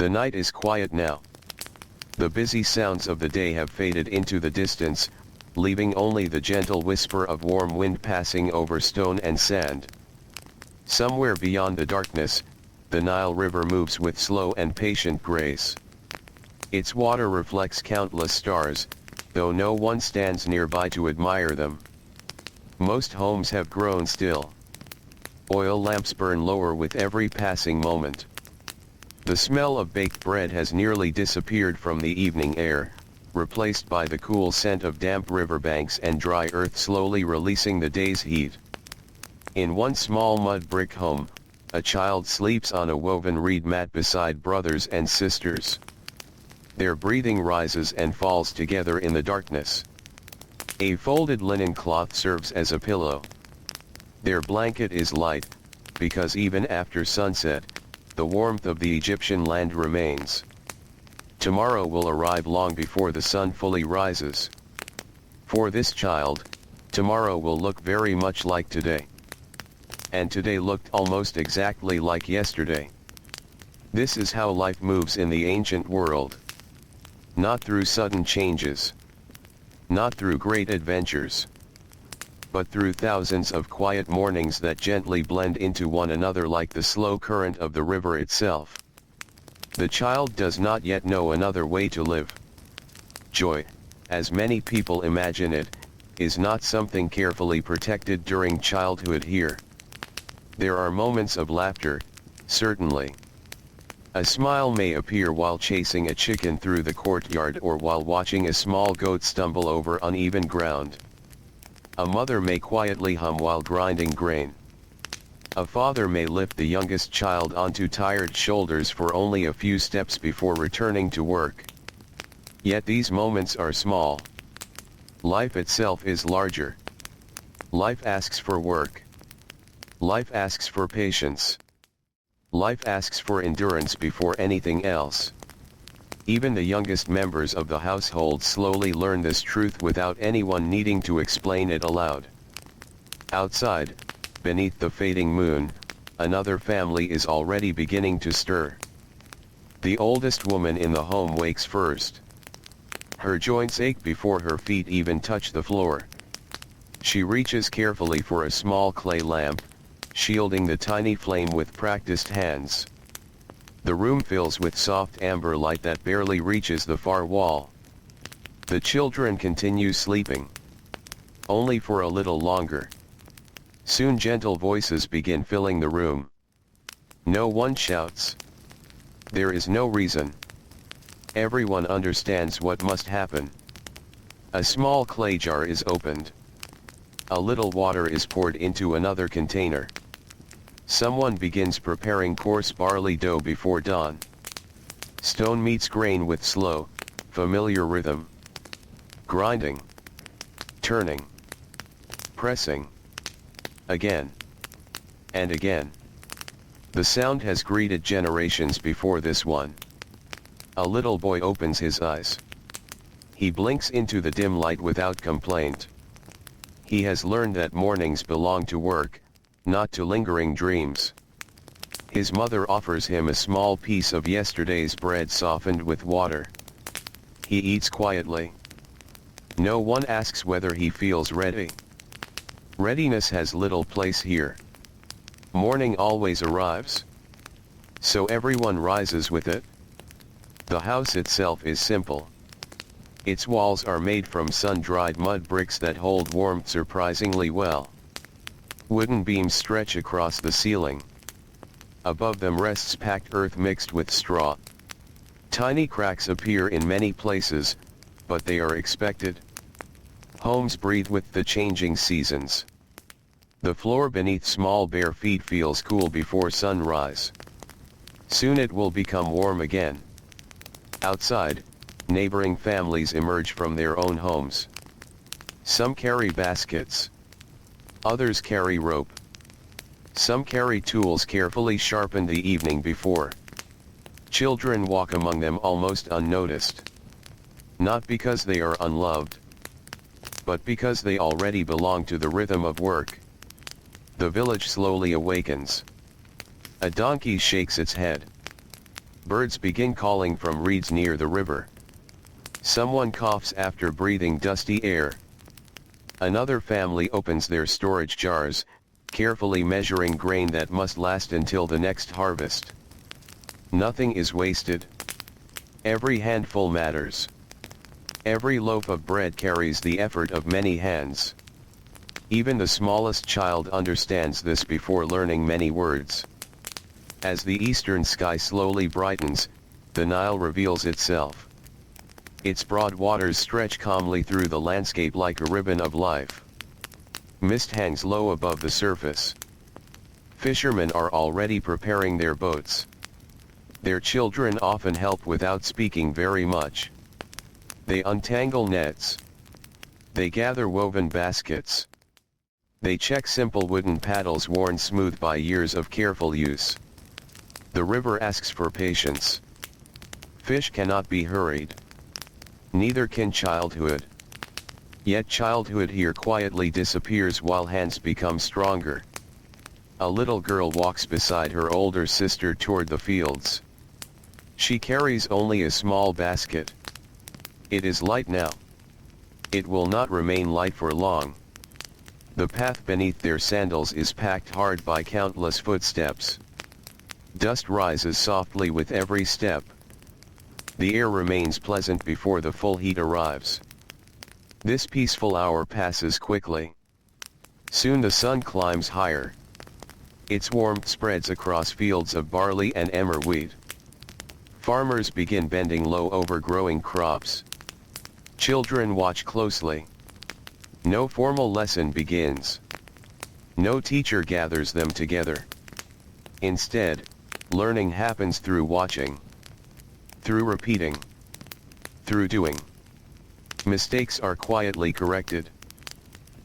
The night is quiet now. The busy sounds of the day have faded into the distance, leaving only the gentle whisper of warm wind passing over stone and sand. Somewhere beyond the darkness, the Nile River moves with slow and patient grace. Its water reflects countless stars, though no one stands nearby to admire them. Most homes have grown still. Oil lamps burn lower with every passing moment. The smell of baked bread has nearly disappeared from the evening air, replaced by the cool scent of damp riverbanks and dry earth slowly releasing the day's heat. In one small mud brick home, a child sleeps on a woven reed mat beside brothers and sisters. Their breathing rises and falls together in the darkness. A folded linen cloth serves as a pillow. Their blanket is light, because even after sunset, the warmth of the Egyptian land remains. Tomorrow will arrive long before the sun fully rises. For this child, tomorrow will look very much like today. And today looked almost exactly like yesterday. This is how life moves in the ancient world. Not through sudden changes. Not through great adventures. But through thousands of quiet mornings that gently blend into one another like the slow current of the river itself. The child does not yet know another way to live. Joy, as many people imagine it, is not something carefully protected during childhood here. There are moments of laughter, certainly. A smile may appear while chasing a chicken through the courtyard or while watching a small goat stumble over uneven ground. A mother may quietly hum while grinding grain. A father may lift the youngest child onto tired shoulders for only a few steps before returning to work. Yet these moments are small. Life itself is larger. Life asks for work. Life asks for patience. Life asks for endurance before anything else. Even the youngest members of the household slowly learn this truth without anyone needing to explain it aloud. Outside, beneath the fading moon, another family is already beginning to stir. The oldest woman in the home wakes first. Her joints ache before her feet even touch the floor. She reaches carefully for a small clay lamp, shielding the tiny flame with practiced hands. The room fills with soft amber light that barely reaches the far wall. The children continue sleeping. Only for a little longer. Soon gentle voices begin filling the room. No one shouts. There is no reason. Everyone understands what must happen. A small clay jar is opened. A little water is poured into another container. Someone begins preparing coarse barley dough before dawn. Stone meets grain with slow, familiar rhythm. Grinding. Turning. Pressing. Again. And again. The sound has greeted generations before this one. A little boy opens his eyes. He blinks into the dim light without complaint. He has learned that mornings belong to work, not to lingering dreams. His mother offers him a small piece of yesterday's bread softened with water. He eats quietly. No one asks whether he feels ready. Readiness has little place here. Morning always arrives. So everyone rises with it. The house itself is simple. Its walls are made from sun-dried mud bricks that hold warmth surprisingly well. Wooden beams stretch across the ceiling. Above them rests packed earth mixed with straw. Tiny cracks appear in many places, but they are expected. Homes breathe with the changing seasons. The floor beneath small bare feet feels cool before sunrise. Soon it will become warm again. Outside, neighboring families emerge from their own homes. Some carry baskets. Others carry rope. Some carry tools carefully sharpened the evening before. Children walk among them almost unnoticed. Not because they are unloved, but because they already belong to the rhythm of work. The village slowly awakens. A donkey shakes its head. Birds begin calling from reeds near the river. Someone coughs after breathing dusty air. Another family opens their storage jars, carefully measuring grain that must last until the next harvest. Nothing is wasted. Every handful matters. Every loaf of bread carries the effort of many hands. Even the smallest child understands this before learning many words. As the eastern sky slowly brightens, the Nile reveals itself. Its broad waters stretch calmly through the landscape like a ribbon of life. Mist hangs low above the surface. Fishermen are already preparing their boats. Their children often help without speaking very much. They untangle nets. They gather woven baskets. They check simple wooden paddles worn smooth by years of careful use. The river asks for patience. Fish cannot be hurried. Neither can childhood. Yet childhood here quietly disappears while hands become stronger. A little girl walks beside her older sister toward the fields. She carries only a small basket. It is light now. It will not remain light for long. The path beneath their sandals is packed hard by countless footsteps. Dust rises softly with every step. The air remains pleasant before the full heat arrives. This peaceful hour passes quickly. Soon the sun climbs higher. Its warmth spreads across fields of barley and emmer wheat. Farmers begin bending low over growing crops. Children watch closely. No formal lesson begins. No teacher gathers them together. Instead, learning happens through watching. Through repeating. Through doing. Mistakes are quietly corrected.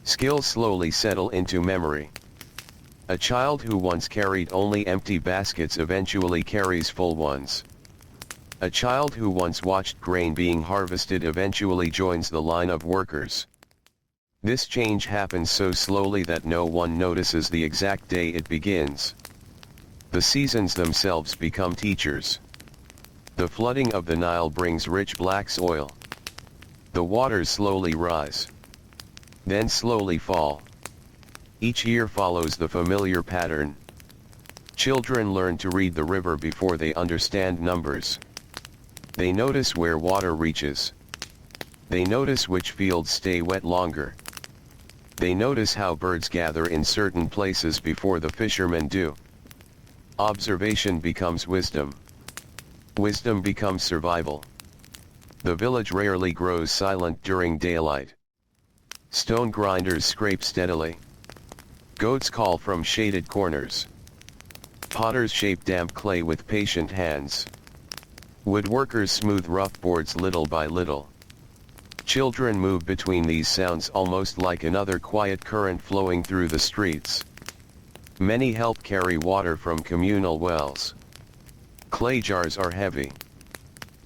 Skills slowly settle into memory. A child who once carried only empty baskets eventually carries full ones. A child who once watched grain being harvested eventually joins the line of workers. This change happens so slowly that no one notices the exact day it begins. The seasons themselves become teachers. The flooding of the Nile brings rich black soil. The waters slowly rise. Then slowly fall. Each year follows the familiar pattern. Children learn to read the river before they understand numbers. They notice where water reaches. They notice which fields stay wet longer. They notice how birds gather in certain places before the fishermen do. Observation becomes wisdom. Wisdom becomes survival. The village rarely grows silent during daylight. Stone grinders scrape steadily. Goats call from shaded corners. Potters shape damp clay with patient hands. Woodworkers smooth rough boards little by little. Children move between these sounds almost like another quiet current flowing through the streets. Many help carry water from communal wells. Clay jars are heavy.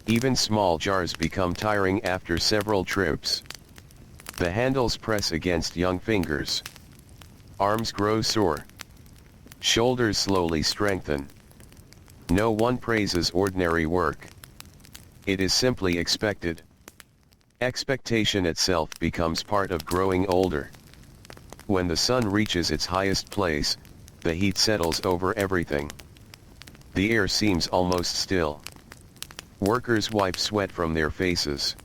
Even small jars become tiring after several trips. The handles press against young fingers. Arms grow sore. Shoulders slowly strengthen. No one praises ordinary work. It is simply expected. Expectation itself becomes part of growing older. When the sun reaches its highest place, the heat settles over everything. The air seems almost still. Workers wipe sweat from their faces.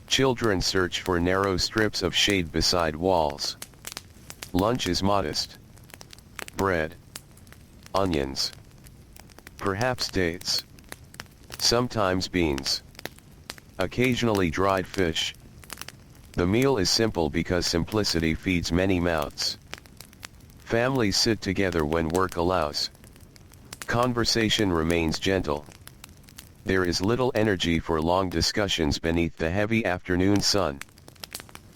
Children search for narrow strips of shade beside walls. Lunch is modest. Bread. Onions. Perhaps dates. Sometimes beans. Occasionally dried fish. The meal is simple because simplicity feeds many mouths. Families sit together when work allows. Conversation remains gentle. There is little energy for long discussions beneath the heavy afternoon sun.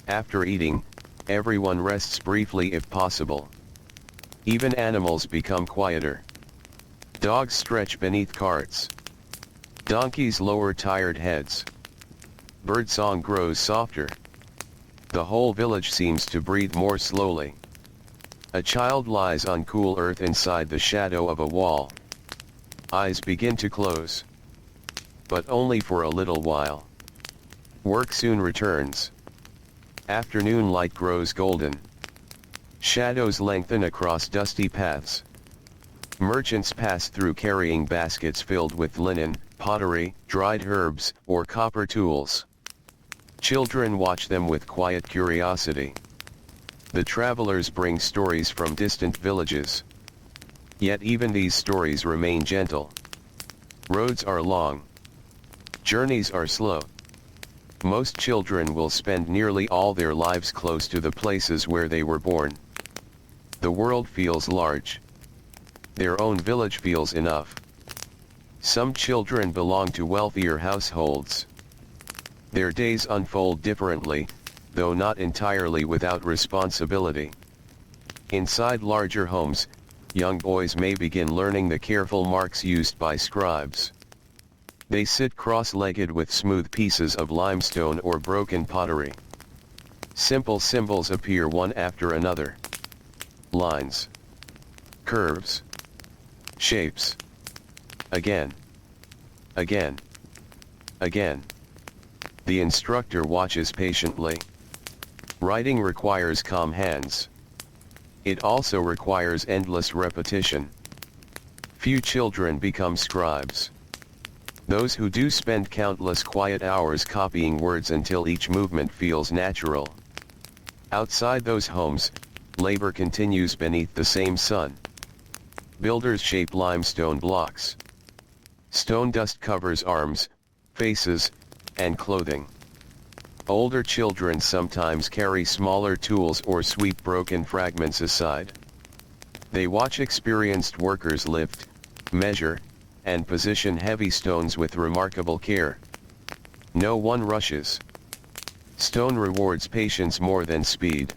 After eating, everyone rests briefly if possible. Even animals become quieter. Dogs stretch beneath carts. Donkeys lower tired heads. Birdsong grows softer. The whole village seems to breathe more slowly. A child lies on cool earth inside the shadow of a wall. Eyes begin to close. But only for a little while. Work soon returns. Afternoon light grows golden. Shadows lengthen across dusty paths. Merchants pass through carrying baskets filled with linen, pottery, dried herbs, or copper tools. Children watch them with quiet curiosity. The travelers bring stories from distant villages. Yet even these stories remain gentle. Roads are long. Journeys are slow. Most children will spend nearly all their lives close to the places where they were born. The world feels large. Their own village feels enough. Some children belong to wealthier households. Their days unfold differently, though not entirely without responsibility. Inside larger homes, young boys may begin learning the careful marks used by scribes. They sit cross-legged with smooth pieces of limestone or broken pottery. Simple symbols appear one after another. Lines. Curves. Shapes. Again. Again. Again. The instructor watches patiently. Writing requires calm hands. It also requires endless repetition. Few children become scribes. Those who do spend countless quiet hours copying words until each movement feels natural. Outside those homes, labor continues beneath the same sun. Builders shape limestone blocks. Stone dust covers arms, faces, and clothing. Older children sometimes carry smaller tools or sweep broken fragments aside. They watch experienced workers lift, measure, and position heavy stones with remarkable care. No one rushes. Stone rewards patience more than speed.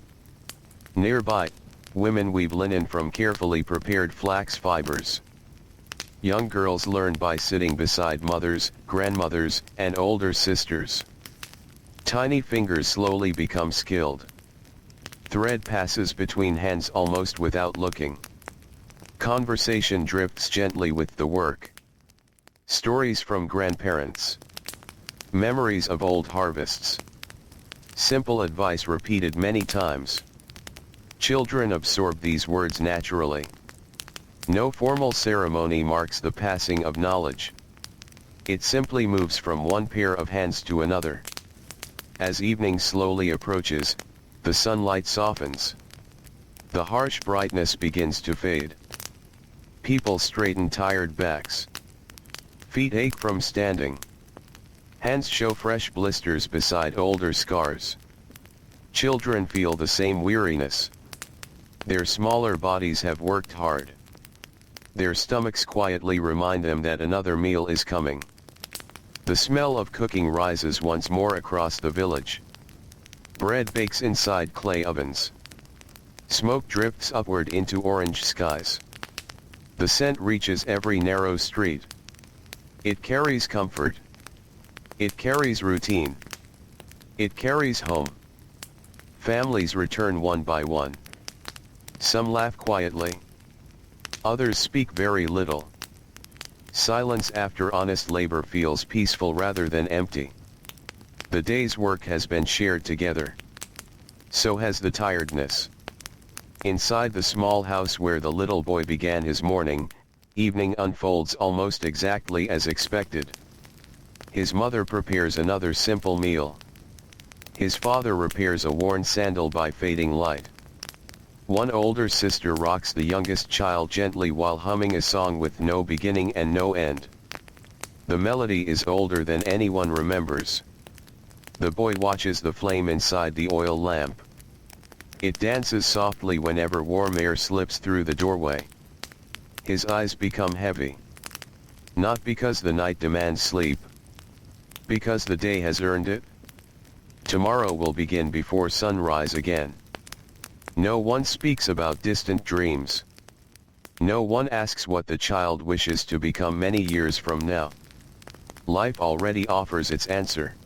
Nearby, women weave linen from carefully prepared flax fibers. Young girls learn by sitting beside mothers, grandmothers, and older sisters. Tiny fingers slowly become skilled. Thread passes between hands almost without looking. Conversation drifts gently with the work. Stories from grandparents. Memories of old harvests. Simple advice repeated many times. Children absorb these words naturally. No formal ceremony marks the passing of knowledge. It simply moves from one pair of hands to another. As evening slowly approaches, the sunlight softens. The harsh brightness begins to fade. People straighten tired backs. Feet ache from standing. Hands show fresh blisters beside older scars. Children feel the same weariness. Their smaller bodies have worked hard. Their stomachs quietly remind them that another meal is coming. The smell of cooking rises once more across the village. Bread bakes inside clay ovens. Smoke drifts upward into orange skies. The scent reaches every narrow street. It carries comfort. It carries routine. It carries home. Families return one by one. Some laugh quietly. Others speak very little. Silence after honest labor feels peaceful rather than empty. The day's work has been shared together. So has the tiredness. Inside the small house where the little boy began his morning, evening unfolds almost exactly as expected. His mother prepares another simple meal. His father repairs a worn sandal by fading light. One older sister rocks the youngest child gently while humming a song with no beginning and no end. The melody is older than anyone remembers. The boy watches the flame inside the oil lamp. It dances softly whenever warm air slips through the doorway. His eyes become heavy. Not because the night demands sleep. Because the day has earned it. Tomorrow will begin before sunrise again. No one speaks about distant dreams. No one asks what the child wishes to become many years from now. Life already offers its answer.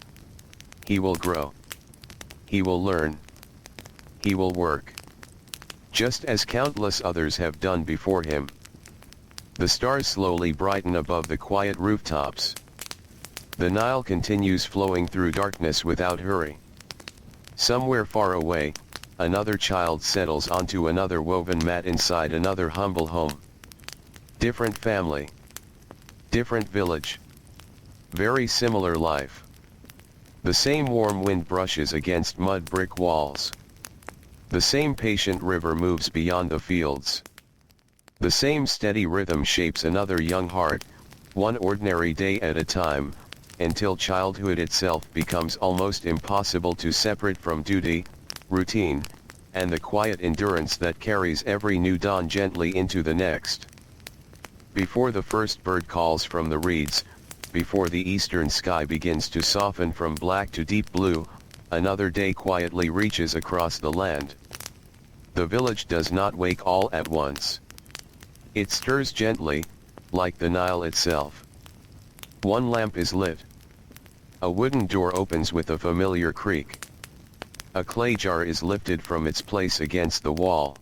He will grow. He will learn. He will work. Just as countless others have done before him. The stars slowly brighten above the quiet rooftops. The Nile continues flowing through darkness without hurry. Somewhere far away, another child settles onto another woven mat inside another humble home. Different family. Different village. Very similar life. The same warm wind brushes against mud brick walls. The same patient river moves beyond the fields. The same steady rhythm shapes another young heart, one ordinary day at a time, until childhood itself becomes almost impossible to separate from duty, routine, and the quiet endurance that carries every new dawn gently into the next. Before the first bird calls from the reeds, before the eastern sky begins to soften from black to deep blue, another day quietly reaches across the land. The village does not wake all at once. It stirs gently, like the Nile itself. One lamp is lit. A wooden door opens with a familiar creak. A clay jar is lifted from its place against the wall.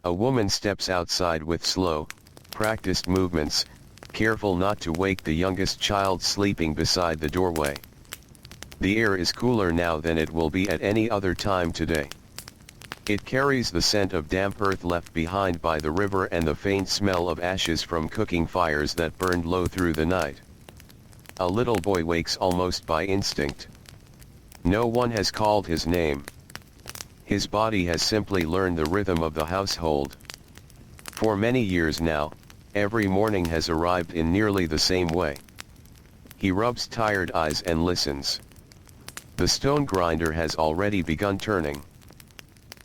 A woman steps outside with slow, practiced movements, careful not to wake the youngest child sleeping beside the doorway. The air is cooler now than it will be at any other time today. It carries the scent of damp earth left behind by the river and the faint smell of ashes from cooking fires that burned low through the night. A little boy wakes almost by instinct. No one has called his name. His body has simply learned the rhythm of the household. For many years now, every morning has arrived in nearly the same way. He rubs tired eyes and listens. The stone grinder has already begun turning.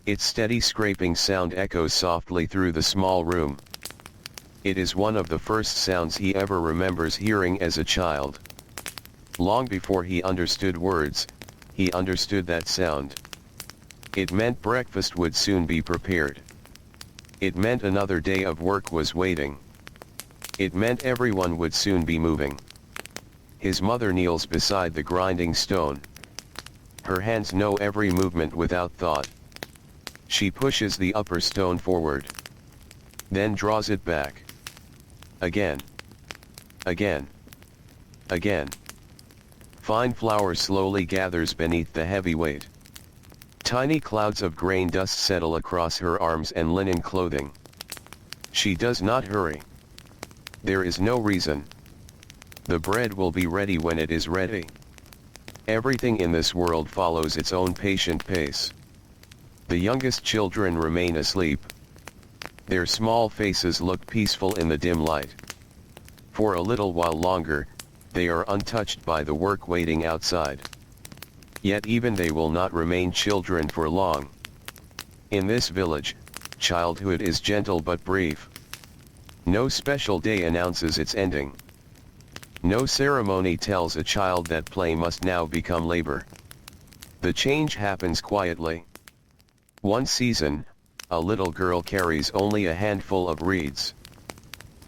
Its steady scraping sound echoes softly through the small room. It is one of the first sounds he ever remembers hearing as a child. Long before he understood words, he understood that sound. It meant breakfast would soon be prepared. It meant another day of work was waiting. It meant everyone would soon be moving. His mother kneels beside the grinding stone. Her hands know every movement without thought. She pushes the upper stone forward. Then draws it back. Again. Again. Again. Fine flour slowly gathers beneath the heavy weight. Tiny clouds of grain dust settle across her arms and linen clothing. She does not hurry. There is no reason. The bread will be ready when it is ready. Everything in this world follows its own patient pace. The youngest children remain asleep. Their small faces look peaceful in the dim light. For a little while longer, they are untouched by the work waiting outside. Yet even they will not remain children for long. In this village, childhood is gentle but brief. No special day announces its ending. No ceremony tells a child that play must now become labor. The change happens quietly. One season, a little girl carries only a handful of reeds.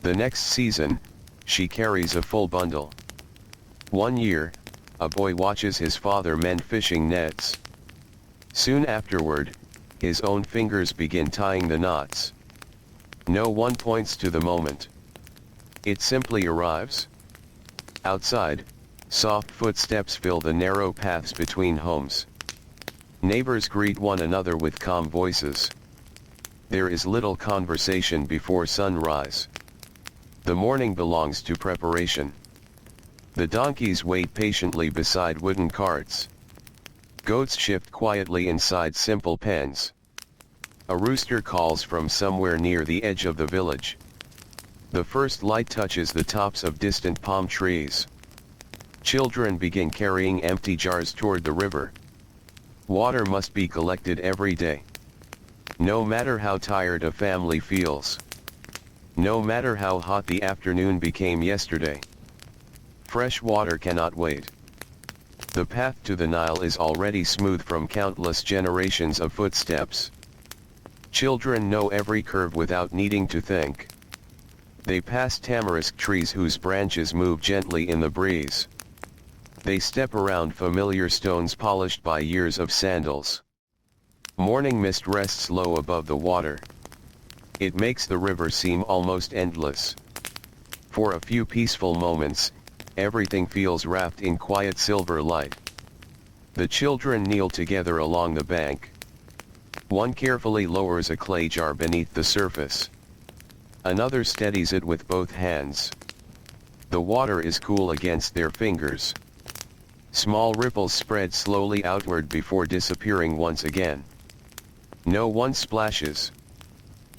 The next season, she carries a full bundle. One year, a boy watches his father mend fishing nets. Soon afterward, his own fingers begin tying the knots. No one points to the moment. It simply arrives. Outside, soft footsteps fill the narrow paths between homes. Neighbors greet one another with calm voices. There is little conversation before sunrise. The morning belongs to preparation. The donkeys wait patiently beside wooden carts. Goats shift quietly inside simple pens. A rooster calls from somewhere near the edge of the village. The first light touches the tops of distant palm trees. Children begin carrying empty jars toward the river. Water must be collected every day. No matter how tired a family feels. No matter how hot the afternoon became yesterday. Fresh water cannot wait. The path to the Nile is already smooth from countless generations of footsteps. Children know every curve without needing to think. They pass tamarisk trees whose branches move gently in the breeze. They step around familiar stones polished by years of sandals. Morning mist rests low above the water. It makes the river seem almost endless. For a few peaceful moments, everything feels wrapped in quiet silver light. The children kneel together along the bank. One carefully lowers a clay jar beneath the surface. Another steadies it with both hands. The water is cool against their fingers. Small ripples spread slowly outward before disappearing once again. No one splashes.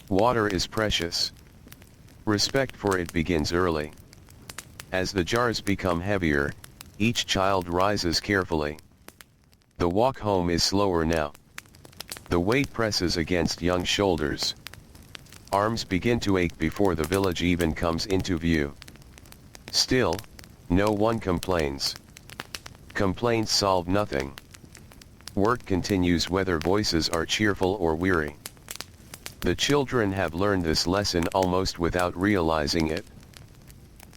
Water is precious. Respect for it begins early. As the jars become heavier, each child rises carefully. The walk home is slower now. The weight presses against young shoulders. Arms begin to ache before the village even comes into view. Still, no one complains. Complaints solve nothing. Work continues whether voices are cheerful or weary. The children have learned this lesson almost without realizing it.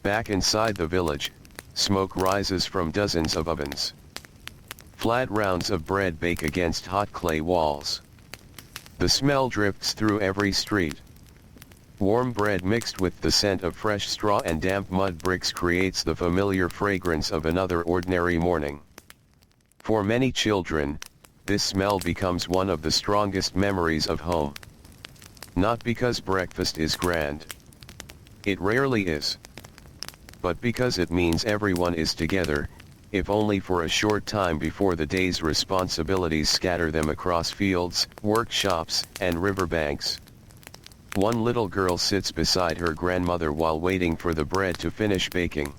Back inside the village, smoke rises from dozens of ovens. Flat rounds of bread bake against hot clay walls. The smell drifts through every street. Warm bread mixed with the scent of fresh straw and damp mud bricks creates the familiar fragrance of another ordinary morning. For many children, this smell becomes one of the strongest memories of home. Not because breakfast is grand. It rarely is. But because it means everyone is together, if only for a short time before the day's responsibilities scatter them across fields, workshops, and riverbanks. One little girl sits beside her grandmother while waiting for the bread to finish baking.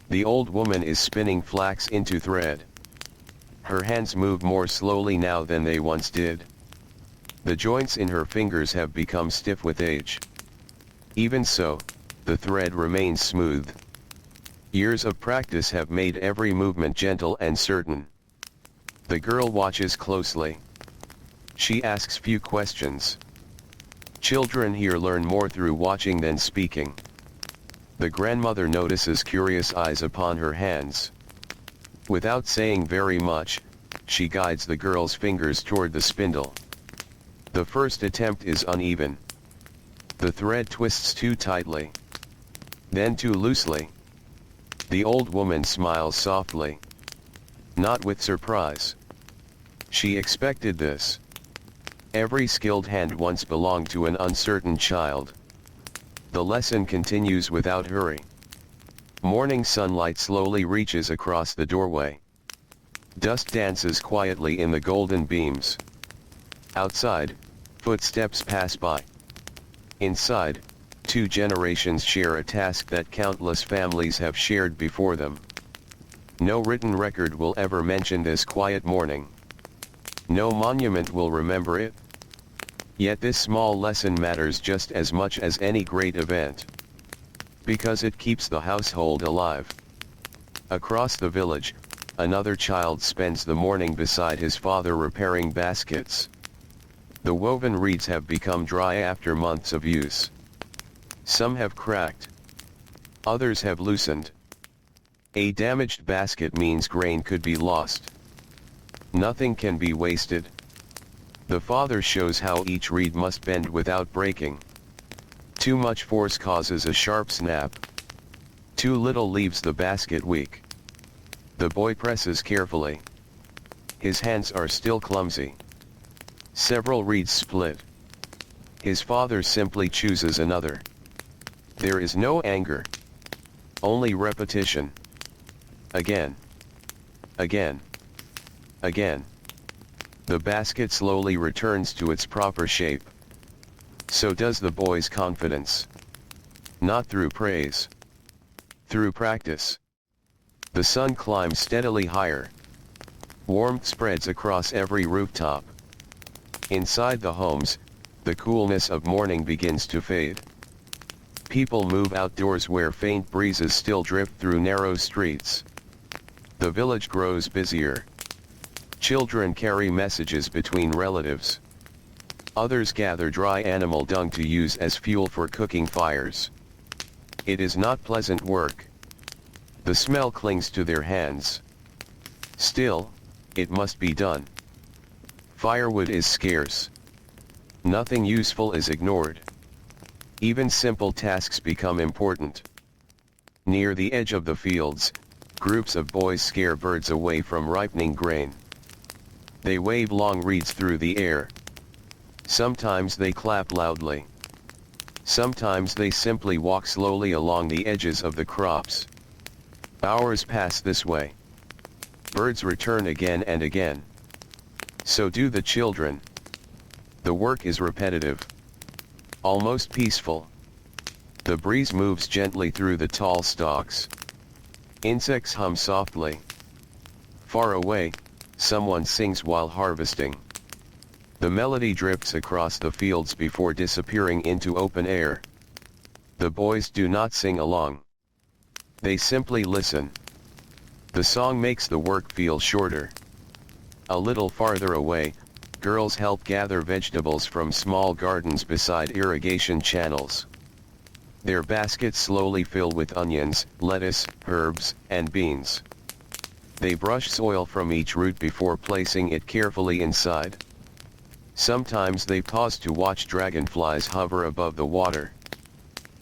The old woman is spinning flax into thread. Her hands move more slowly now than they once did. The joints in her fingers have become stiff with age. Even so, the thread remains smooth. Years of practice have made every movement gentle and certain. The girl watches closely. She asks few questions. Children here learn more through watching than speaking. The grandmother notices curious eyes upon her hands. Without saying very much, she guides the girl's fingers toward the spindle. The first attempt is uneven. The thread twists too tightly. Then too loosely. The old woman smiles softly. Not with surprise. She expected this. Every skilled hand once belonged to an uncertain child. The lesson continues without hurry. Morning sunlight slowly reaches across the doorway. Dust dances quietly in the golden beams. Outside, footsteps pass by. Inside, two generations share a task that countless families have shared before them. No written record will ever mention this quiet morning. No monument will remember it. Yet this small lesson matters just as much as any great event. Because it keeps the household alive. Across the village, another child spends the morning beside his father repairing baskets. The woven reeds have become dry after months of use. Some have cracked. Others have loosened. A damaged basket means grain could be lost. Nothing can be wasted. The father shows how each reed must bend without breaking. Too much force causes a sharp snap. Too little leaves the basket weak. The boy presses carefully. His hands are still clumsy. Several reeds split. His father simply chooses another. There is no anger. Only repetition. Again. Again. Again. The basket slowly returns to its proper shape. So does the boy's confidence. Not through praise. Through practice. The sun climbs steadily higher. Warmth spreads across every rooftop. Inside the homes, the coolness of morning begins to fade. People move outdoors where faint breezes still drift through narrow streets. The village grows busier. Children carry messages between relatives. Others gather dry animal dung to use as fuel for cooking fires. It is not pleasant work. The smell clings to their hands. Still, it must be done. Firewood is scarce. Nothing useful is ignored. Even simple tasks become important. Near the edge of the fields, groups of boys scare birds away from ripening grain. They wave long reeds through the air. Sometimes they clap loudly. Sometimes they simply walk slowly along the edges of the crops. Hours pass this way. Birds return again and again. So do the children. The work is repetitive, almost peaceful. The breeze moves gently through the tall stalks. Insects hum softly. Far away, someone sings while harvesting. The melody drifts across the fields before disappearing into open air. The boys do not sing along. They simply listen. The song makes the work feel shorter. A little farther away, girls help gather vegetables from small gardens beside irrigation channels. Their baskets slowly fill with onions, lettuce, herbs, and beans. They brush soil from each root before placing it carefully inside. Sometimes they pause to watch dragonflies hover above the water.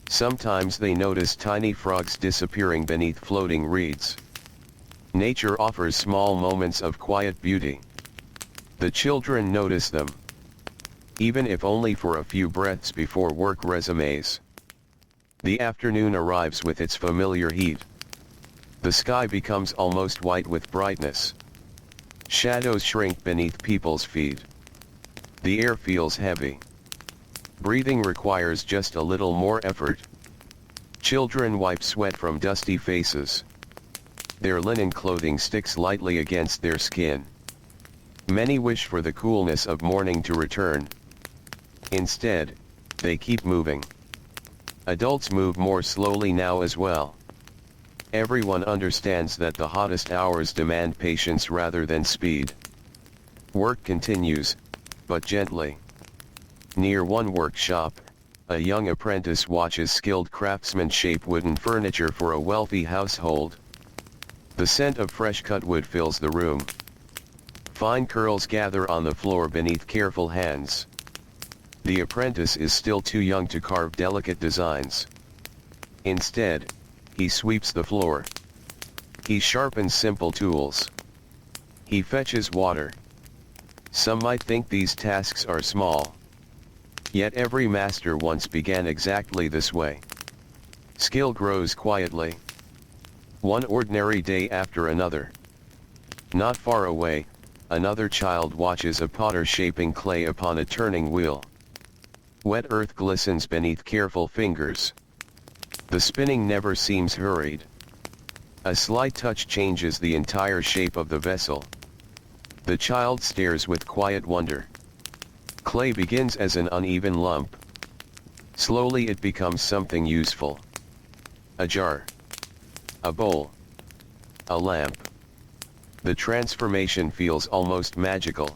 Sometimes they notice tiny frogs disappearing beneath floating reeds. Nature offers small moments of quiet beauty. The children notice them, even if only for a few breaths before work resumes. The afternoon arrives with its familiar heat. The sky becomes almost white with brightness. Shadows shrink beneath people's feet. The air feels heavy. Breathing requires just a little more effort. Children wipe sweat from dusty faces. Their linen clothing sticks lightly against their skin. Many wish for the coolness of morning to return. Instead, they keep moving. Adults move more slowly now as well. Everyone understands that the hottest hours demand patience rather than speed. Work continues, but gently. Near one workshop, a young apprentice watches skilled craftsmen shape wooden furniture for a wealthy household. The scent of fresh cut wood fills the room. Fine curls gather on the floor beneath careful hands. The apprentice is still too young to carve delicate designs. Instead, he sweeps the floor. He sharpens simple tools. He fetches water. Some might think these tasks are small. Yet every master once began exactly this way. Skill grows quietly. One ordinary day after another. Not far away, another child watches a potter shaping clay upon a turning wheel. Wet earth glistens beneath careful fingers. The spinning never seems hurried. A slight touch changes the entire shape of the vessel. The child stares with quiet wonder. Clay begins as an uneven lump. Slowly it becomes something useful. A jar. A bowl. A lamp. The transformation feels almost magical.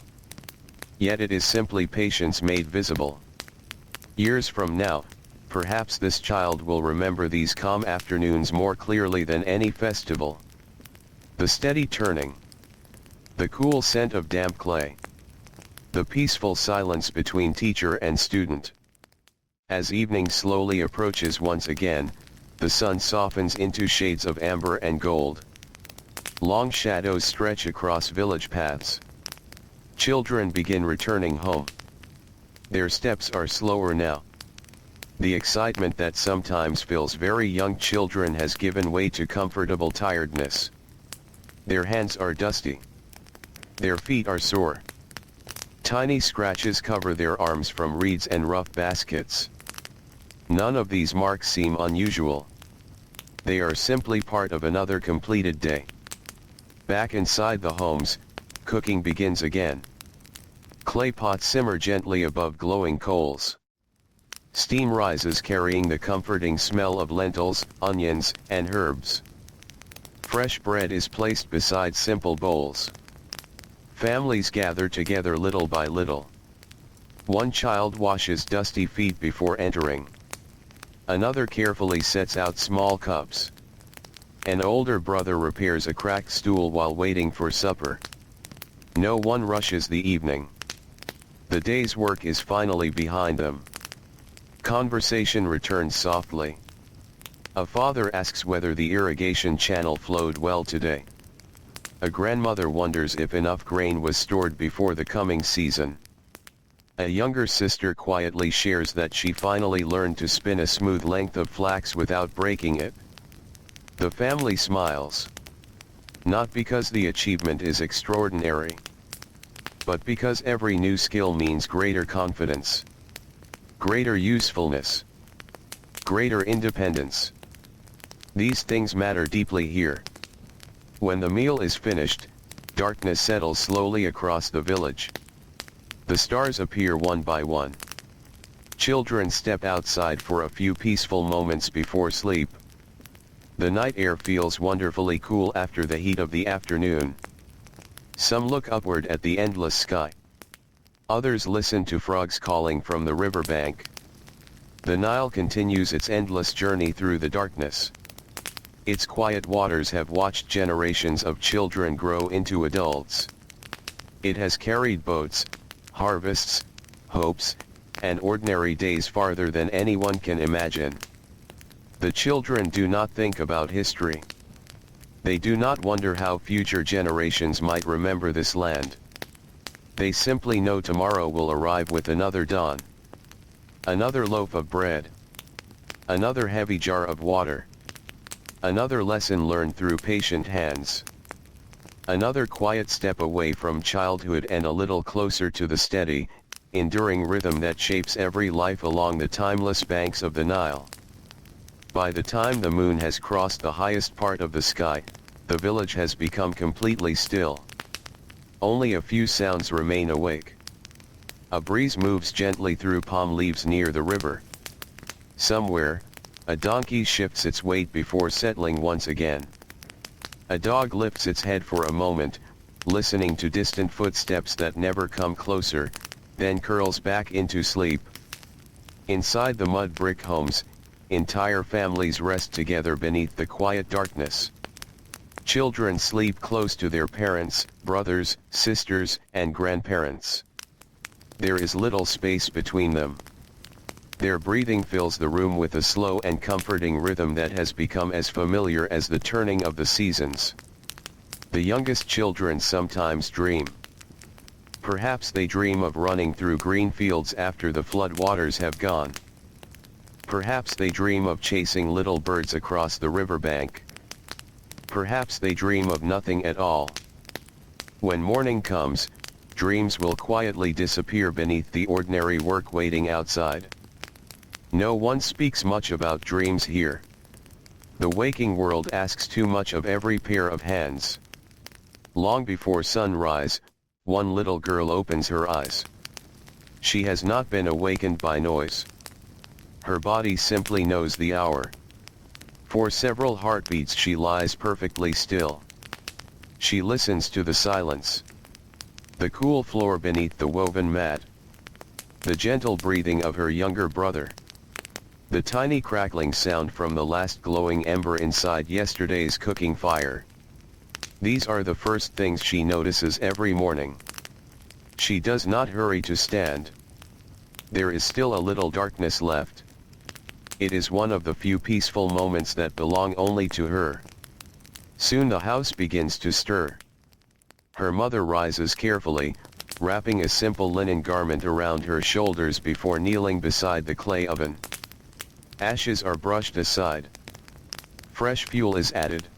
Yet it is simply patience made visible. Years from now, perhaps this child will remember these calm afternoons more clearly than any festival. The steady turning. The cool scent of damp clay. The peaceful silence between teacher and student. As evening slowly approaches once again, the sun softens into shades of amber and gold. Long shadows stretch across village paths. Children begin returning home. Their steps are slower now. The excitement that sometimes fills very young children has given way to comfortable tiredness. Their hands are dusty. Their feet are sore. Tiny scratches cover their arms from reeds and rough baskets. None of these marks seem unusual. They are simply part of another completed day. Back inside the homes, cooking begins again. Clay pots simmer gently above glowing coals. Steam rises carrying the comforting smell of lentils, onions, and herbs. Fresh bread is placed beside simple bowls. Families gather together little by little. One child washes dusty feet before entering. Another carefully sets out small cups. An older brother repairs a cracked stool while waiting for supper. No one rushes the evening. The day's work is finally behind them. Conversation returns softly. A father asks whether the irrigation channel flowed well today. A grandmother wonders if enough grain was stored before the coming season. A younger sister quietly shares that she finally learned to spin a smooth length of flax without breaking it. The family smiles. Not because the achievement is extraordinary, but because every new skill means greater confidence, greater usefulness, greater independence. These things matter deeply here. When the meal is finished, darkness settles slowly across the village. The stars appear one by one. Children step outside for a few peaceful moments before sleep. The night air feels wonderfully cool after the heat of the afternoon. Some look upward at the endless sky. Others listen to frogs calling from the riverbank. The Nile continues its endless journey through the darkness. Its quiet waters have watched generations of children grow into adults. It has carried boats, harvests, hopes, and ordinary days farther than anyone can imagine. The children do not think about history. They do not wonder how future generations might remember this land. They simply know tomorrow will arrive with another dawn. Another loaf of bread. Another heavy jar of water. Another lesson learned through patient hands. Another quiet step away from childhood and a little closer to the steady, enduring rhythm that shapes every life along the timeless banks of the Nile. By the time the moon has crossed the highest part of the sky, the village has become completely still. Only a few sounds remain awake. A breeze moves gently through palm leaves near the river. Somewhere, a donkey shifts its weight before settling once again. A dog lifts its head for a moment, listening to distant footsteps that never come closer, then curls back into sleep. Inside the mud brick homes, entire families rest together beneath the quiet darkness. Children sleep close to their parents, brothers, sisters, and grandparents. There is little space between them. Their breathing fills the room with a slow and comforting rhythm that has become as familiar as the turning of the seasons. The youngest children sometimes dream. Perhaps they dream of running through green fields after the flood waters have gone. Perhaps they dream of chasing little birds across the riverbank. Perhaps they dream of nothing at all. When morning comes, dreams will quietly disappear beneath the ordinary work waiting outside. No one speaks much about dreams here. The waking world asks too much of every pair of hands. Long before sunrise, one little girl opens her eyes. She has not been awakened by noise. Her body simply knows the hour. For several heartbeats she lies perfectly still. She listens to the silence. The cool floor beneath the woven mat. The gentle breathing of her younger brother. The tiny crackling sound from the last glowing ember inside yesterday's cooking fire. These are the first things she notices every morning. She does not hurry to stand. There is still a little darkness left. It is one of the few peaceful moments that belong only to her. Soon the house begins to stir. Her mother rises carefully, wrapping a simple linen garment around her shoulders before kneeling beside the clay oven. Ashes are brushed aside. Fresh fuel is added.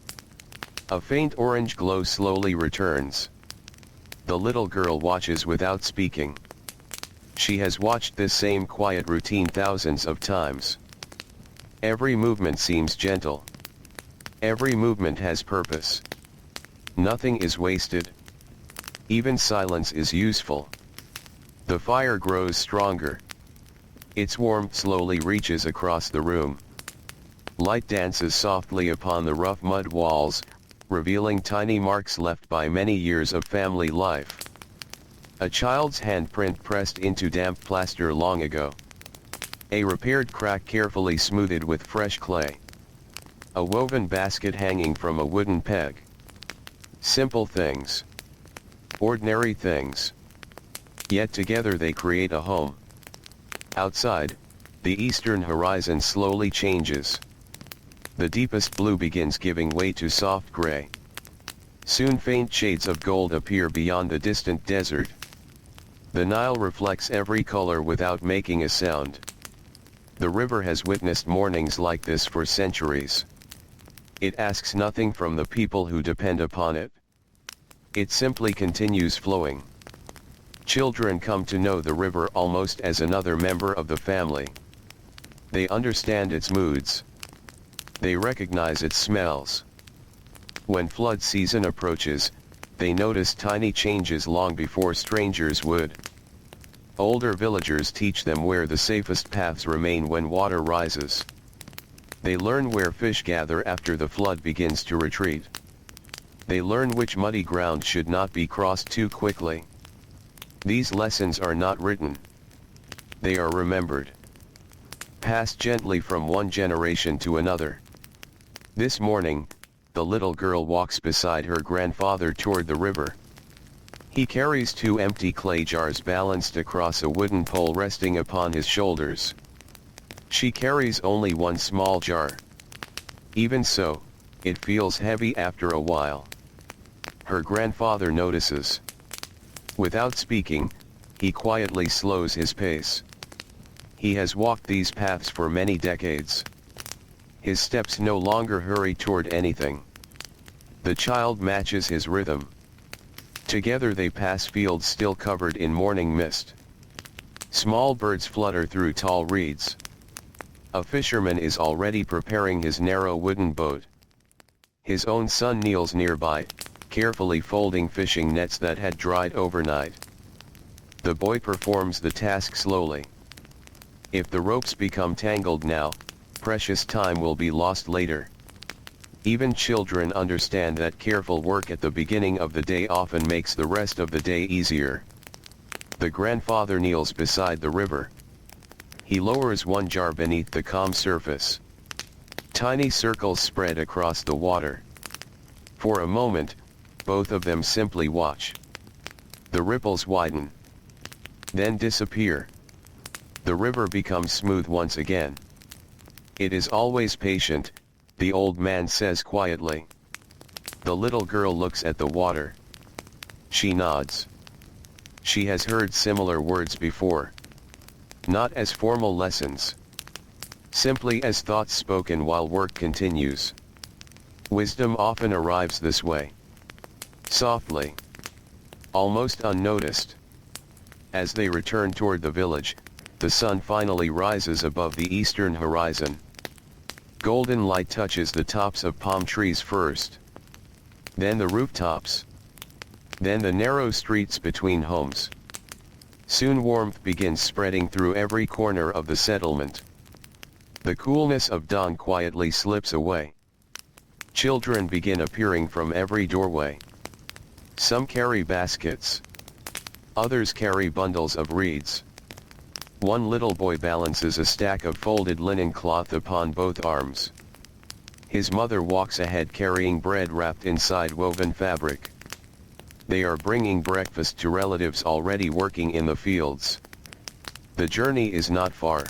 A faint orange glow slowly returns. The little girl watches without speaking. She has watched this same quiet routine thousands of times. Every movement seems gentle. Every movement has purpose. Nothing is wasted. Even silence is useful. The fire grows stronger. Its warmth slowly reaches across the room. Light dances softly upon the rough mud walls, revealing tiny marks left by many years of family life. A child's handprint pressed into damp plaster long ago. A repaired crack carefully smoothed with fresh clay. A woven basket hanging from a wooden peg. Simple things. Ordinary things. Yet together they create a home. Outside, the eastern horizon slowly changes. The deepest blue begins giving way to soft gray. Soon faint shades of gold appear beyond the distant desert. The Nile reflects every color without making a sound. The river has witnessed mornings like this for centuries. It asks nothing from the people who depend upon it. It simply continues flowing. Children come to know the river almost as another member of the family. They understand its moods. They recognize its smells. When flood season approaches, they notice tiny changes long before strangers would. Older villagers teach them where the safest paths remain when water rises. They learn where fish gather after the flood begins to retreat. They learn which muddy ground should not be crossed too quickly. These lessons are not written. They are remembered. Passed gently from one generation to another. This morning, the little girl walks beside her grandfather toward the river. He carries 2 empty clay jars balanced across a wooden pole resting upon his shoulders. She carries only one small jar. Even so, it feels heavy after a while. Her grandfather notices. Without speaking, he quietly slows his pace. He has walked these paths for many decades. His steps no longer hurry toward anything. The child matches his rhythm. Together they pass fields still covered in morning mist. Small birds flutter through tall reeds. A fisherman is already preparing his narrow wooden boat. His own son kneels nearby, carefully folding fishing nets that had dried overnight. The boy performs the task slowly. If the ropes become tangled now, precious time will be lost later. Even children understand that careful work at the beginning of the day often makes the rest of the day easier. The grandfather kneels beside the river. He lowers one jar beneath the calm surface. Tiny circles spread across the water. For a moment, both of them simply watch. The ripples widen. Then disappear. The river becomes smooth once again. It is always patient, the old man says quietly. The little girl looks at the water. She nods. She has heard similar words before. Not as formal lessons. Simply as thoughts spoken while work continues. Wisdom often arrives this way. Softly. Almost unnoticed. As they return toward the village, the sun finally rises above the eastern horizon. Golden light touches the tops of palm trees first. Then the rooftops. Then the narrow streets between homes. Soon warmth begins spreading through every corner of the settlement. The coolness of dawn quietly slips away. Children begin appearing from every doorway. Some carry baskets. Others carry bundles of reeds. One little boy balances a stack of folded linen cloth upon both arms. His mother walks ahead carrying bread wrapped inside woven fabric. They are bringing breakfast to relatives already working in the fields. The journey is not far.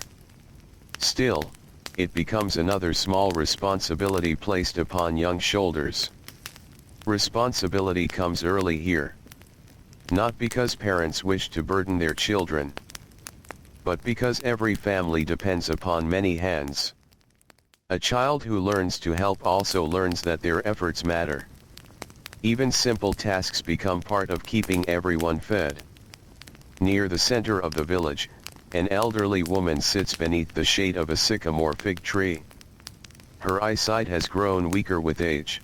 Still, it becomes another small responsibility placed upon young shoulders. Responsibility comes early here. Not because parents wish to burden their children, but because every family depends upon many hands. A child who learns to help also learns that their efforts matter. Even simple tasks become part of keeping everyone fed. Near the center of the village, an elderly woman sits beneath the shade of a sycamore fig tree. Her eyesight has grown weaker with age.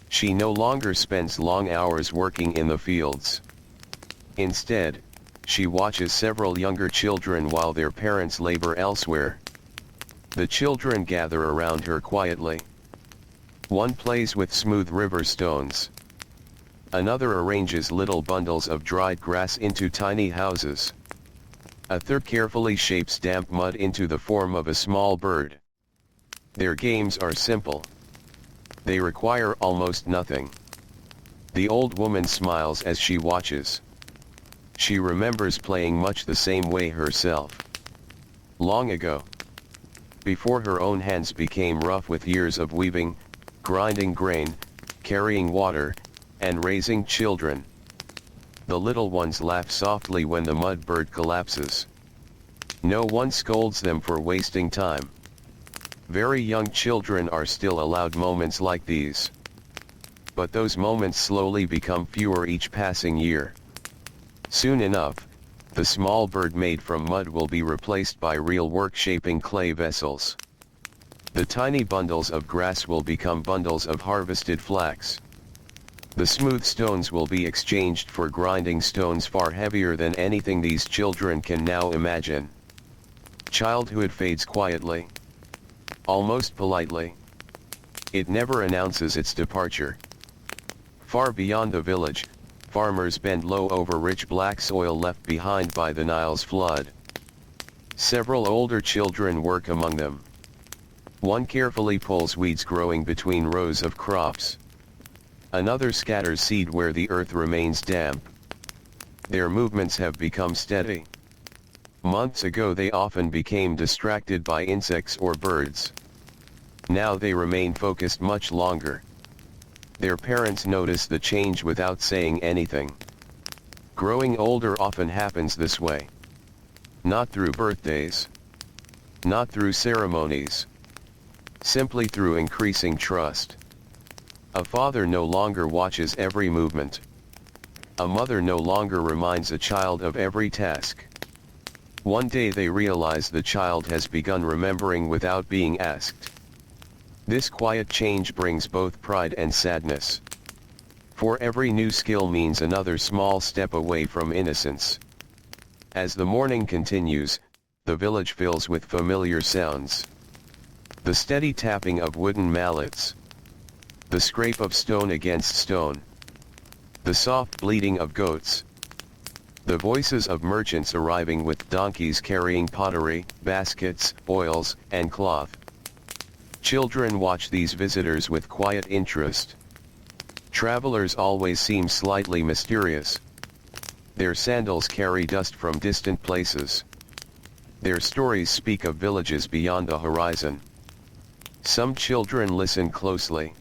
She no longer spends long hours working in the fields. Instead, she watches several younger children while their parents labor elsewhere. The children gather around her quietly. One plays with smooth river stones. Another arranges little bundles of dried grass into tiny houses. A third carefully shapes damp mud into the form of a small bird. Their games are simple. They require almost nothing. The old woman smiles as she watches. She remembers playing much the same way herself. Long ago. before her own hands became rough with years of weaving, grinding grain, carrying water, and raising children. The little ones laugh softly when the mud bird collapses. No one scolds them for wasting time. Very young children are still allowed moments like these. But those moments slowly become fewer each passing year. Soon enough, the small bird made from mud will be replaced by real work shaping clay vessels. The tiny bundles of grass will become bundles of harvested flax. The smooth stones will be exchanged for grinding stones far heavier than anything these children can now imagine. Childhood fades quietly, almost politely. It never announces its departure. Far beyond the village, farmers bend low over rich black soil left behind by the Nile's flood. Several older children work among them. One carefully pulls weeds growing between rows of crops. Another scatters seed where the earth remains damp. Their movements have become steady. Months ago they often became distracted by insects or birds. Now they remain focused much longer. Their parents notice the change without saying anything. Growing older often happens this way. Not through birthdays. Not through ceremonies. Simply through increasing trust. A father no longer watches every movement. A mother no longer reminds a child of every task. One day they realize the child has begun remembering without being asked. This quiet change brings both pride and sadness. For every new skill means another small step away from innocence. As the morning continues, the village fills with familiar sounds. The steady tapping of wooden mallets. The scrape of stone against stone. The soft bleating of goats. The voices of merchants arriving with donkeys carrying pottery, baskets, oils, and cloth. Children watch these visitors with quiet interest. Travelers always seem slightly mysterious. Their sandals carry dust from distant places. Their stories speak of villages beyond the horizon. Some children listen closely.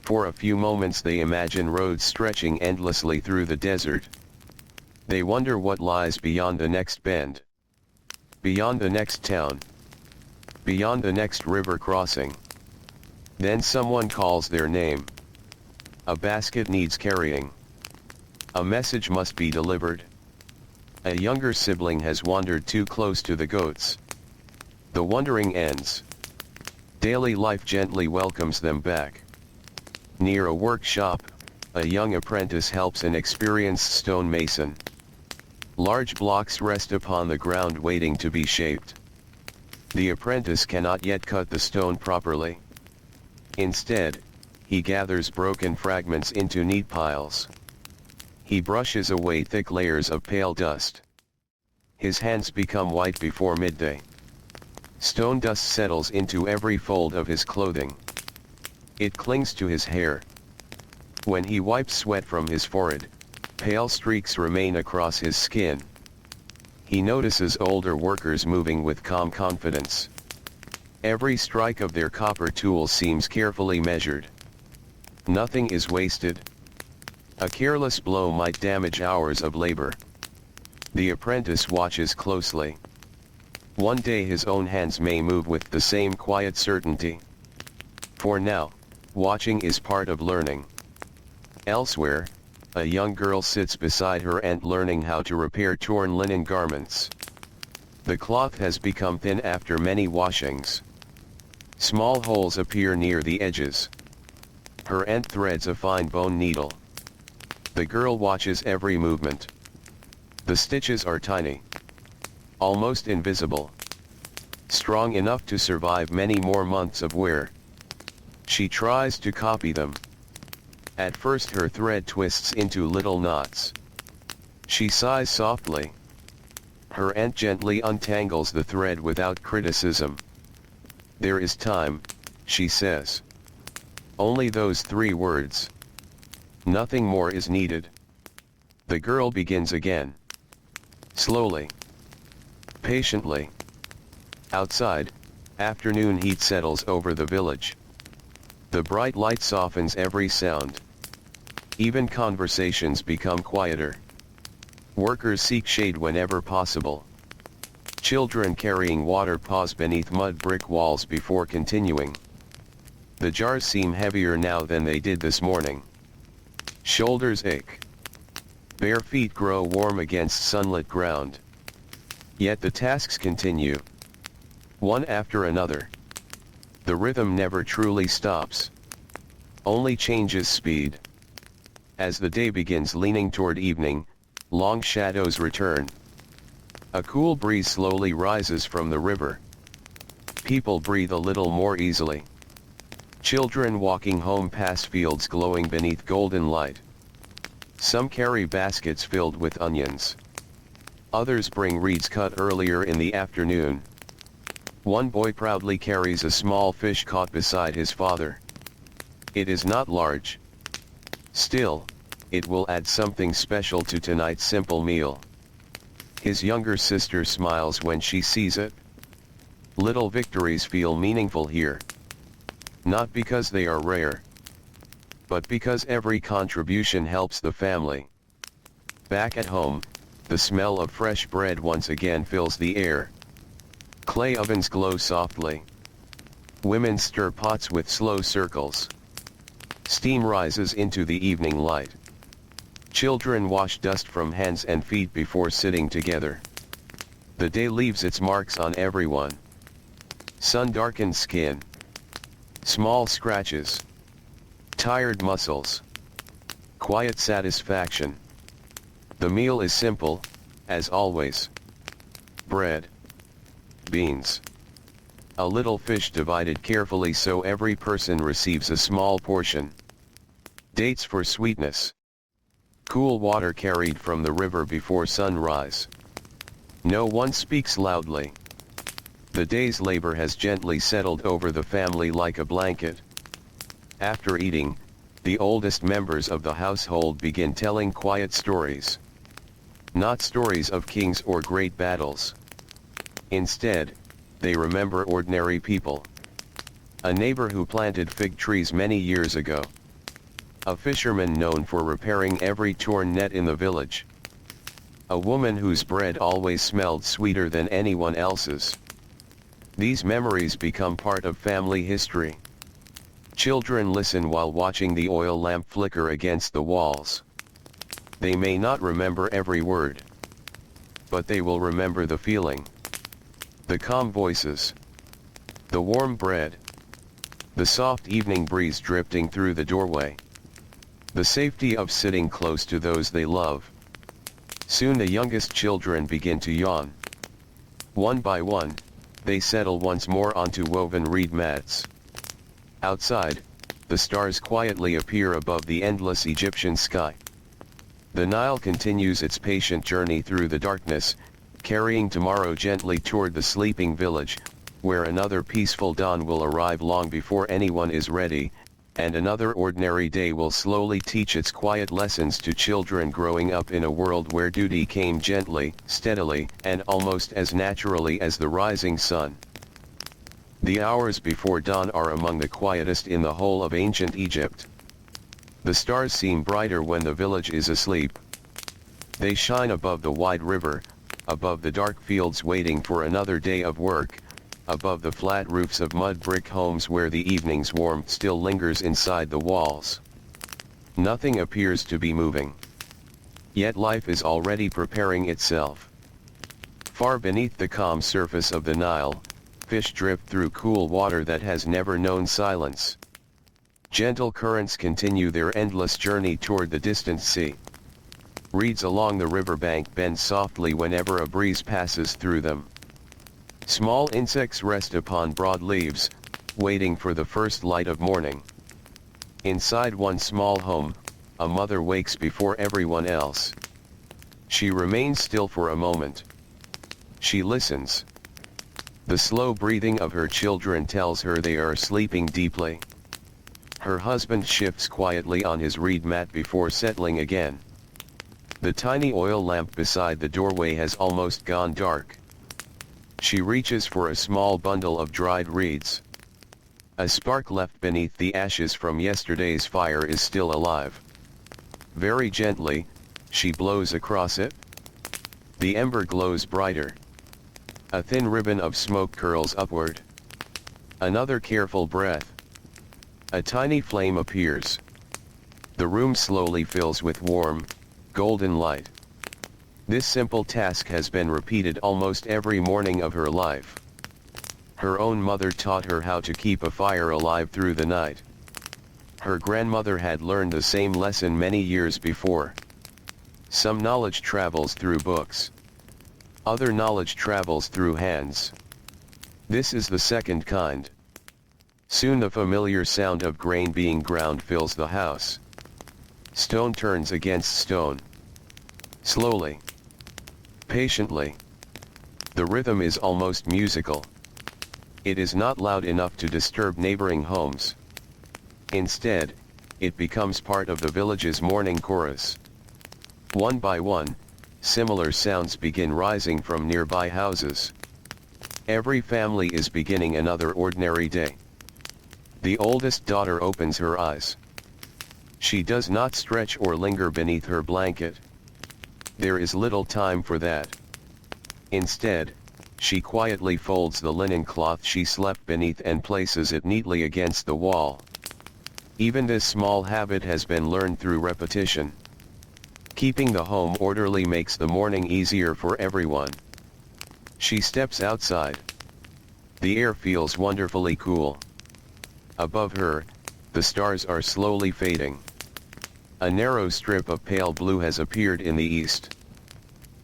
For a few moments they imagine roads stretching endlessly through the desert. They wonder what lies beyond the next bend. Beyond the next town. Beyond the next river crossing. Then someone calls their name. A basket needs carrying. A message must be delivered. A younger sibling has wandered too close to the goats. The wandering ends. Daily life gently welcomes them back. Near a workshop, a young apprentice helps an experienced stonemason. Large blocks rest upon the ground waiting to be shaped. The apprentice cannot yet cut the stone properly. Instead, he gathers broken fragments into neat piles. He brushes away thick layers of pale dust. His hands become white before midday. Stone dust settles into every fold of his clothing. It clings to his hair. When he wipes sweat from his forehead, pale streaks remain across his skin. He notices older workers moving with calm confidence. Every strike of their copper tools seems carefully measured. Nothing is wasted. A careless blow might damage hours of labor. The apprentice watches closely. One day his own hands may move with the same quiet certainty. For now, watching is part of learning. Elsewhere, a young girl sits beside her aunt learning how to repair torn linen garments. The cloth has become thin after many washings. Small holes appear near the edges. Her aunt threads a fine bone needle. The girl watches every movement. The stitches are tiny. Almost invisible. Strong enough to survive many more months of wear. She tries to copy them. At first her thread twists into little knots. She sighs softly. Her aunt gently untangles the thread without criticism. "There is time," she says. Only those 3 words. Nothing more is needed. The girl begins again. Slowly. Patiently. Outside, Afternoon heat settles over the village. The bright light softens every sound. Even conversations become quieter. Workers seek shade whenever possible. Children carrying water pause beneath mud brick walls before continuing. The jars seem heavier now than they did this morning. Shoulders ache. Bare feet grow warm against sunlit ground. Yet the tasks continue. One after another. The rhythm never truly stops. Only changes speed. As the day begins leaning toward evening, long shadows return. A cool breeze slowly rises from the river. People breathe a little more easily. Children walking home pass fields glowing beneath golden light. Some carry baskets filled with onions. Others bring reeds cut earlier in the afternoon. One boy proudly carries a small fish caught beside his father. It is not large. Still, it will add something special to tonight's simple meal. His younger sister smiles when she sees it. Little victories feel meaningful here. Not because they are rare, but because every contribution helps the family. Back at home, the smell of fresh bread once again fills the air. Clay ovens glow softly. Women stir pots with slow circles. Steam rises into the evening light. Children wash dust from hands and feet before sitting together. The day leaves its marks on everyone. Sun-darkened skin. Small scratches. Tired muscles. Quiet satisfaction. The meal is simple, as always. Bread. Beans. A little fish divided carefully so every person receives a small portion. Dates for sweetness. Cool water carried from the river before sunrise. No one speaks loudly. The day's labor has gently settled over the family like a blanket. After eating, the oldest members of the household begin telling quiet stories. Not stories of kings or great battles. Instead, they remember ordinary people. A neighbor who planted fig trees many years ago. A fisherman known for repairing every torn net in the village. A woman whose bread always smelled sweeter than anyone else's. These memories become part of family history. Children listen while watching the oil lamp flicker against the walls. They may not remember every word, but they will remember the feeling. The calm voices. The warm bread. The soft evening breeze drifting through the doorway. The safety of sitting close to those they love. Soon the youngest children begin to yawn. One by one, they settle once more onto woven reed mats. Outside, the stars quietly appear above the endless Egyptian sky. The Nile continues its patient journey through the darkness, carrying tomorrow gently toward the sleeping village, where another peaceful dawn will arrive long before anyone is ready, and another ordinary day will slowly teach its quiet lessons to children growing up in a world where duty came gently, steadily, and almost as naturally as the rising sun. The hours before dawn are among the quietest in the whole of ancient Egypt. The stars seem brighter when the village is asleep. They shine above the wide river, above the dark fields waiting for another day of work, above the flat roofs of mud brick homes where the evening's warmth still lingers inside the walls. Nothing appears to be moving. Yet life is already preparing itself. Far beneath the calm surface of the Nile, fish drift through cool water that has never known silence. Gentle currents continue their endless journey toward the distant sea. Reeds along the riverbank bend softly whenever a breeze passes through them. Small insects rest upon broad leaves, waiting for the first light of morning. Inside one small home, a mother wakes before everyone else. She remains still for a moment. She listens. The slow breathing of her children tells her they are sleeping deeply. Her husband shifts quietly on his reed mat before settling again. The tiny oil lamp beside the doorway has almost gone dark. She reaches for a small bundle of dried reeds. A spark left beneath the ashes from yesterday's fire is still alive. Very gently, she blows across it. The ember glows brighter. A thin ribbon of smoke curls upward. Another careful breath. A tiny flame appears. The room slowly fills with warm, golden light. This simple task has been repeated almost every morning of her life. Her own mother taught her how to keep a fire alive through the night. Her grandmother had learned the same lesson many years before. Some knowledge travels through books. Other knowledge travels through hands. This is the second kind. Soon the familiar sound of grain being ground fills the house. Stone turns against stone. Slowly. Patiently. The rhythm is almost musical. It is not loud enough to disturb neighboring homes. Instead, it becomes part of the village's morning chorus. One by one, similar sounds begin rising from nearby houses. Every family is beginning another ordinary day. The oldest daughter opens her eyes. She does not stretch or linger beneath her blanket. There is little time for that. Instead, she quietly folds the linen cloth she slept beneath and places it neatly against the wall. Even this small habit has been learned through repetition. Keeping the home orderly makes the morning easier for everyone. She steps outside. The air feels wonderfully cool. Above her, the stars are slowly fading. A narrow strip of pale blue has appeared in the east.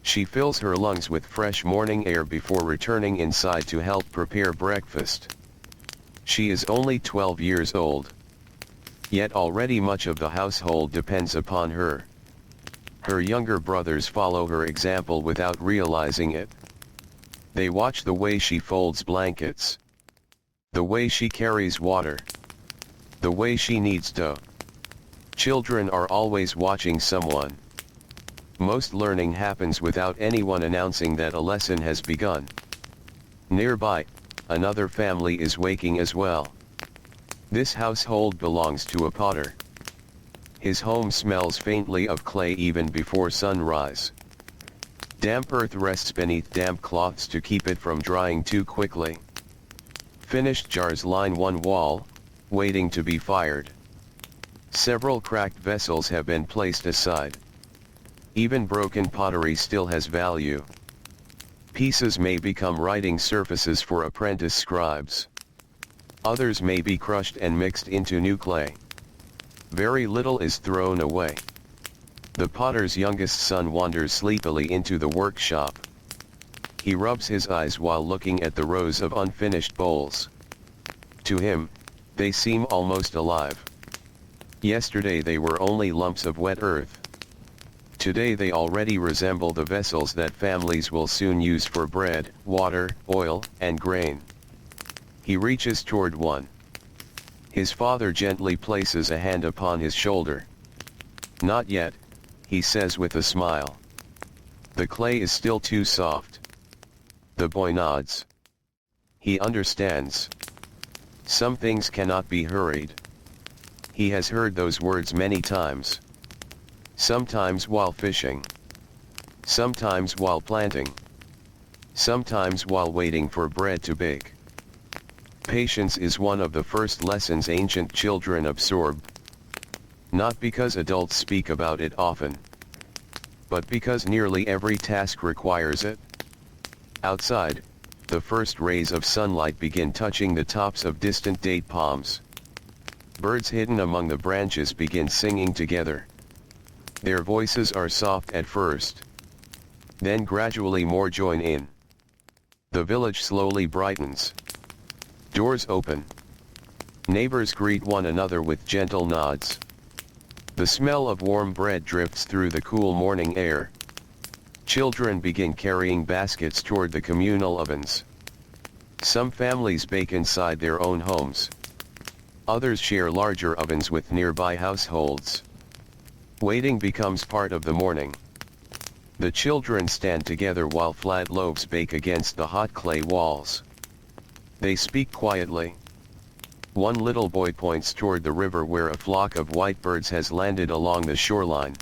She fills her lungs with fresh morning air before returning inside to help prepare breakfast. She is only 12 years old. Yet already much of the household depends upon her. Her younger brothers follow her example without realizing it. They watch the way she folds blankets. The way she carries water. The way she kneads dough. Children are always watching someone. Most learning happens without anyone announcing that a lesson has begun. Nearby, another family is waking as well. This household belongs to a potter. His home smells faintly of clay even before sunrise. Damp earth rests beneath damp cloths to keep it from drying too quickly. Finished jars line one wall, waiting to be fired. Several cracked vessels have been placed aside. Even broken pottery still has value. Pieces may become writing surfaces for apprentice scribes. Others may be crushed and mixed into new clay. Very little is thrown away. The potter's youngest son wanders sleepily into the workshop. He rubs his eyes while looking at the rows of unfinished bowls. To him, they seem almost alive. Yesterday they were only lumps of wet earth. Today they already resemble the vessels that families will soon use for bread, water, oil, and grain. He reaches toward one. His father gently places a hand upon his shoulder. "Not yet," he says with a smile. The clay is still too soft. The boy nods. He understands. Some things cannot be hurried. He has heard those words many times. Sometimes while fishing. Sometimes while planting. Sometimes while waiting for bread to bake. Patience is one of the first lessons ancient children absorb. Not because adults speak about it often, but because nearly every task requires it. Outside, the first rays of sunlight begin touching the tops of distant date palms. Birds hidden among the branches begin singing together. Their voices are soft at first. Then gradually more join in. The village slowly brightens. Doors open. Neighbors greet one another with gentle nods. The smell of warm bread drifts through the cool morning air. Children begin carrying baskets toward the communal ovens. Some families bake inside their own homes. Others share larger ovens with nearby households. Waiting becomes part of the morning. The children stand together while flat loaves bake against the hot clay walls. They speak quietly. One little boy points toward the river where a flock of white birds has landed along the shoreline.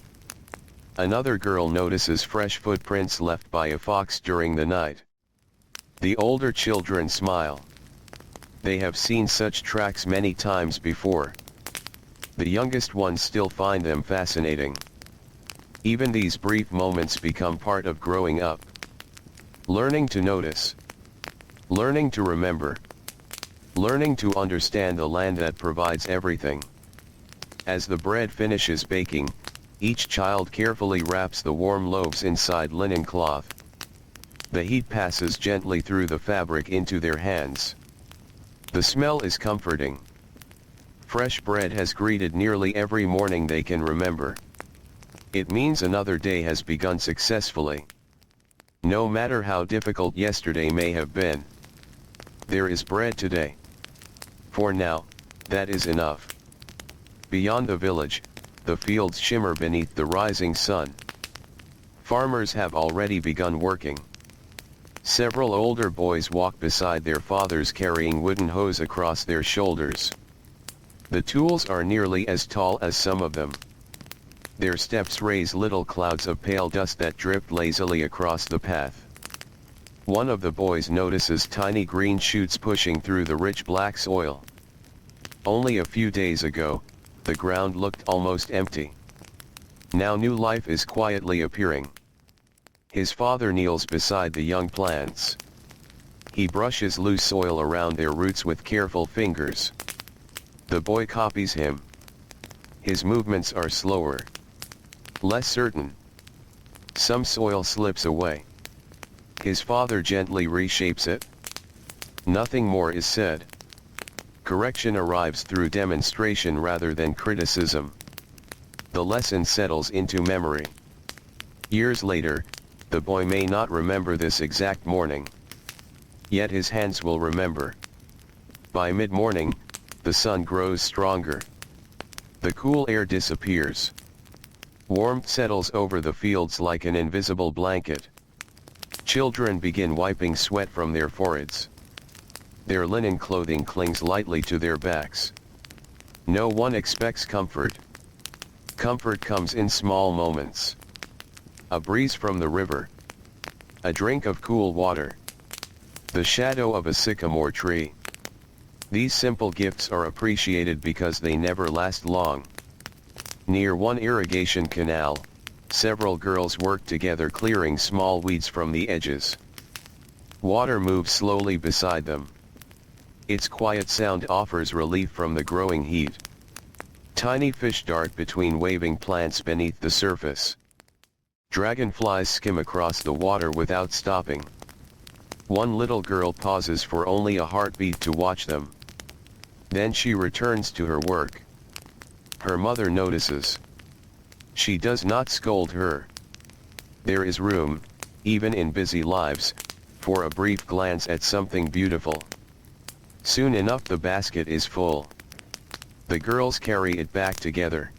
Another girl notices fresh footprints left by a fox during the night. The older children smile. They have seen such tracks many times before. The youngest ones still find them fascinating. Even these brief moments become part of growing up. Learning to notice. Learning to remember. Learning to understand the land that provides everything. As the bread finishes baking, each child carefully wraps the warm loaves inside linen cloth. The heat passes gently through the fabric into their hands. The smell is comforting. Fresh bread has greeted nearly every morning they can remember. It means another day has begun successfully. No matter how difficult yesterday may have been, there is bread today. For now, that is enough. Beyond the village, the fields shimmer beneath the rising sun. Farmers have already begun working. Several older boys walk beside their fathers carrying wooden hoes across their shoulders. The tools are nearly as tall as some of them. Their steps raise little clouds of pale dust that drift lazily across the path. One of the boys notices tiny green shoots pushing through the rich black soil. Only a few days ago, the ground looked almost empty. Now new life is quietly appearing. His father kneels beside the young plants. He brushes loose soil around their roots with careful fingers. The boy copies him. His movements are slower, less certain. Some soil slips away. His father gently reshapes it. Nothing more is said. Correction arrives through demonstration rather than criticism. The lesson settles into memory. Years later, the boy may not remember this exact morning. Yet his hands will remember. By mid-morning, the sun grows stronger. The cool air disappears. Warmth settles over the fields like an invisible blanket. Children begin wiping sweat from their foreheads. Their linen clothing clings lightly to their backs. No one expects comfort. Comfort comes in small moments. A breeze from the river. A drink of cool water. The shadow of a sycamore tree. These simple gifts are appreciated because they never last long. Near one irrigation canal, several girls work together clearing small weeds from the edges. Water moves slowly beside them. Its quiet sound offers relief from the growing heat. Tiny fish dart between waving plants beneath the surface. Dragonflies skim across the water without stopping. One little girl pauses for only a heartbeat to watch them. Then she returns to her work. Her mother notices. She does not scold her. There is room, even in busy lives, for a brief glance at something beautiful. Soon enough the basket is full. The girls carry it back together.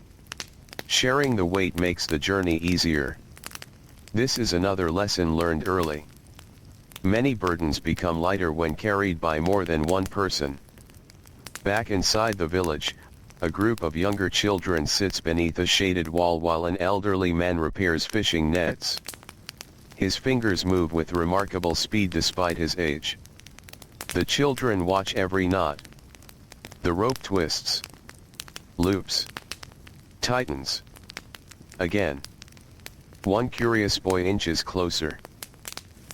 Sharing the weight makes the journey easier. This is another lesson learned early. Many burdens become lighter when carried by more than one person. Back inside the village, a group of younger children sits beneath a shaded wall while an elderly man repairs fishing nets. His fingers move with remarkable speed despite his age. The children watch every knot. The rope twists, loops, tightens. Again. One curious boy inches closer.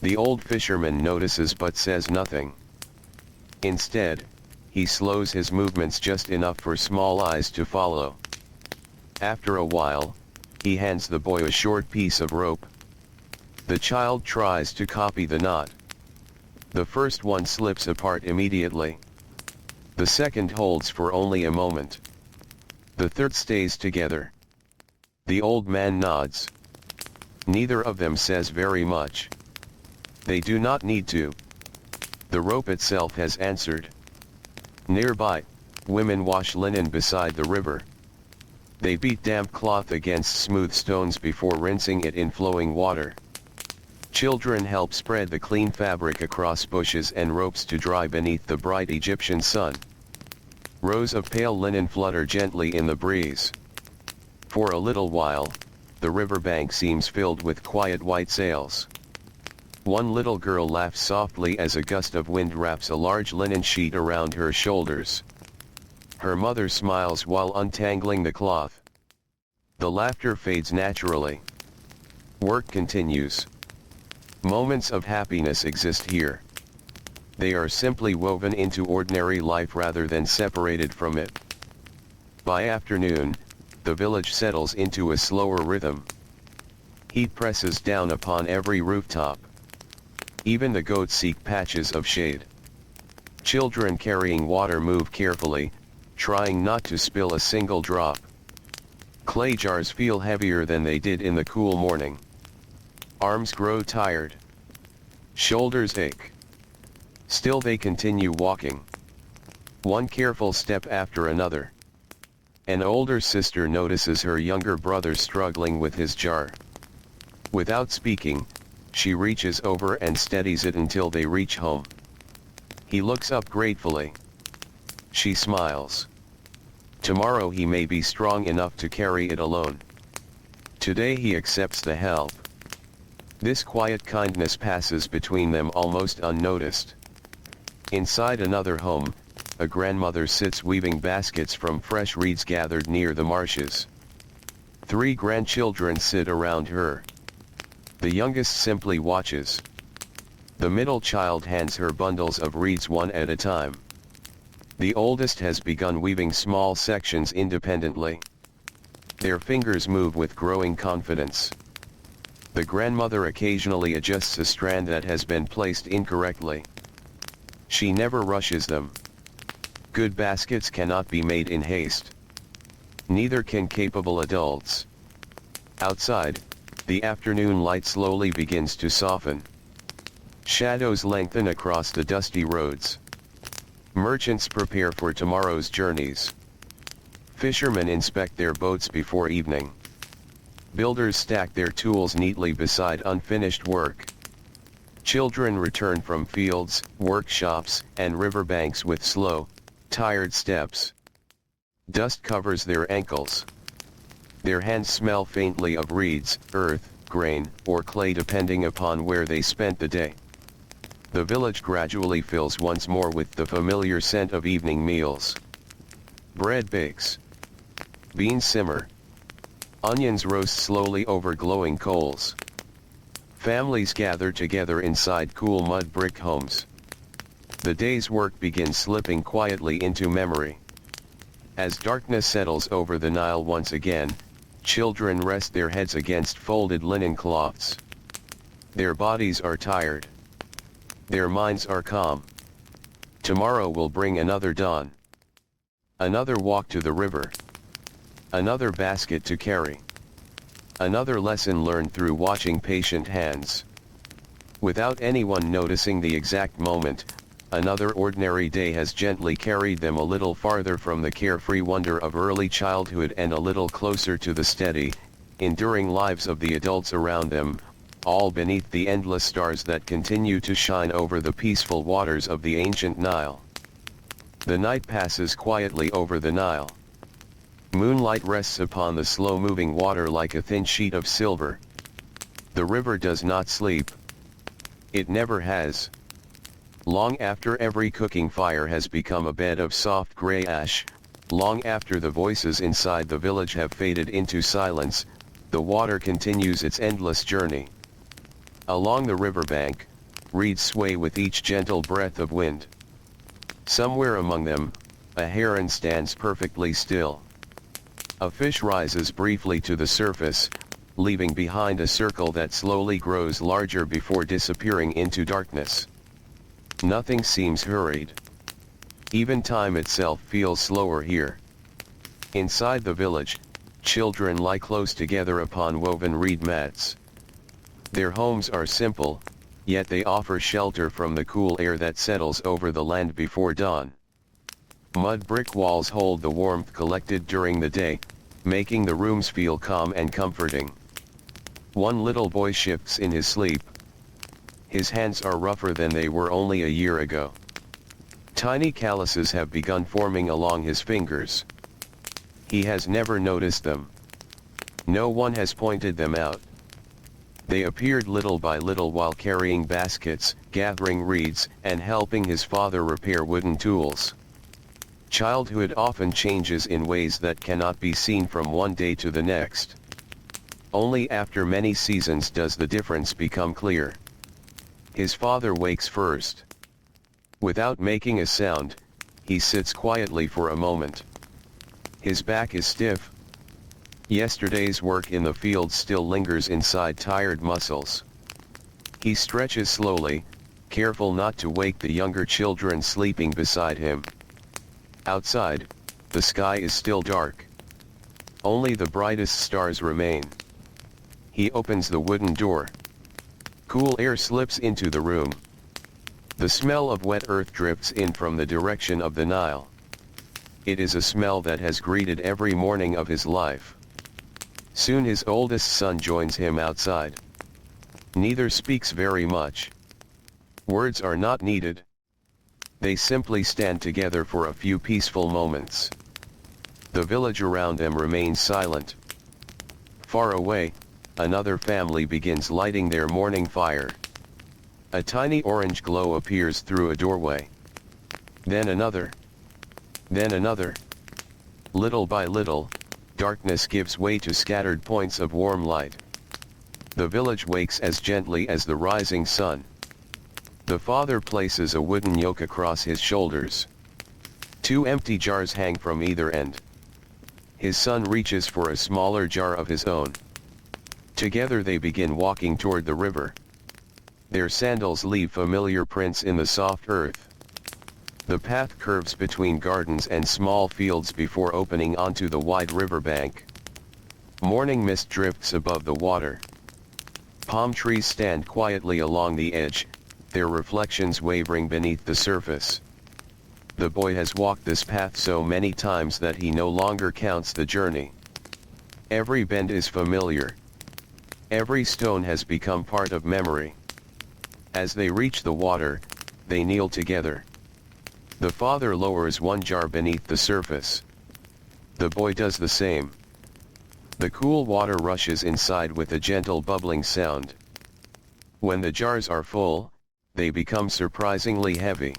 The old fisherman notices but says nothing. Instead, he slows his movements just enough for small eyes to follow. After a while, he hands the boy a short piece of rope. The child tries to copy the knot. The first one slips apart immediately. The second holds for only a moment. The third stays together. The old man nods. Neither of them says very much. They do not need to. The rope itself has answered. Nearby, women wash linen beside the river. They beat damp cloth against smooth stones before rinsing it in flowing water. Children help spread the clean fabric across bushes and ropes to dry beneath the bright Egyptian sun. Rows of pale linen flutter gently in the breeze. For a little while, the riverbank seems filled with quiet white sails. One little girl laughs softly as a gust of wind wraps a large linen sheet around her shoulders. Her mother smiles while untangling the cloth. The laughter fades naturally. Work continues. Moments of happiness exist here. They are simply woven into ordinary life rather than separated from it. By afternoon, the village settles into a slower rhythm. Heat presses down upon every rooftop. Even the goats seek patches of shade. Children carrying water move carefully, trying not to spill a single drop. Clay jars feel heavier than they did in the cool morning. Arms grow tired. Shoulders ache. Still they continue walking. One careful step after another. An older sister notices her younger brother struggling with his jar. Without speaking, she reaches over and steadies it until they reach home. He looks up gratefully. She smiles. Tomorrow he may be strong enough to carry it alone. Today he accepts the help. This quiet kindness passes between them almost unnoticed. Inside another home, a grandmother sits weaving baskets from fresh reeds gathered near the marshes. 3 grandchildren sit around her. The youngest simply watches. The middle child hands her bundles of reeds one at a time. The oldest has begun weaving small sections independently. Their fingers move with growing confidence. The grandmother occasionally adjusts a strand that has been placed incorrectly. She never rushes them. Good baskets cannot be made in haste. Neither can capable adults. Outside, the afternoon light slowly begins to soften. Shadows lengthen across the dusty roads. Merchants prepare for tomorrow's journeys. Fishermen inspect their boats before evening. Builders stack their tools neatly beside unfinished work. Children return from fields, workshops, and riverbanks with slow, tired steps. Dust covers their ankles. Their hands smell faintly of reeds, earth, grain, or clay depending upon where they spent the day. The village gradually fills once more with the familiar scent of evening meals. Bread bakes. Beans simmer. Onions roast slowly over glowing coals. Families gather together inside cool mud brick homes. The day's work begins slipping quietly into memory. As darkness settles over the Nile once again, children rest their heads against folded linen cloths. Their bodies are tired. Their minds are calm. Tomorrow will bring another dawn. Another walk to the river. Another basket to carry. Another lesson learned through watching patient hands. Without anyone noticing the exact moment, another ordinary day has gently carried them a little farther from the carefree wonder of early childhood and a little closer to the steady, enduring lives of the adults around them, all beneath the endless stars that continue to shine over the peaceful waters of the ancient Nile. The night passes quietly over the Nile. Moonlight rests upon the slow-moving water like a thin sheet of silver. The river does not sleep. It never has. Long after every cooking fire has become a bed of soft gray ash, long after the voices inside the village have faded into silence, the water continues its endless journey. Along the riverbank, reeds sway with each gentle breath of wind. Somewhere among them, a heron stands perfectly still. A fish rises briefly to the surface, leaving behind a circle that slowly grows larger before disappearing into darkness. Nothing seems hurried. Even time itself feels slower here. Inside the village, children lie close together upon woven reed mats. Their homes are simple, yet they offer shelter from the cool air that settles over the land before dawn. Mud brick walls hold the warmth collected during the day, making the rooms feel calm and comforting. One little boy shifts in his sleep. His hands are rougher than they were only a year ago. Tiny calluses have begun forming along his fingers. He has never noticed them. No one has pointed them out. They appeared little by little while carrying baskets, gathering reeds, and helping his father repair wooden tools. Childhood often changes in ways that cannot be seen from one day to the next. Only after many seasons does the difference become clear. His father wakes first. Without making a sound, he sits quietly for a moment. His back is stiff. Yesterday's work in the field still lingers inside tired muscles. He stretches slowly, careful not to wake the younger children sleeping beside him. Outside, the sky is still dark. Only the brightest stars remain. He opens the wooden door. Cool air slips into the room. The smell of wet earth drifts in from the direction of the Nile. It is a smell that has greeted every morning of his life. Soon his oldest son joins him outside. Neither speaks very much. Words are not needed. They simply stand together for a few peaceful moments. The village around them remains silent. Far away, another family begins lighting their morning fire. A tiny orange glow appears through a doorway. Then another. Then another. Little by little, darkness gives way to scattered points of warm light. The village wakes as gently as the rising sun. The father places a wooden yoke across his shoulders. 2 empty jars hang from either end. His son reaches for a smaller jar of his own. Together they begin walking toward the river. Their sandals leave familiar prints in the soft earth. The path curves between gardens and small fields before opening onto the wide riverbank. Morning mist drifts above the water. Palm trees stand quietly along the edge, their reflections wavering beneath the surface. The boy has walked this path so many times that he no longer counts the journey. Every bend is familiar. Every stone has become part of memory. As they reach the water, they kneel together. The father lowers one jar beneath the surface. The boy does the same. The cool water rushes inside with a gentle bubbling sound. When the jars are full, they become surprisingly heavy.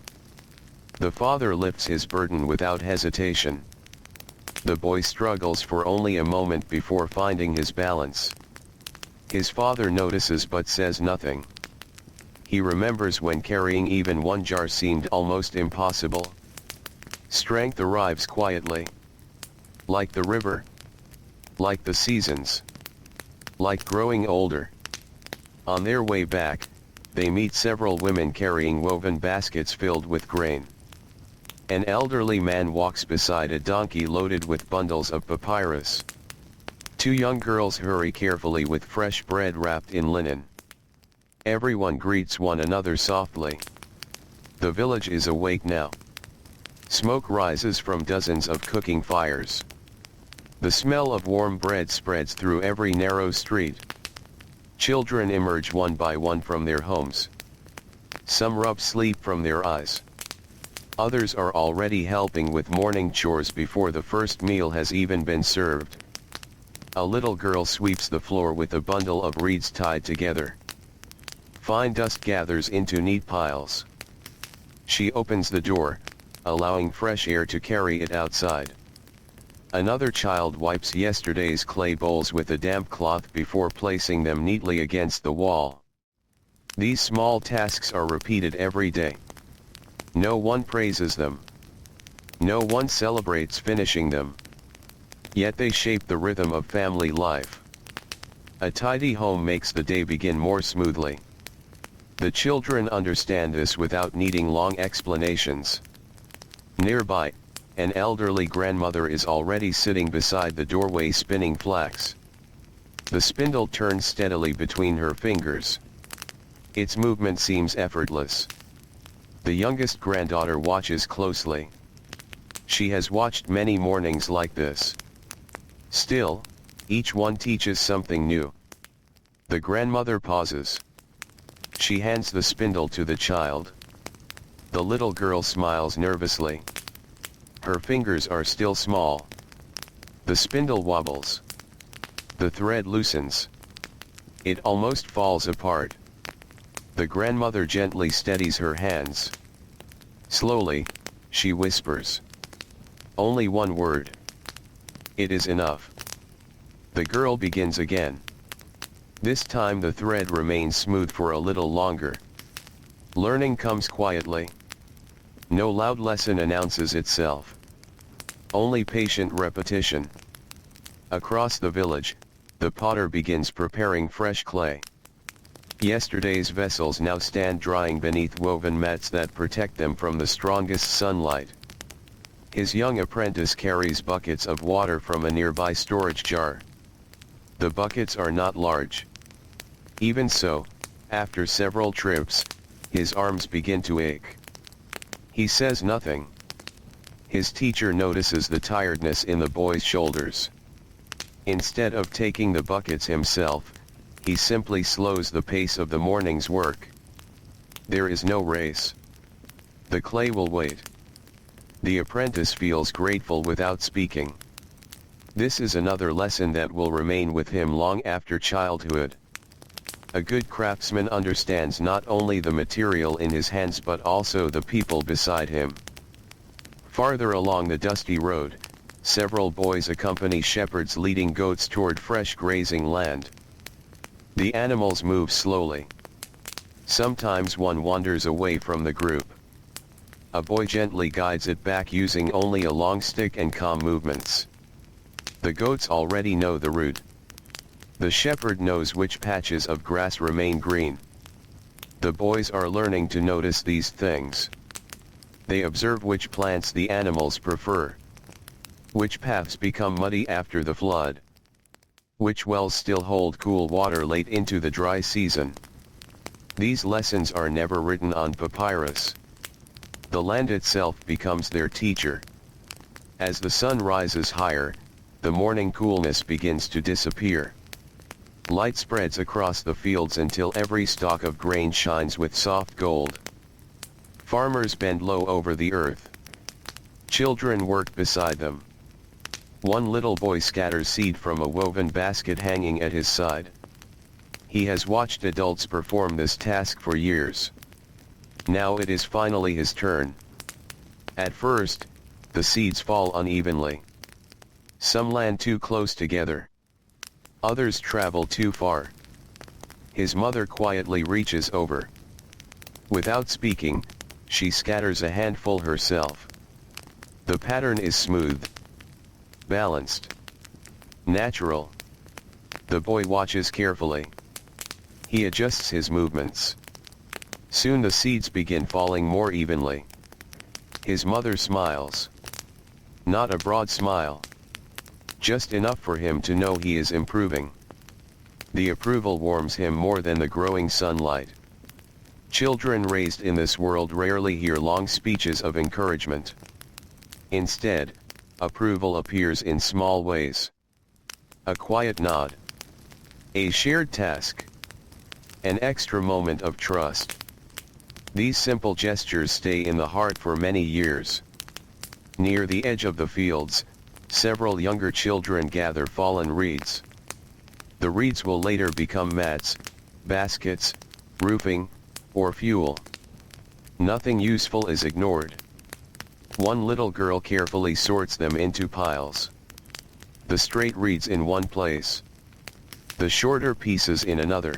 The father lifts his burden without hesitation. The boy struggles for only a moment before finding his balance. His father notices but says nothing. He remembers when carrying even one jar seemed almost impossible. Strength arrives quietly. Like the river. Like the seasons. Like growing older. On their way back, they meet several women carrying woven baskets filled with grain. An elderly man walks beside a donkey loaded with bundles of papyrus. 2 young girls hurry carefully with fresh bread wrapped in linen. Everyone greets one another softly. The village is awake now. Smoke rises from dozens of cooking fires. The smell of warm bread spreads through every narrow street. Children emerge one by one from their homes. Some rub sleep from their eyes. Others are already helping with morning chores before the first meal has even been served. A little girl sweeps the floor with a bundle of reeds tied together. Fine dust gathers into neat piles. She opens the door, allowing fresh air to carry it outside. Another child wipes yesterday's clay bowls with a damp cloth before placing them neatly against the wall. These small tasks are repeated every day. No one praises them. No one celebrates finishing them. Yet they shape the rhythm of family life. A tidy home makes the day begin more smoothly. The children understand this without needing long explanations. Nearby, an elderly grandmother is already sitting beside the doorway spinning flax. The spindle turns steadily between her fingers. Its movement seems effortless. The youngest granddaughter watches closely. She has watched many mornings like this. Still, each one teaches something new. The grandmother pauses. She hands the spindle to the child. The little girl smiles nervously. Her fingers are still small. The spindle wobbles. The thread loosens. It almost falls apart. The grandmother gently steadies her hands. Slowly, she whispers. Only one word. It is enough. The girl begins again. This time the thread remains smooth for a little longer. Learning comes quietly. No loud lesson announces itself. Only patient repetition. Across the village, the potter begins preparing fresh clay. Yesterday's vessels now stand drying beneath woven mats that protect them from the strongest sunlight. His young apprentice carries buckets of water from a nearby storage jar. The buckets are not large. Even so, after several trips, his arms begin to ache. He says nothing. His teacher notices the tiredness in the boy's shoulders. Instead of taking the buckets himself, he simply slows the pace of the morning's work. There is no race. The clay will wait. The apprentice feels grateful without speaking. This is another lesson that will remain with him long after childhood. A good craftsman understands not only the material in his hands but also the people beside him. Farther along the dusty road, several boys accompany shepherds leading goats toward fresh grazing land. The animals move slowly. Sometimes one wanders away from the group. A boy gently guides it back using only a long stick and calm movements. The goats already know the route. The shepherd knows which patches of grass remain green. The boys are learning to notice these things. They observe which plants the animals prefer. Which paths become muddy after the flood. Which wells still hold cool water late into the dry season. These lessons are never written on papyrus. The land itself becomes their teacher. As the sun rises higher, the morning coolness begins to disappear. Light spreads across the fields until every stalk of grain shines with soft gold. Farmers bend low over the earth. Children work beside them. One little boy scatters seed from a woven basket hanging at his side. He has watched adults perform this task for years. Now it is finally his turn. At first, the seeds fall unevenly. Some land too close together. Others travel too far. His mother quietly reaches over. Without speaking, she scatters a handful herself. The pattern is smooth, balanced, natural. The boy watches carefully. He adjusts his movements. Soon the seeds begin falling more evenly. His mother smiles. Not a broad smile. Just enough for him to know he is improving. The approval warms him more than the growing sunlight. Children raised in this world rarely hear long speeches of encouragement. Instead, approval appears in small ways. A quiet nod. A shared task. An extra moment of trust. These simple gestures stay in the heart for many years. Near the edge of the fields, several younger children gather fallen reeds. The reeds will later become mats, baskets, roofing, or fuel. Nothing useful is ignored. One little girl carefully sorts them into piles. The straight reeds in one place. The shorter pieces in another.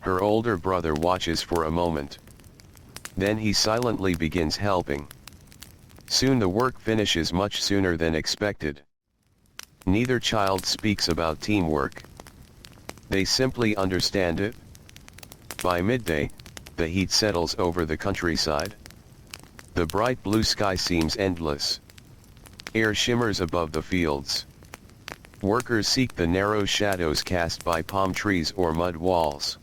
Her older brother watches for a moment. Then he silently begins helping. Soon the work finishes much sooner than expected. Neither child speaks about teamwork. They simply understand it. By midday, the heat settles over the countryside. The bright blue sky seems endless. Air shimmers above the fields. Workers seek the narrow shadows cast by palm trees or mud walls.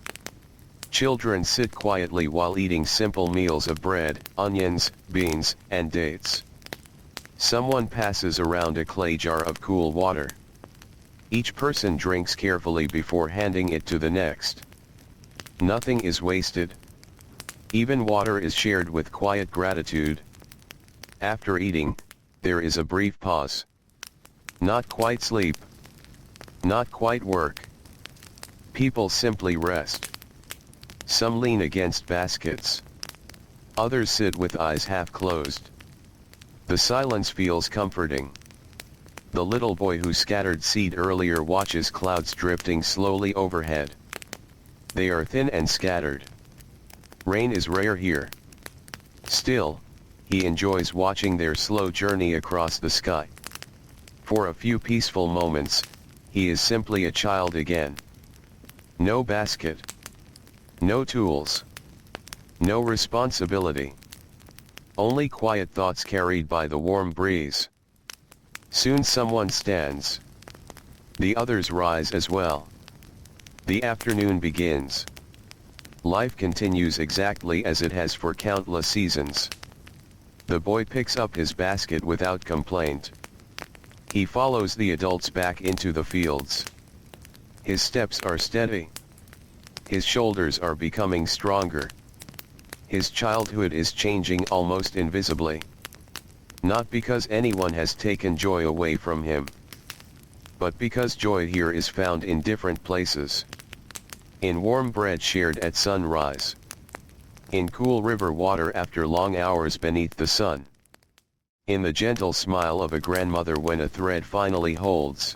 Children sit quietly while eating simple meals of bread, onions, beans, and dates. Someone passes around a clay jar of cool water. Each person drinks carefully before handing it to the next. Nothing is wasted. Even water is shared with quiet gratitude. After eating, there is a brief pause. Not quite sleep. Not quite work. People simply rest. Some lean against baskets. Others sit with eyes half closed. The silence feels comforting. The little boy who scattered seed earlier watches clouds drifting slowly overhead. They are thin and scattered. Rain is rare here. Still, he enjoys watching their slow journey across the sky. For a few peaceful moments, he is simply a child again. No basket. No tools. No responsibility. Only quiet thoughts carried by the warm breeze. Soon someone stands. The others rise as well. The afternoon begins. Life continues exactly as it has for countless seasons. The boy picks up his basket without complaint. He follows the adults back into the fields. His steps are steady. His shoulders are becoming stronger. His childhood is changing almost invisibly. Not because anyone has taken joy away from him, but because joy here is found in different places. In warm bread shared at sunrise. In cool river water after long hours beneath the sun. In the gentle smile of a grandmother when a thread finally holds.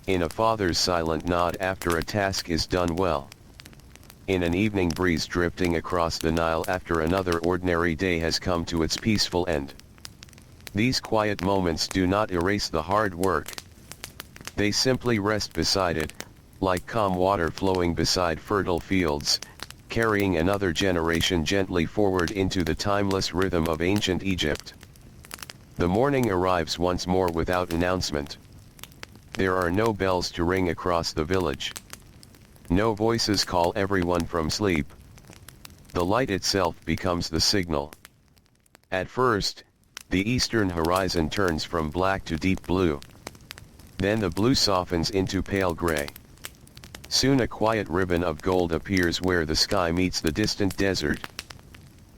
In a father's silent nod after a task is done well. In an evening breeze drifting across the Nile after another ordinary day has come to its peaceful end. These quiet moments do not erase the hard work. They simply rest beside it, like calm water flowing beside fertile fields, carrying another generation gently forward into the timeless rhythm of ancient Egypt. The morning arrives once more without announcement. There are no bells to ring across the village. No voices call everyone from sleep. The light itself becomes the signal. At first, the eastern horizon turns from black to deep blue. Then the blue softens into pale gray. Soon a quiet ribbon of gold appears where the sky meets the distant desert.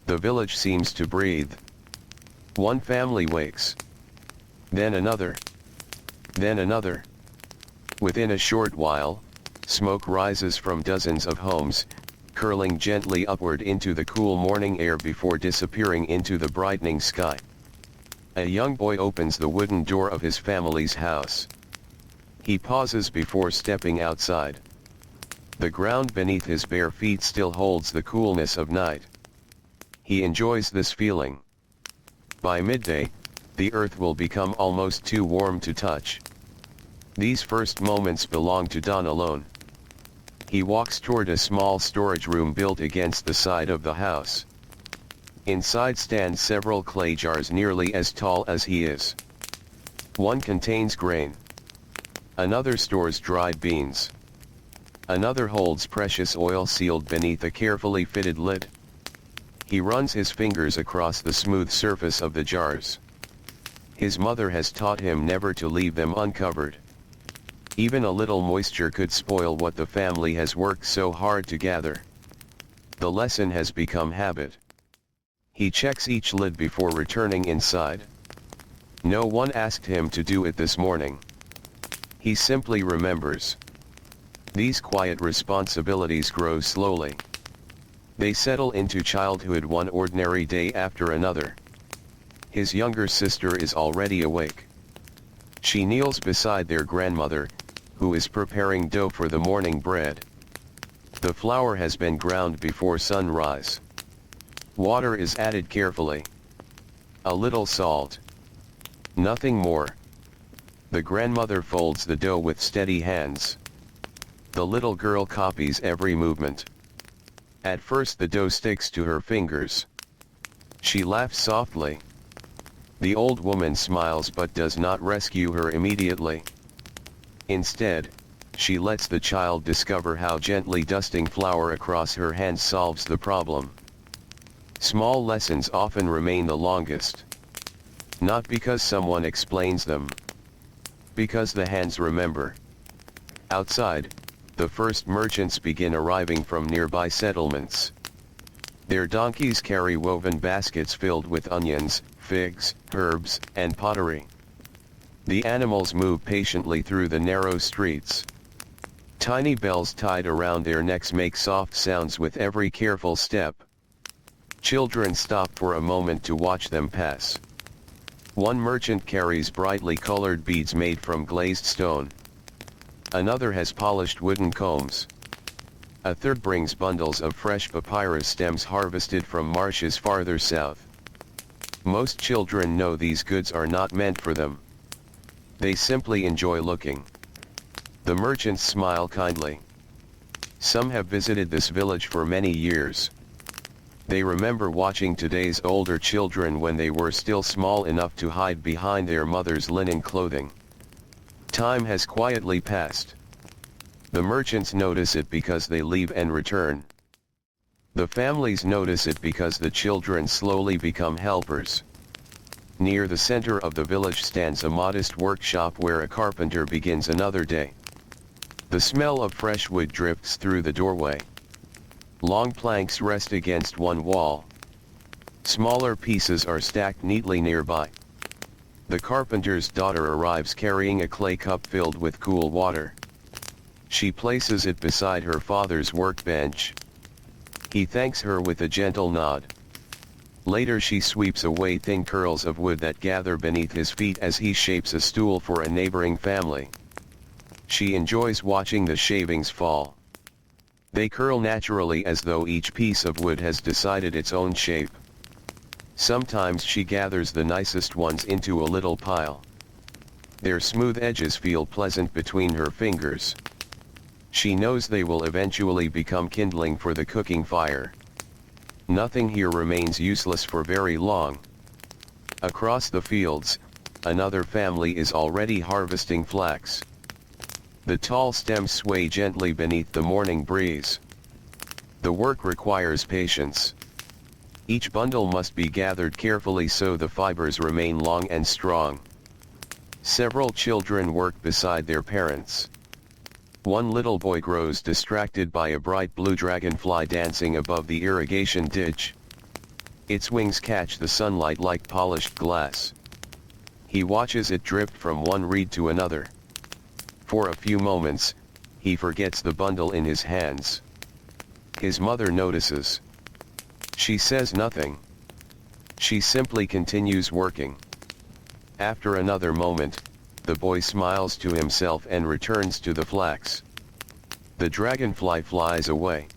The village seems to breathe. One family wakes. Then another. Then another. Within a short while, smoke rises from dozens of homes, curling gently upward into the cool morning air before disappearing into the brightening sky. A young boy opens the wooden door of his family's house. He pauses before stepping outside. The ground beneath his bare feet still holds the coolness of night. He enjoys this feeling. By midday, the earth will become almost too warm to touch. These first moments belong to Don alone. He walks toward a small storage room built against the side of the house. Inside stand several clay jars nearly as tall as he is. One contains grain. Another stores dried beans. Another holds precious oil sealed beneath a carefully fitted lid. He runs his fingers across the smooth surface of the jars. His mother has taught him never to leave them uncovered. Even a little moisture could spoil what the family has worked so hard to gather. The lesson has become habit. He checks each lid before returning inside. No one asked him to do it this morning. He simply remembers. These quiet responsibilities grow slowly. They settle into childhood one ordinary day after another. His younger sister is already awake. She kneels beside their grandmother, who is preparing dough for the morning bread. The flour has been ground before sunrise. Water is added carefully. A little salt. Nothing more. The grandmother folds the dough with steady hands. The little girl copies every movement. At first the dough sticks to her fingers. She laughs softly. The old woman smiles but does not rescue her immediately. Instead, she lets the child discover how gently dusting flour across her hands solves the problem. Small lessons often remain the longest. Not because someone explains them. Because the hands remember. Outside, the first merchants begin arriving from nearby settlements. Their donkeys carry woven baskets filled with onions, figs, herbs, and pottery. The animals move patiently through the narrow streets. Tiny bells tied around their necks make soft sounds with every careful step. Children stop for a moment to watch them pass. One merchant carries brightly colored beads made from glazed stone. Another has polished wooden combs. A third brings bundles of fresh papyrus stems harvested from marshes farther south. Most children know these goods are not meant for them. They simply enjoy looking. The merchants smile kindly. Some have visited this village for many years. They remember watching today's older children when they were still small enough to hide behind their mother's linen clothing. Time has quietly passed. The merchants notice it because they leave and return. The families notice it because the children slowly become helpers. Near the center of the village stands a modest workshop where a carpenter begins another day. The smell of fresh wood drifts through the doorway. Long planks rest against one wall. Smaller pieces are stacked neatly nearby. The carpenter's daughter arrives carrying a clay cup filled with cool water. She places it beside her father's workbench. He thanks her with a gentle nod. Later she sweeps away thin curls of wood that gather beneath his feet as he shapes a stool for a neighboring family. She enjoys watching the shavings fall. They curl naturally as though each piece of wood has decided its own shape. Sometimes she gathers the nicest ones into a little pile. Their smooth edges feel pleasant between her fingers. She knows they will eventually become kindling for the cooking fire. Nothing here remains useless for very long. Across the fields, another family is already harvesting flax. The tall stems sway gently beneath the morning breeze. The work requires patience. Each bundle must be gathered carefully so the fibers remain long and strong. Several children work beside their parents. One little boy grows distracted by a bright blue dragonfly dancing above the irrigation ditch. Its wings catch the sunlight like polished glass. He watches it drift from one reed to another. For a few moments, he forgets the bundle in his hands. His mother notices. She says nothing. She simply continues working. After another moment, the boy smiles to himself and returns to the flax. The dragonfly flies away.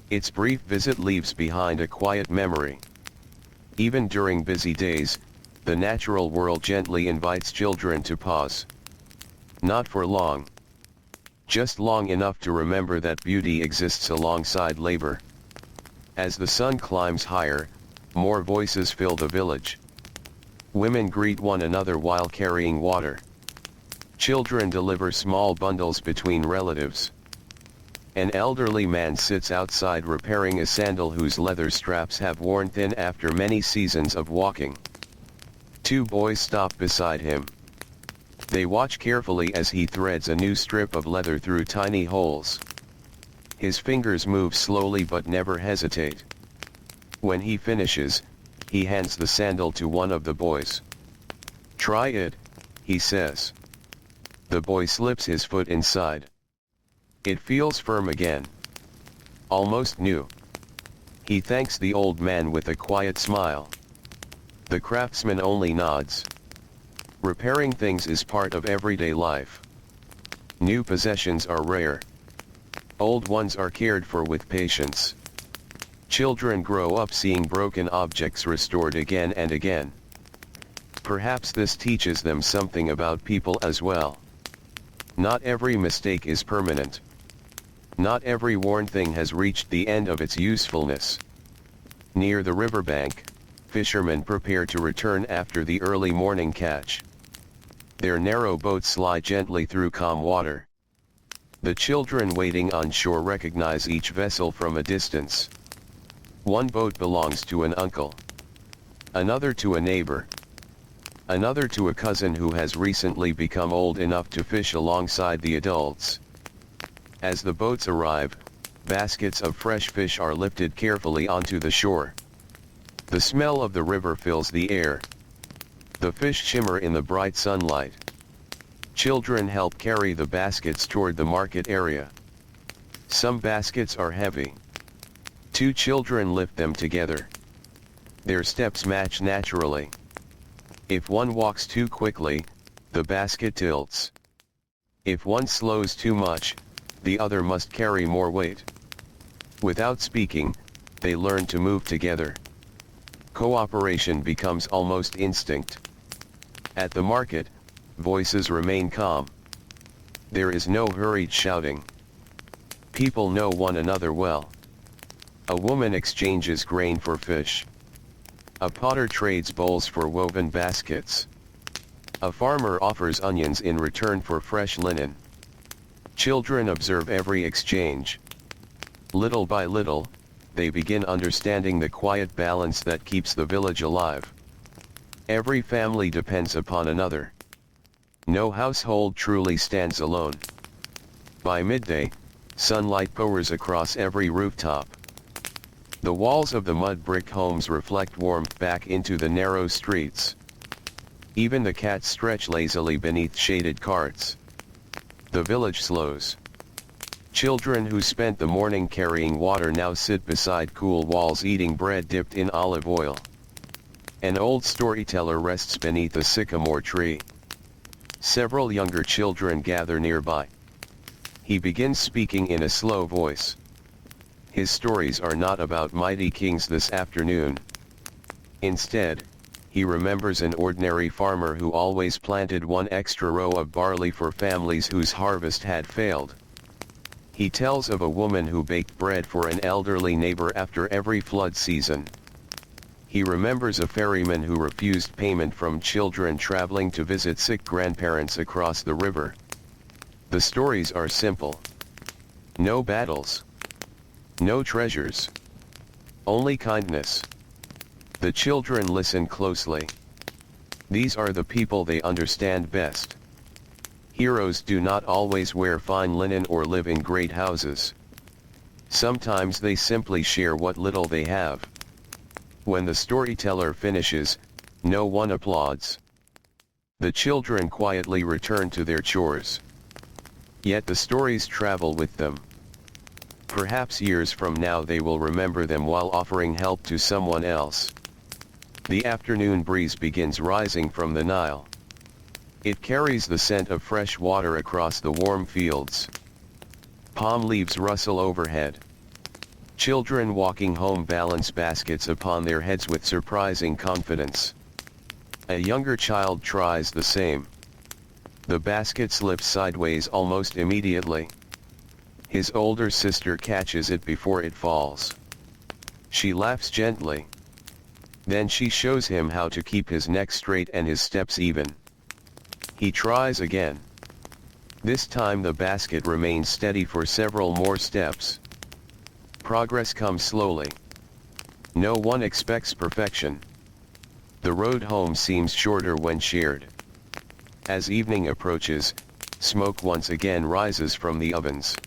Its brief visit leaves behind a quiet memory. Even during busy days, the natural world gently invites children to pause. Not for long. Just long enough to remember that beauty exists alongside labor. As the sun climbs higher, more voices fill the village. Women greet one another while carrying water. Children deliver small bundles between relatives. An elderly man sits outside repairing a sandal whose leather straps have worn thin after many seasons of walking. Two boys stop beside him. They watch carefully as he threads a new strip of leather through tiny holes. His fingers move slowly but never hesitate. When he finishes, he hands the sandal to one of the boys. "Try it," he says. The boy slips his foot inside. It feels firm again. Almost new. He thanks the old man with a quiet smile. The craftsman only nods. Repairing things is part of everyday life. New possessions are rare. Old ones are cared for with patience. Children grow up seeing broken objects restored again and again. Perhaps this teaches them something about people as well. Not every mistake is permanent. Not every worn thing has reached the end of its usefulness. Near the riverbank, fishermen prepare to return after the early morning catch. Their narrow boats slide gently through calm water. The children waiting on shore recognize each vessel from a distance. One boat belongs to an uncle. Another to a neighbor. Another to a cousin who has recently become old enough to fish alongside the adults. As the boats arrive, baskets of fresh fish are lifted carefully onto the shore. The smell of the river fills the air. The fish shimmer in the bright sunlight. Children help carry the baskets toward the market area. Some baskets are heavy. Two children lift them together. Their steps match naturally. If one walks too quickly, the basket tilts. If one slows too much, the other must carry more weight. Without speaking, they learn to move together. Cooperation becomes almost instinct. At the market, voices remain calm. There is no hurried shouting. People know one another well. A woman exchanges grain for fish. A potter trades bowls for woven baskets. A farmer offers onions in return for fresh linen. Children observe every exchange. Little by little, they begin understanding the quiet balance that keeps the village alive. Every family depends upon another. No household truly stands alone. By midday, sunlight pours across every rooftop. The walls of the mud brick homes reflect warmth back into the narrow streets. Even the cats stretch lazily beneath shaded carts. The village slows. Children who spent the morning carrying water now sit beside cool walls eating bread dipped in olive oil. An old storyteller rests beneath a sycamore tree. Several younger children gather nearby. He begins speaking in a slow voice. His stories are not about mighty kings this afternoon. Instead, he remembers an ordinary farmer who always planted one extra row of barley for families whose harvest had failed. He tells of a woman who baked bread for an elderly neighbor after every flood season. He remembers a ferryman who refused payment from children traveling to visit sick grandparents across the river. The stories are simple. No battles. No treasures. Only kindness. The children listen closely. These are the people they understand best. Heroes do not always wear fine linen or live in great houses. Sometimes they simply share what little they have. When the storyteller finishes, no one applauds. The children quietly return to their chores. Yet the stories travel with them. Perhaps years from now they will remember them while offering help to someone else. The afternoon breeze begins rising from the Nile. It carries the scent of fresh water across the warm fields. Palm leaves rustle overhead. Children walking home balance baskets upon their heads with surprising confidence. A younger child tries the same. The basket slips sideways almost immediately. His older sister catches it before it falls. She laughs gently. Then she shows him how to keep his neck straight and his steps even. He tries again. This time the basket remains steady for several more steps. Progress comes slowly. No one expects perfection. The road home seems shorter when shared. As evening approaches, smoke once again rises from the ovens.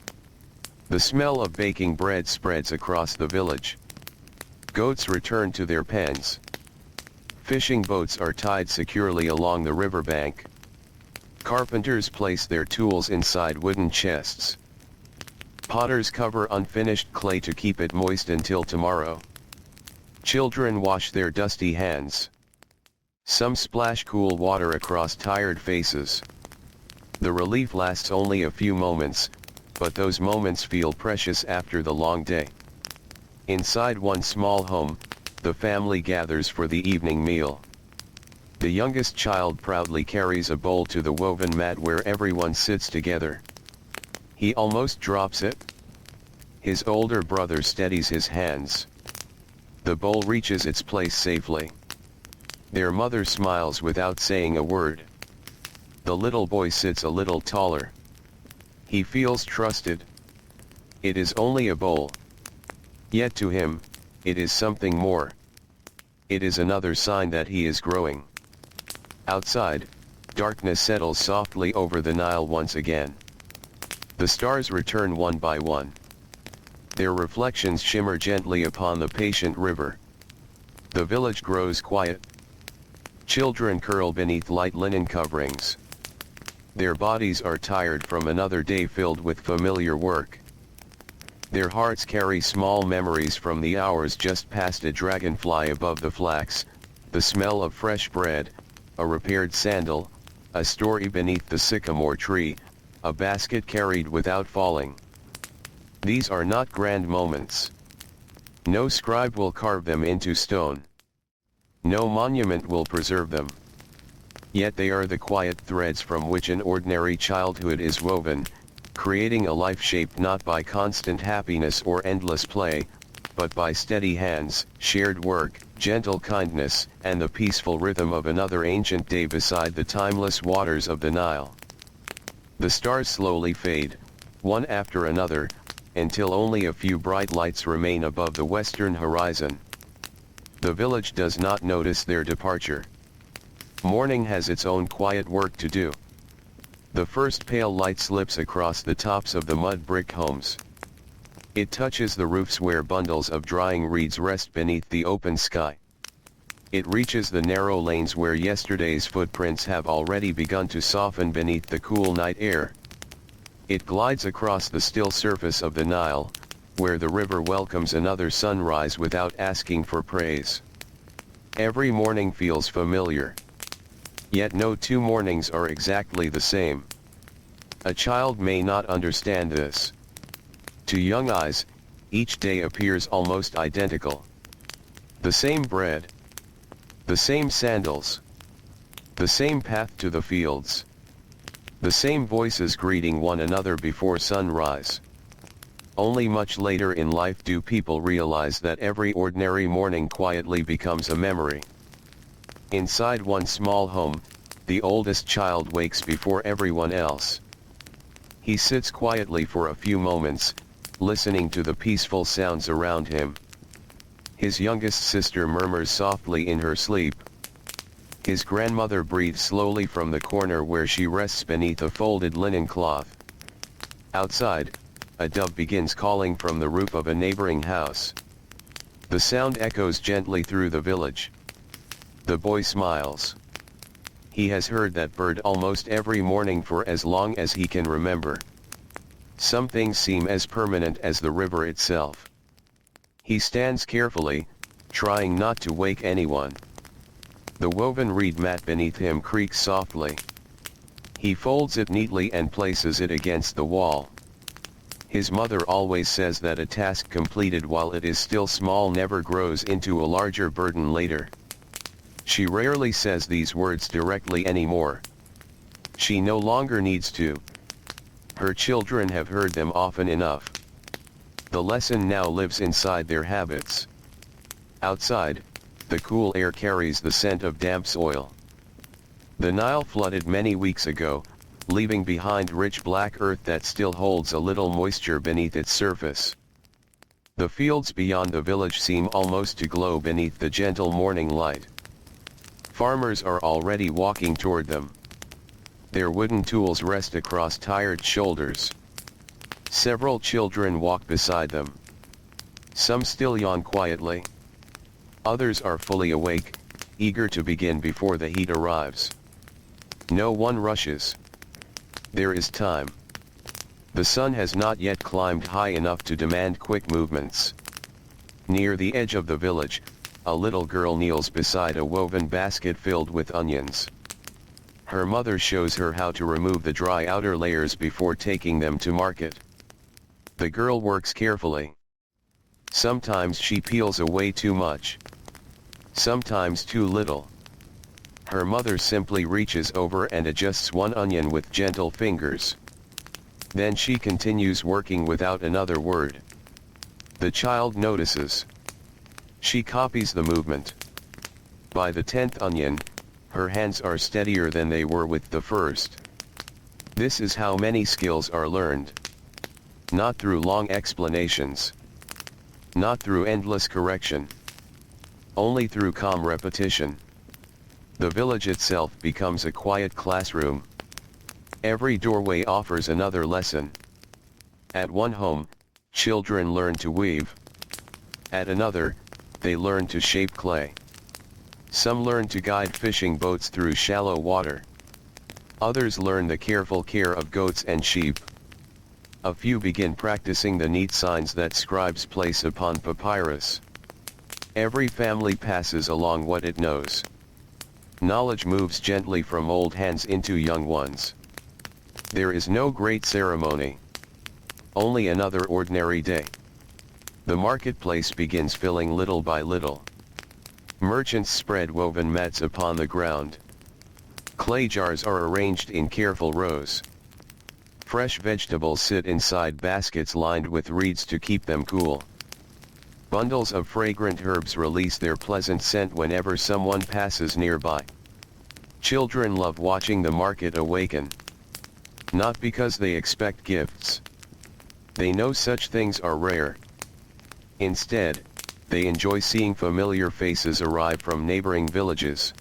The smell of baking bread spreads across the village. Goats return to their pens. Fishing boats are tied securely along the riverbank. Carpenters place their tools inside wooden chests. Potters cover unfinished clay to keep it moist until tomorrow. Children wash their dusty hands. Some splash cool water across tired faces. The relief lasts only a few moments, but those moments feel precious after the long day. Inside one small home, the family gathers for the evening meal. The youngest child proudly carries a bowl to the woven mat where everyone sits together. He almost drops it. His older brother steadies his hands. The bowl reaches its place safely. Their mother smiles without saying a word. The little boy sits a little taller. He feels trusted. It is only a bowl. Yet to him, it is something more. It is another sign that he is growing. Outside, darkness settles softly over the Nile once again. The stars return one by one. Their reflections shimmer gently upon the patient river. The village grows quiet. Children curl beneath light linen coverings. Their bodies are tired from another day filled with familiar work. Their hearts carry small memories from the hours just past: a dragonfly above the flax, the smell of fresh bread, a repaired sandal, a story beneath the sycamore tree, a basket carried without falling. These are not grand moments. No scribe will carve them into stone. No monument will preserve them. Yet they are the quiet threads from which an ordinary childhood is woven, creating a life shaped not by constant happiness or endless play, but by steady hands, shared work, gentle kindness, and the peaceful rhythm of another ancient day beside the timeless waters of the Nile. The stars slowly fade, one after another, until only a few bright lights remain above the western horizon. The village does not notice their departure. Morning has its own quiet work to do. The first pale light slips across the tops of the mud brick homes. It touches the roofs where bundles of drying reeds rest beneath the open sky. It reaches the narrow lanes where yesterday's footprints have already begun to soften beneath the cool night air. It glides across the still surface of the Nile, where the river welcomes another sunrise without asking for praise. Every morning feels familiar. Yet no two mornings are exactly the same. A child may not understand this. To young eyes, each day appears almost identical. The same bread. The same sandals. The same path to the fields. The same voices greeting one another before sunrise. Only much later in life do people realize that every ordinary morning quietly becomes a memory. Inside one small home, the oldest child wakes before everyone else. He sits quietly for a few moments, listening to the peaceful sounds around him. His youngest sister murmurs softly in her sleep. His grandmother breathes slowly from the corner where she rests beneath a folded linen cloth. Outside, a dove begins calling from the roof of a neighboring house. The sound echoes gently through the village. The boy smiles. He has heard that bird almost every morning for as long as he can remember. Some things seem as permanent as the river itself. He stands carefully, trying not to wake anyone. The woven reed mat beneath him creaks softly. He folds it neatly and places it against the wall. His mother always says that a task completed while it is still small never grows into a larger burden later. She rarely says these words directly anymore. She no longer needs to. Her children have heard them often enough. The lesson now lives inside their habits. Outside, the cool air carries the scent of damp soil. The Nile flooded many weeks ago, leaving behind rich black earth that still holds a little moisture beneath its surface. The fields beyond the village seem almost to glow beneath the gentle morning light. Farmers are already walking toward them. Their wooden tools rest across tired shoulders. Several children walk beside them. Some still yawn quietly. Others are fully awake, eager to begin before the heat arrives. No one rushes. There is time. The sun has not yet climbed high enough to demand quick movements. Near the edge of the village, a little girl kneels beside a woven basket filled with onions. Her mother shows her how to remove the dry outer layers before taking them to market. The girl works carefully. Sometimes she peels away too much. Sometimes too little. Her mother simply reaches over and adjusts one onion with gentle fingers. Then she continues working without another word. The child notices. She copies the movement. By the 10th onion, her hands are steadier than they were with the first. This is how many skills are learned. Not through long explanations. Not through endless correction. Only through calm repetition. The village itself becomes a quiet classroom. Every doorway offers another lesson. At one home, children learn to weave. At another, they learn to shape clay. Some learn to guide fishing boats through shallow water. Others learn the careful care of goats and sheep. A few begin practicing the neat signs that scribes place upon papyrus. Every family passes along what it knows. Knowledge moves gently from old hands into young ones. There is no great ceremony. Only another ordinary day. The marketplace begins filling little by little. Merchants spread woven mats upon the ground. Clay jars are arranged in careful rows. Fresh vegetables sit inside baskets lined with reeds to keep them cool. Bundles of fragrant herbs release their pleasant scent whenever someone passes nearby. Children love watching the market awaken. Not because they expect gifts. They know such things are rare. Instead, they enjoy seeing familiar faces arrive from neighboring villages.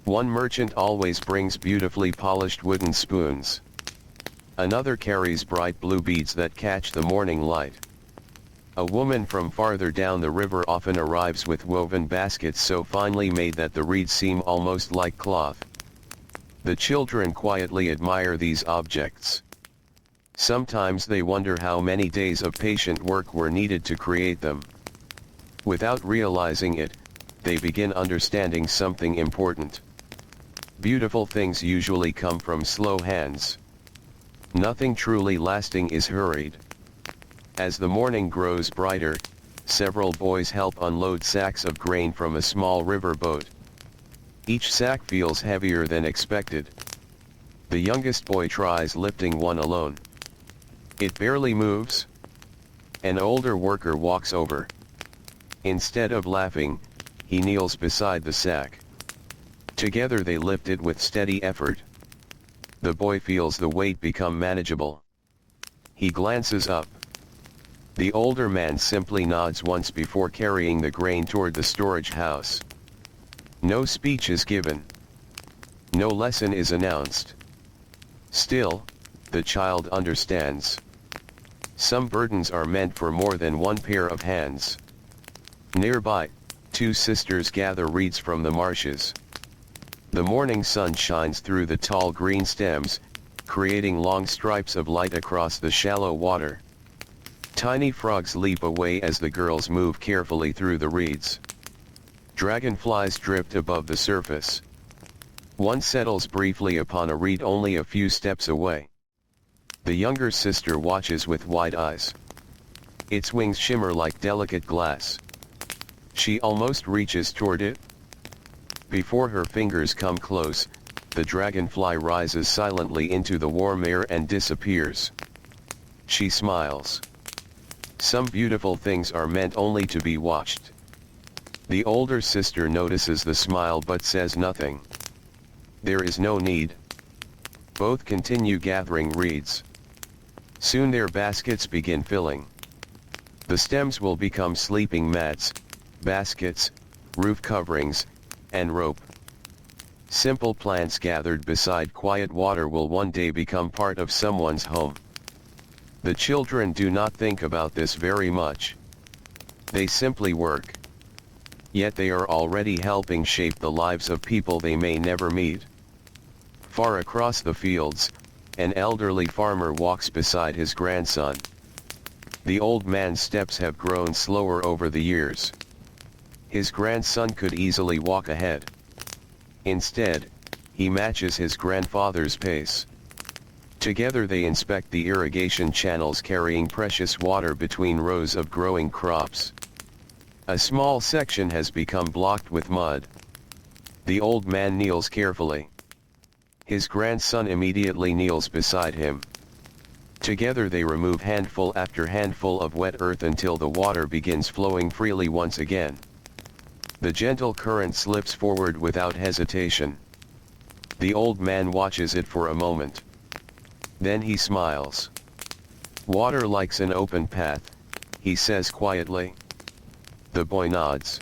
One merchant always brings beautifully polished wooden spoons. Another carries bright blue beads that catch the morning light. A woman from farther down the river often arrives with woven baskets so finely made that the reeds seem almost like cloth. The children quietly admire these objects. Sometimes they wonder how many days of patient work were needed to create them. Without realizing it, they begin understanding something important. Beautiful things usually come from slow hands. Nothing truly lasting is hurried. As the morning grows brighter, several boys help unload sacks of grain from a small river boat. Each sack feels heavier than expected. The youngest boy tries lifting one alone. It barely moves. An older worker walks over. Instead of laughing, he kneels beside the sack. Together they lift it with steady effort. The boy feels the weight become manageable. He glances up. The older man simply nods once before carrying the grain toward the storage house. No speech is given. No lesson is announced. Still, the child understands. Some burdens are meant for more than one pair of hands. Nearby, two sisters gather reeds from the marshes. The morning sun shines through the tall green stems, creating long stripes of light across the shallow water. Tiny frogs leap away as the girls move carefully through the reeds. Dragonflies drift above the surface. One settles briefly upon a reed only a few steps away. The younger sister watches with wide eyes. Its wings shimmer like delicate glass. She almost reaches toward it. Before her fingers come close, the dragonfly rises silently into the warm air and disappears. She smiles. Some beautiful things are meant only to be watched. The older sister notices the smile but says nothing. There is no need. Both continue gathering reeds. Soon their baskets begin filling. The stems will become sleeping mats, baskets, roof coverings, and rope. Simple plants gathered beside quiet water will one day become part of someone's home. The children do not think about this very much. They simply work. Yet they are already helping shape the lives of people they may never meet. Far across the fields, an elderly farmer walks beside his grandson. The old man's steps have grown slower over the years. His grandson could easily walk ahead. Instead, he matches his grandfather's pace. Together they inspect the irrigation channels carrying precious water between rows of growing crops. A small section has become blocked with mud. The old man kneels carefully. His grandson immediately kneels beside him. Together they remove handful after handful of wet earth until the water begins flowing freely once again. The gentle current slips forward without hesitation. The old man watches it for a moment. Then he smiles. "Water likes an open path," he says quietly. The boy nods.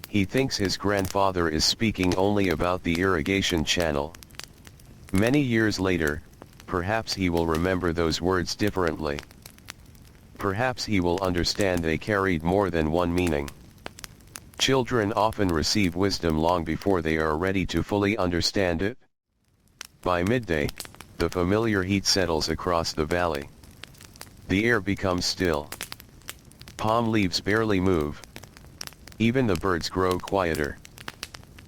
He thinks his grandfather is speaking only about the irrigation channel. Many years later, perhaps he will remember those words differently. Perhaps he will understand they carried more than one meaning. Children often receive wisdom long before they are ready to fully understand it. By midday, the familiar heat settles across the valley. The air becomes still. Palm leaves barely move. Even the birds grow quieter.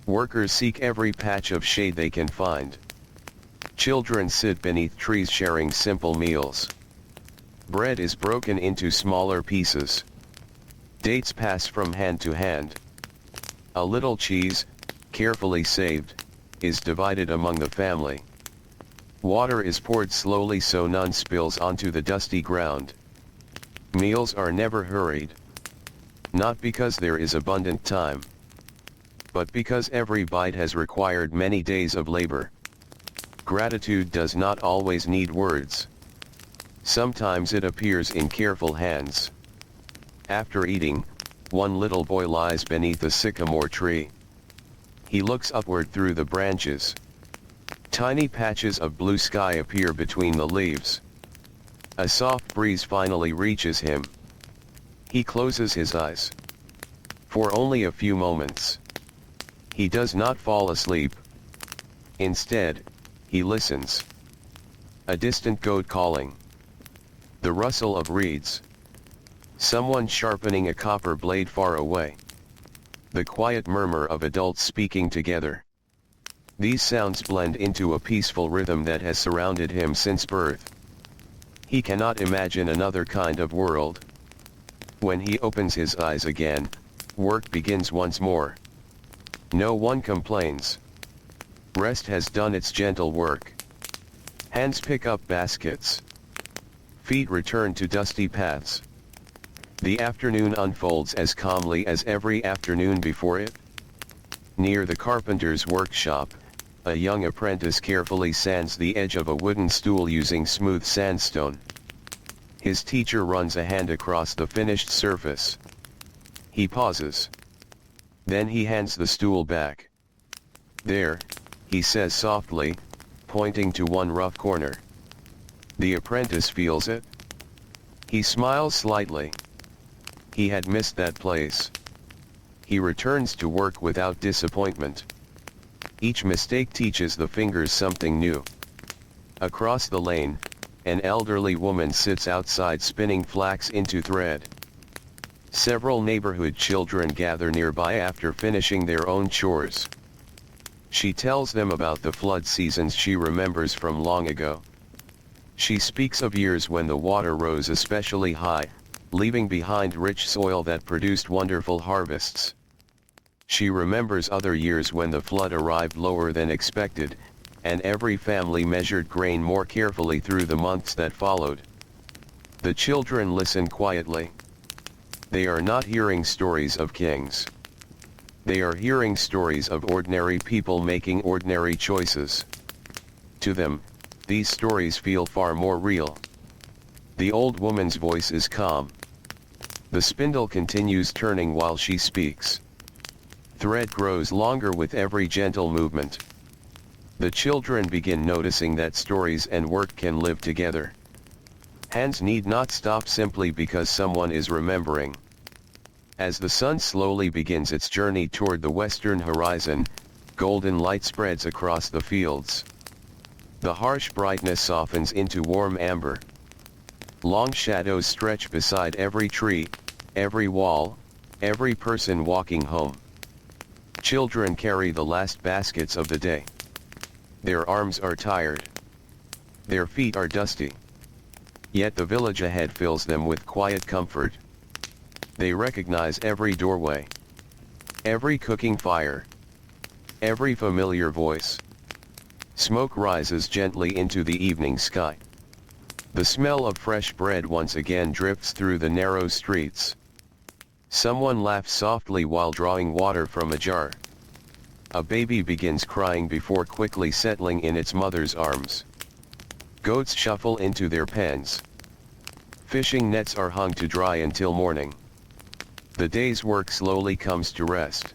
Workers seek every patch of shade they can find. Children sit beneath trees sharing simple meals. Bread is broken into smaller pieces. Dates pass from hand to hand. A little cheese, carefully saved, is divided among the family. Water is poured slowly so none spills onto the dusty ground. Meals are never hurried. Not because there is abundant time, but because every bite has required many days of labor. Gratitude does not always need words. Sometimes it appears in careful hands. After eating, one little boy lies beneath a sycamore tree. He looks upward through the branches. Tiny patches of blue sky appear between the leaves. A soft breeze finally reaches him. He closes his eyes. For only a few moments. He does not fall asleep. Instead, he listens. A distant goat calling. The rustle of reeds. Someone sharpening a copper blade far away. The quiet murmur of adults speaking together. These sounds blend into a peaceful rhythm that has surrounded him since birth. He cannot imagine another kind of world. When he opens his eyes again, work begins once more. No one complains. Rest has done its gentle work. Hands pick up baskets. Feet return to dusty paths. The afternoon unfolds as calmly as every afternoon before it. Near the carpenter's workshop, a young apprentice carefully sands the edge of a wooden stool using smooth sandstone. His teacher runs a hand across the finished surface. He pauses. Then he hands the stool back. "There," he says softly, pointing to one rough corner. The apprentice feels it. He smiles slightly. He had missed that place. He returns to work without disappointment. Each mistake teaches the fingers something new. Across the lane, an elderly woman sits outside spinning flax into thread. Several neighborhood children gather nearby after finishing their own chores. She tells them about the flood seasons she remembers from long ago. She speaks of years when the water rose especially high, leaving behind rich soil that produced wonderful harvests. She remembers other years when the flood arrived lower than expected, and every family measured grain more carefully through the months that followed. The children listen quietly. They are not hearing stories of kings. They are hearing stories of ordinary people making ordinary choices. To them, these stories feel far more real. The old woman's voice is calm. The spindle continues turning while she speaks. Thread grows longer with every gentle movement. The children begin noticing that stories and work can live together. Hands need not stop simply because someone is remembering. As the sun slowly begins its journey toward the western horizon, golden light spreads across the fields. The harsh brightness softens into warm amber. Long shadows stretch beside every tree, every wall, every person walking home. Children carry the last baskets of the day. Their arms are tired. Their feet are dusty. Yet the village ahead fills them with quiet comfort. They recognize every doorway, every cooking fire, every familiar voice. Smoke rises gently into the evening sky. The smell of fresh bread once again drifts through the narrow streets. Someone laughs softly while drawing water from a jar. A baby begins crying before quickly settling in its mother's arms. Goats shuffle into their pens. Fishing nets are hung to dry until morning. The day's work slowly comes to rest.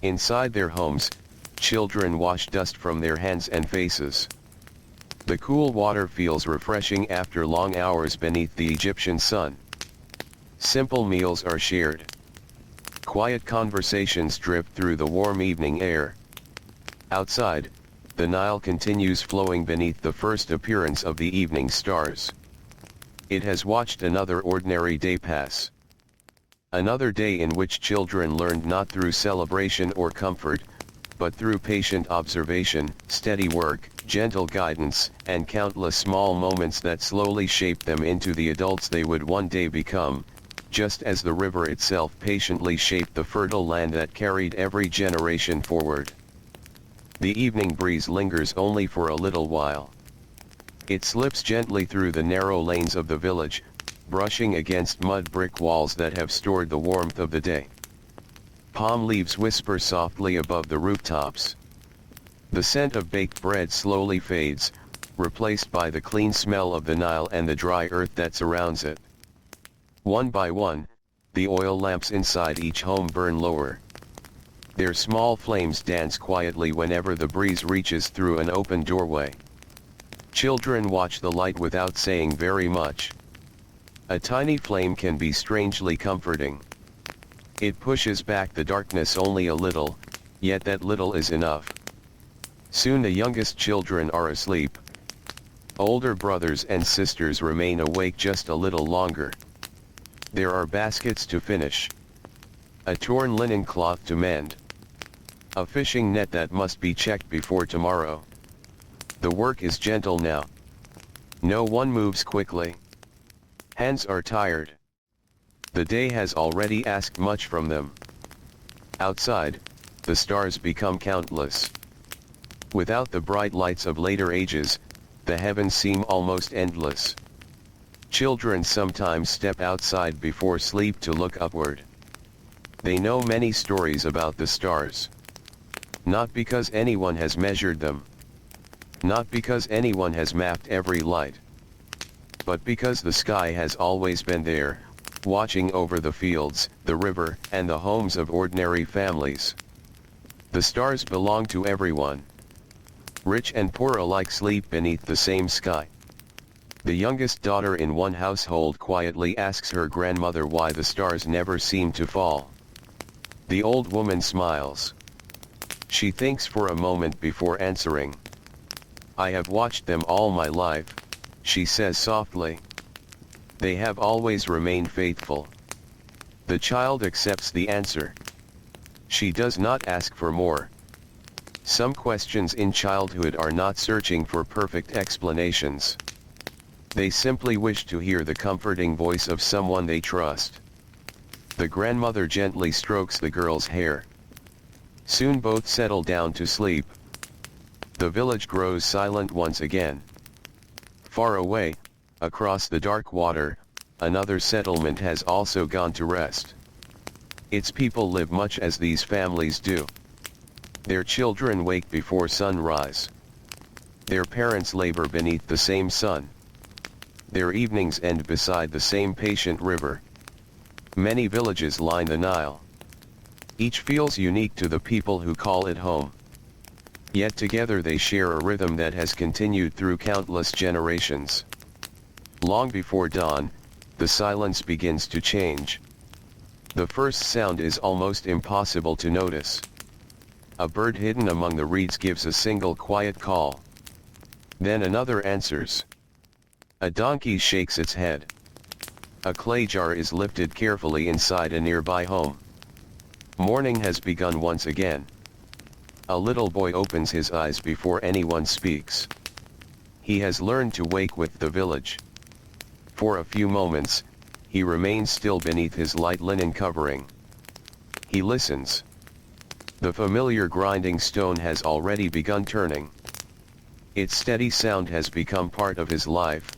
Inside their homes, children wash dust from their hands and faces. The cool water feels refreshing after long hours beneath the Egyptian sun. Simple meals are shared. Quiet conversations drift through the warm evening air. Outside, the Nile continues flowing beneath the first appearance of the evening stars. It has watched another ordinary day pass. Another day in which children learned not through celebration or comfort, but through patient observation, steady work, gentle guidance, and countless small moments that slowly shaped them into the adults they would one day become, just as the river itself patiently shaped the fertile land that carried every generation forward. The evening breeze lingers only for a little while. It slips gently through the narrow lanes of the village, brushing against mud brick walls that have stored the warmth of the day. Palm leaves whisper softly above the rooftops. The scent of baked bread slowly fades, replaced by the clean smell of the Nile and the dry earth that surrounds it. One by one, the oil lamps inside each home burn lower. Their small flames dance quietly whenever the breeze reaches through an open doorway. Children watch the light without saying very much. A tiny flame can be strangely comforting. It pushes back the darkness only a little, yet that little is enough. Soon the youngest children are asleep. Older brothers and sisters remain awake just a little longer. There are baskets to finish. A torn linen cloth to mend. A fishing net that must be checked before tomorrow. The work is gentle now. No one moves quickly. Hands are tired. The day has already asked much from them. Outside, the stars become countless. Without the bright lights of later ages, the heavens seem almost endless. Children sometimes step outside before sleep to look upward. They know many stories about the stars. Not because anyone has measured them. Not because anyone has mapped every light. But because the sky has always been there, watching over the fields, the river, and the homes of ordinary families. The stars belong to everyone. Rich and poor alike sleep beneath the same sky. The youngest daughter in one household quietly asks her grandmother why the stars never seem to fall. The old woman smiles. She thinks for a moment before answering. "I have watched them all my life," she says softly. "They have always remained faithful." The child accepts the answer. She does not ask for more. Some questions in childhood are not searching for perfect explanations. They simply wish to hear the comforting voice of someone they trust. The grandmother gently strokes the girl's hair. Soon both settle down to sleep. The village grows silent once again. Far away, across the dark water, another settlement has also gone to rest. Its people live much as these families do. Their children wake before sunrise. Their parents labor beneath the same sun. Their evenings end beside the same patient river. Many villages line the Nile. Each feels unique to the people who call it home. Yet together they share a rhythm that has continued through countless generations. Long before dawn, the silence begins to change. The first sound is almost impossible to notice. A bird hidden among the reeds gives a single quiet call. Then another answers. A donkey shakes its head. A clay jar is lifted carefully inside a nearby home. Morning has begun once again. A little boy opens his eyes before anyone speaks. He has learned to wake with the village. For a few moments, he remains still beneath his light linen covering. He listens. The familiar grinding stone has already begun turning. Its steady sound has become part of his life,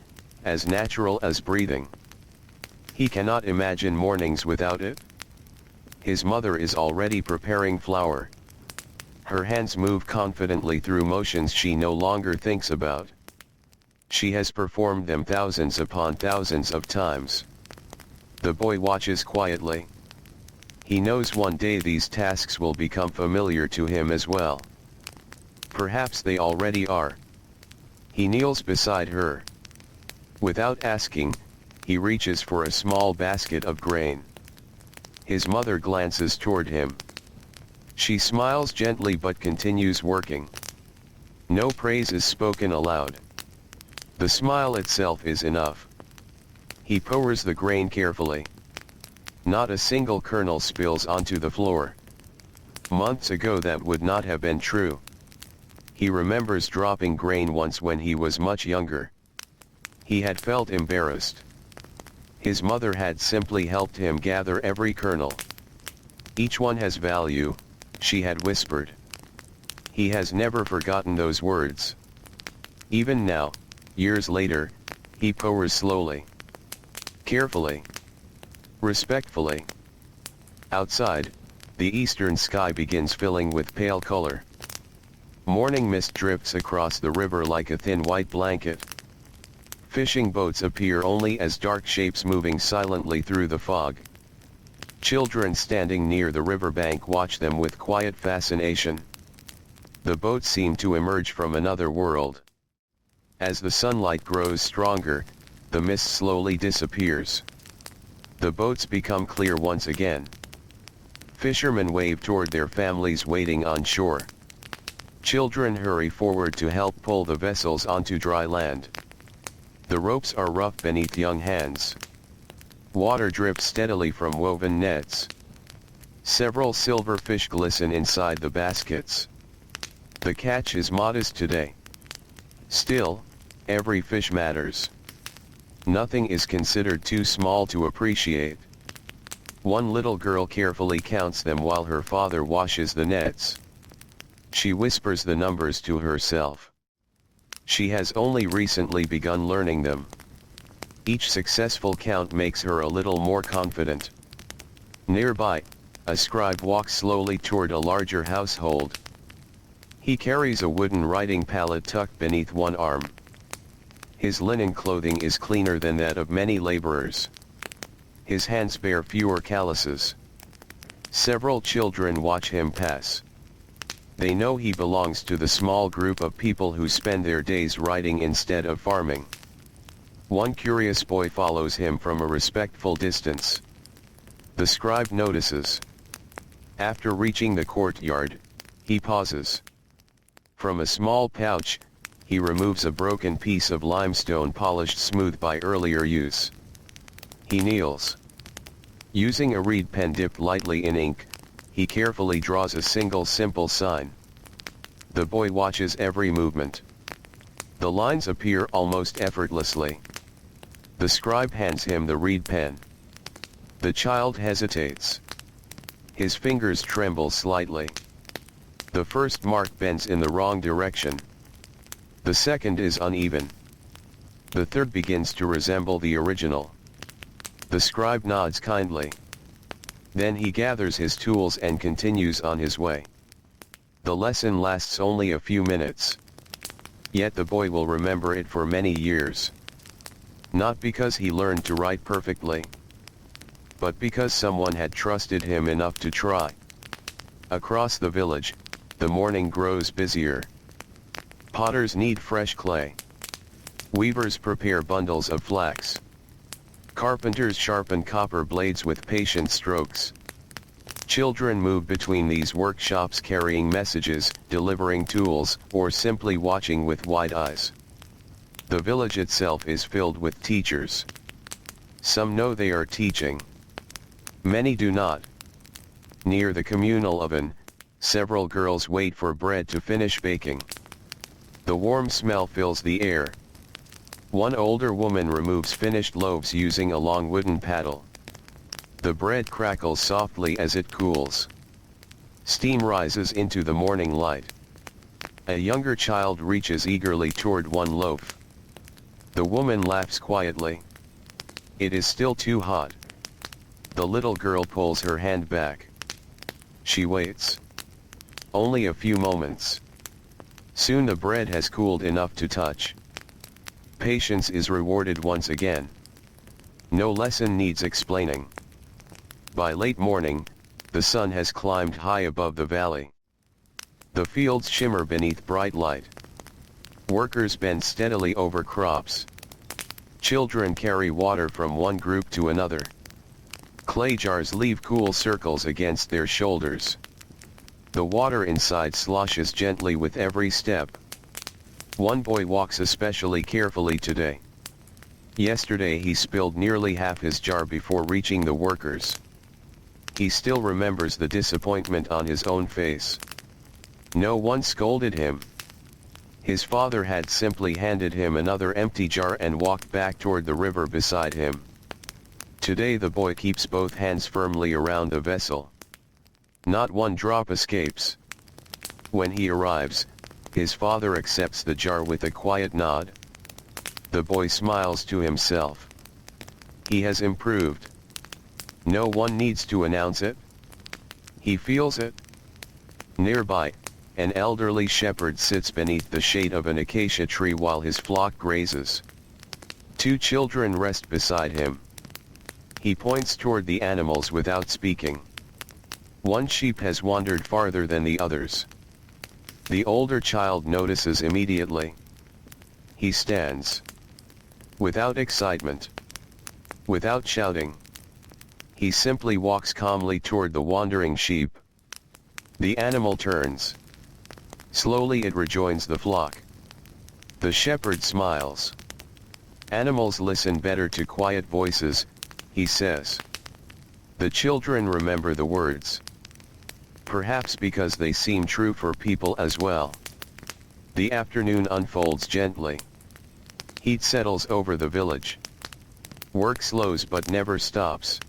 as natural as breathing. He cannot imagine mornings without it. His mother is already preparing flour. Her hands move confidently through motions she no longer thinks about. She has performed them thousands upon thousands of times. The boy watches quietly. He knows one day these tasks will become familiar to him as well. Perhaps they already are. He kneels beside her. Without asking, he reaches for a small basket of grain. His mother glances toward him. She smiles gently but continues working. No praise is spoken aloud. The smile itself is enough. He pours the grain carefully. Not a single kernel spills onto the floor. Months ago that would not have been true. He remembers dropping grain once when he was much younger. He had felt embarrassed. His mother had simply helped him gather every kernel. Each one has value, she had whispered. He has never forgotten those words. Even now, years later, he pours slowly. Carefully. Respectfully. Outside, the eastern sky begins filling with pale color. Morning mist drifts across the river like a thin white blanket. Fishing boats appear only as dark shapes moving silently through the fog. Children standing near the riverbank watch them with quiet fascination. The boats seem to emerge from another world. As the sunlight grows stronger, the mist slowly disappears. The boats become clear once again. Fishermen wave toward their families waiting on shore. Children hurry forward to help pull the vessels onto dry land. The ropes are rough beneath young hands. Water drips steadily from woven nets. Several silver fish glisten inside the baskets. The catch is modest today. Still, every fish matters. Nothing is considered too small to appreciate. One little girl carefully counts them while her father washes the nets. She whispers the numbers to herself. She has only recently begun learning them. Each successful count makes her a little more confident. Nearby, a scribe walks slowly toward a larger household. He carries a wooden writing pallet tucked beneath one arm. His linen clothing is cleaner than that of many laborers. His hands bear fewer calluses. Several children watch him pass. They know he belongs to the small group of people who spend their days writing instead of farming. One curious boy follows him from a respectful distance. The scribe notices. After reaching the courtyard, he pauses. From a small pouch, he removes a broken piece of limestone polished smooth by earlier use. He kneels. Using a reed pen dipped lightly in ink, he carefully draws a single simple sign. The boy watches every movement. The lines appear almost effortlessly. The scribe hands him the reed pen. The child hesitates. His fingers tremble slightly. The first mark bends in the wrong direction. The second is uneven. The third begins to resemble the original. The scribe nods kindly. Then he gathers his tools and continues on his way. The lesson lasts only a few minutes. Yet the boy will remember it for many years. Not because he learned to write perfectly, but because someone had trusted him enough to try. Across the village, the morning grows busier. Potters knead fresh clay. Weavers prepare bundles of flax. Carpenters sharpen copper blades with patient strokes. Children move between these workshops carrying messages, delivering tools, or simply watching with wide eyes. The village itself is filled with teachers. Some know they are teaching. Many do not. Near the communal oven, several girls wait for bread to finish baking. The warm smell fills the air. One older woman removes finished loaves using a long wooden paddle. The bread crackles softly as it cools. Steam rises into the morning light. A younger child reaches eagerly toward one loaf. The woman laughs quietly. It is still too hot. The little girl pulls her hand back. She waits. Only a few moments. Soon the bread has cooled enough to touch. Patience is rewarded once again. No lesson needs explaining. By late morning, the sun has climbed high above the valley. The fields shimmer beneath bright light. Workers bend steadily over crops. Children carry water from one group to another. Clay jars leave cool circles against their shoulders. The water inside sloshes gently with every step. One boy walks especially carefully today. Yesterday he spilled nearly half his jar before reaching the workers. He still remembers the disappointment on his own face. No one scolded him. His father had simply handed him another empty jar and walked back toward the river beside him. Today the boy keeps both hands firmly around the vessel. Not one drop escapes. When he arrives, his father accepts the jar with a quiet nod. The boy smiles to himself. He has improved. No one needs to announce it. He feels it. Nearby, an elderly shepherd sits beneath the shade of an acacia tree while his flock grazes. Two children rest beside him. He points toward the animals without speaking. One sheep has wandered farther than the others. The older child notices immediately. He stands. Without excitement. Without shouting. He simply walks calmly toward the wandering sheep. The animal turns. Slowly it rejoins the flock. The shepherd smiles. Animals listen better to quiet voices, he says. The children remember the words. Perhaps because they seem true for people as well. The afternoon unfolds gently. Heat settles over the village. Work slows but never stops.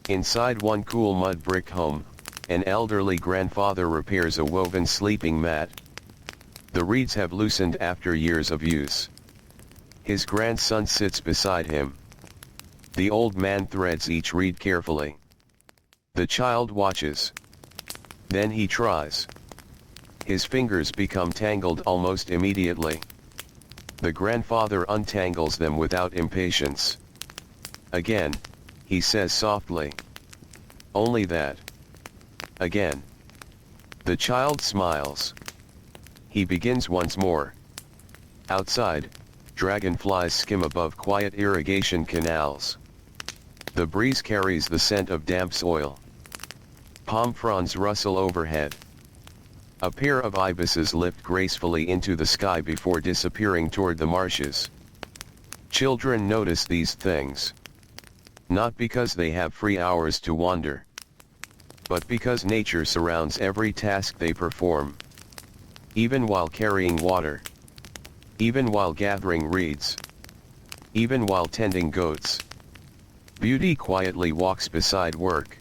Inside one cool mud brick home, an elderly grandfather repairs a woven sleeping mat. The reeds have loosened after years of use. His grandson sits beside him. The old man threads each reed carefully. The child watches. Then he tries. His fingers become tangled almost immediately. The grandfather untangles them without impatience. Again, he says softly. Only that. Again. The child smiles. He begins once more. Outside, dragonflies skim above quiet irrigation canals. The breeze carries the scent of damp soil. Palm fronds rustle overhead. A pair of ibises lift gracefully into the sky before disappearing toward the marshes. Children notice these things. Not because they have free hours to wander, but because nature surrounds every task they perform. Even while carrying water. Even while gathering reeds. Even while tending goats. Beauty quietly walks beside work.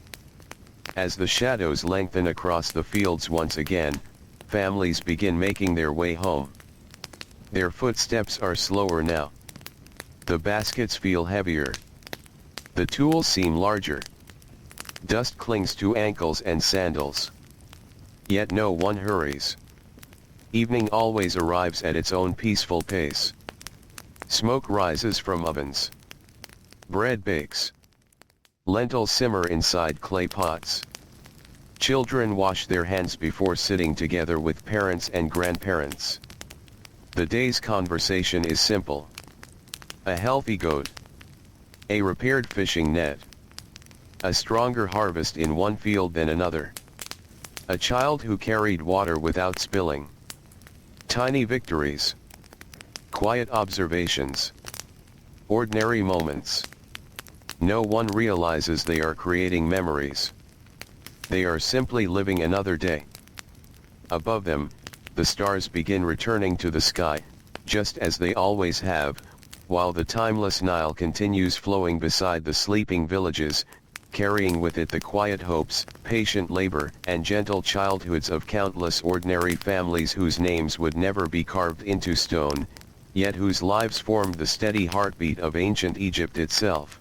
As the shadows lengthen across the fields once again, families begin making their way home. Their footsteps are slower now. The baskets feel heavier. The tools seem larger. Dust clings to ankles and sandals. Yet no one hurries. Evening always arrives at its own peaceful pace. Smoke rises from ovens. Bread bakes. Lentils simmer inside clay pots. Children wash their hands before sitting together with parents and grandparents. The day's conversation is simple. A healthy goat. A repaired fishing net. A stronger harvest in one field than another. A child who carried water without spilling. Tiny victories. Quiet observations. Ordinary moments. No one realizes they are creating memories. They are simply living another day. Above them, the stars begin returning to the sky, just as they always have, while the timeless Nile continues flowing beside the sleeping villages, carrying with it the quiet hopes, patient labor, and gentle childhoods of countless ordinary families whose names would never be carved into stone, yet whose lives formed the steady heartbeat of ancient Egypt itself.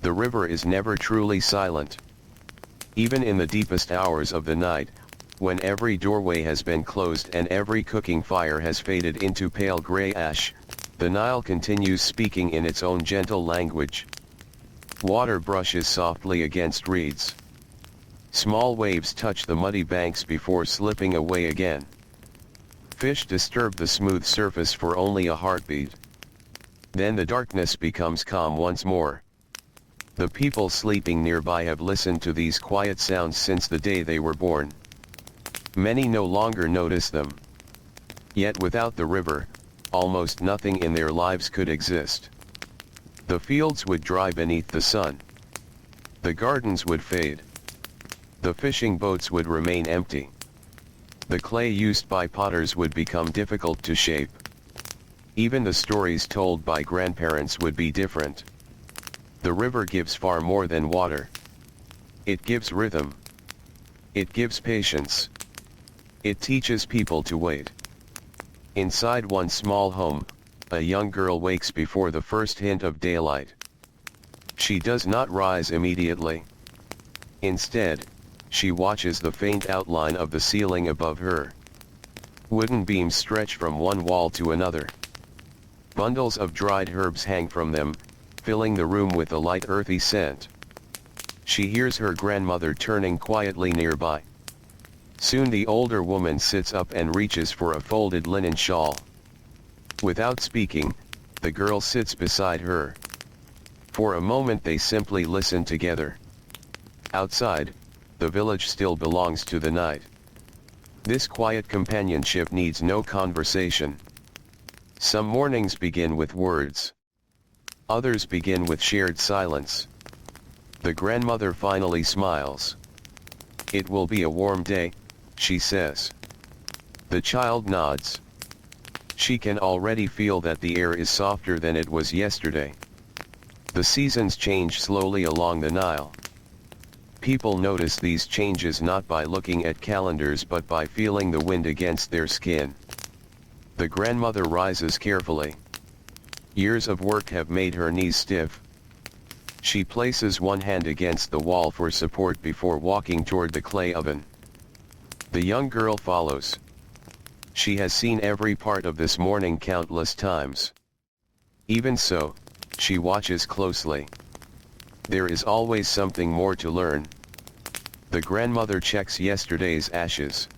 The river is never truly silent. Even in the deepest hours of the night, when every doorway has been closed and every cooking fire has faded into pale gray ash, the Nile continues speaking in its own gentle language. Water brushes softly against reeds. Small waves touch the muddy banks before slipping away again. Fish disturb the smooth surface for only a heartbeat. Then the darkness becomes calm once more. The people sleeping nearby have listened to these quiet sounds since the day they were born. Many no longer notice them. Yet without the river, almost nothing in their lives could exist. The fields would dry beneath the sun. The gardens would fade. The fishing boats would remain empty. The clay used by potters would become difficult to shape. Even the stories told by grandparents would be different. The river gives far more than water. It gives rhythm. It gives patience. It teaches people to wait. Inside one small home, a young girl wakes before the first hint of daylight. She does not rise immediately. Instead, she watches the faint outline of the ceiling above her. Wooden beams stretch from one wall to another. Bundles of dried herbs hang from them, filling the room with a light earthy scent. She hears her grandmother turning quietly nearby. Soon the older woman sits up and reaches for a folded linen shawl. Without speaking, the girl sits beside her. For a moment they simply listen together. Outside, the village still belongs to the night. This quiet companionship needs no conversation. Some mornings begin with words. Others begin with shared silence. The grandmother finally smiles. "It will be a warm day," she says. The child nods. She can already feel that the air is softer than it was yesterday. The seasons change slowly along the Nile. People notice these changes not by looking at calendars but by feeling the wind against their skin. The grandmother rises carefully. Years of work have made her knees stiff. She places one hand against the wall for support before walking toward the clay oven. The young girl follows. She has seen every part of this morning countless times. Even so, she watches closely. There is always something more to learn. The grandmother checks yesterday's ashes.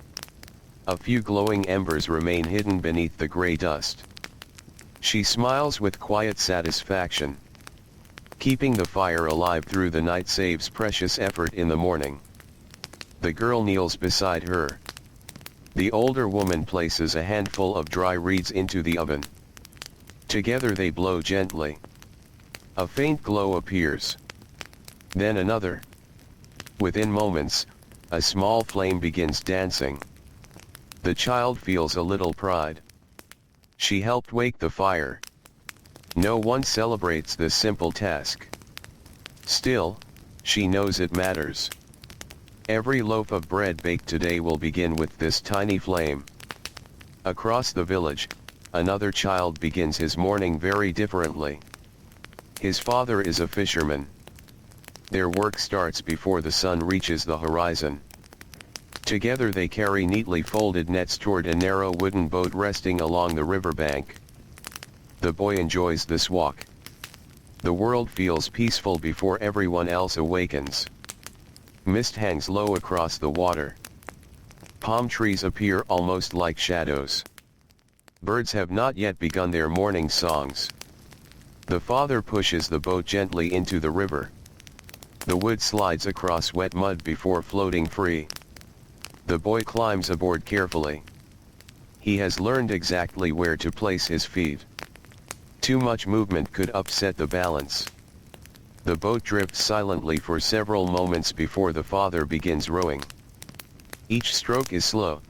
A few glowing embers remain hidden beneath the gray dust. She smiles with quiet satisfaction. Keeping the fire alive through the night saves precious effort in the morning. The girl kneels beside her. The older woman places a handful of dry reeds into the oven. Together they blow gently. A faint glow appears. Then another. Within moments, a small flame begins dancing. The child feels a little pride. She helped wake the fire. No one celebrates this simple task. Still, she knows it matters. Every loaf of bread baked today will begin with this tiny flame. Across the village, another child begins his morning very differently. His father is a fisherman. Their work starts before the sun reaches the horizon. Together they carry neatly folded nets toward a narrow wooden boat resting along the riverbank. The boy enjoys this walk. The world feels peaceful before everyone else awakens. Mist hangs low across the water. Palm trees appear almost like shadows. Birds have not yet begun their morning songs. The father pushes the boat gently into the river. The wood slides across wet mud before floating free. The boy climbs aboard carefully. He has learned exactly where to place his feet. Too much movement could upset the balance. The boat drifts silently for several moments before the father begins rowing. Each stroke is slow.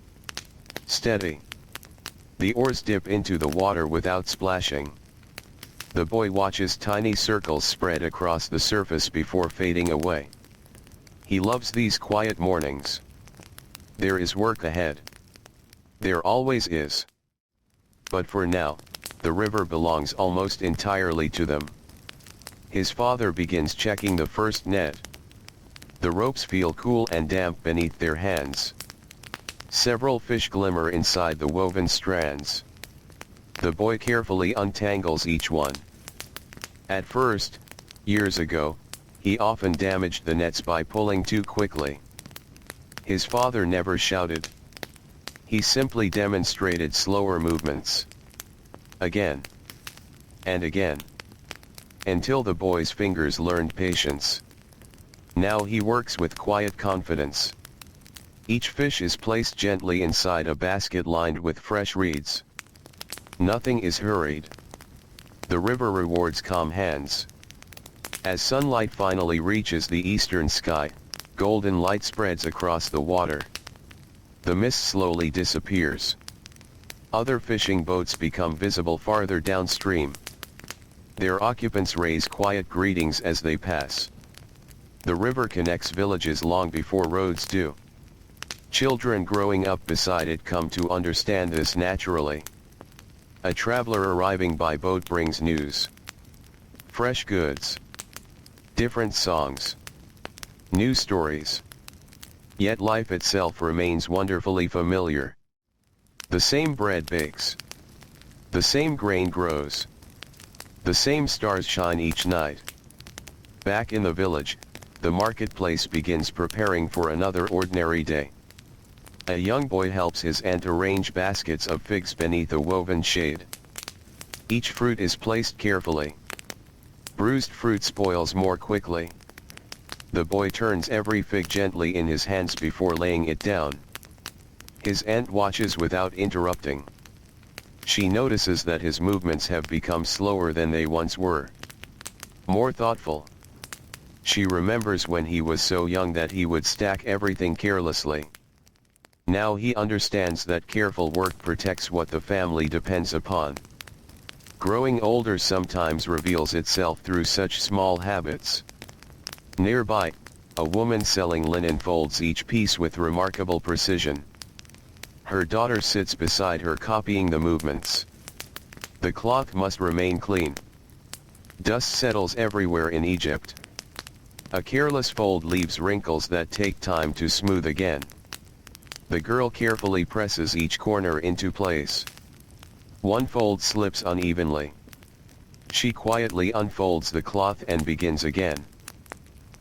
Steady. The oars dip into the water without splashing. The boy watches tiny circles spread across the surface before fading away. He loves these quiet mornings. There is work ahead. There always is. But for now, the river belongs almost entirely to them. His father begins checking the first net. The ropes feel cool and damp beneath their hands. Several fish glimmer inside the woven strands. The boy carefully untangles each one. At first, years ago, he often damaged the nets by pulling too quickly. His father never shouted. He simply demonstrated slower movements. Again. And again. Until the boy's fingers learned patience. Now he works with quiet confidence. Each fish is placed gently inside a basket lined with fresh reeds. Nothing is hurried. The river rewards calm hands. As sunlight finally reaches the eastern sky, golden light spreads across the water. The mist slowly disappears. Other fishing boats become visible farther downstream. Their occupants raise quiet greetings as they pass. The river connects villages long before roads do. Children growing up beside it come to understand this naturally. A traveler arriving by boat brings news. Fresh goods. Different songs. New stories. Yet life itself remains wonderfully familiar. The same bread bakes. The same grain grows. The same stars shine each night. Back in the village, the marketplace begins preparing for another ordinary day. A young boy helps his aunt arrange baskets of figs beneath a woven shade. Each fruit is placed carefully. Bruised fruit spoils more quickly. The boy turns every fig gently in his hands before laying it down. His aunt watches without interrupting. She notices that his movements have become slower than they once were. More thoughtful. She remembers when he was so young that he would stack everything carelessly. Now he understands that careful work protects what the family depends upon. Growing older sometimes reveals itself through such small habits. Nearby, a woman selling linen folds each piece with remarkable precision. Her daughter sits beside her copying the movements. The cloth must remain clean. Dust settles everywhere in Egypt. A careless fold leaves wrinkles that take time to smooth again. The girl carefully presses each corner into place. One fold slips unevenly. She quietly unfolds the cloth and begins again.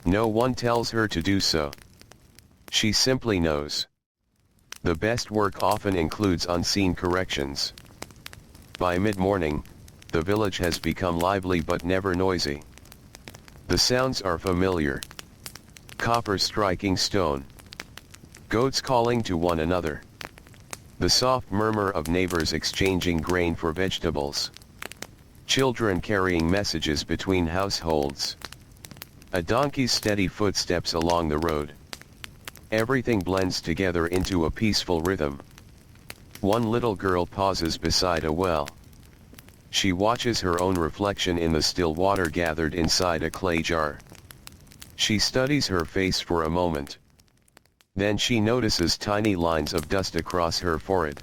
No one tells her to do so. She simply knows. The best work often includes unseen corrections. By mid-morning, the village has become lively but never noisy. The sounds are familiar. Copper striking stone. Goats calling to one another. The soft murmur of neighbors exchanging grain for vegetables. Children carrying messages between households. A donkey's steady footsteps along the road. Everything blends together into a peaceful rhythm. One little girl pauses beside a well. She watches her own reflection in the still water gathered inside a clay jar. She studies her face for a moment. Then she notices tiny lines of dust across her forehead.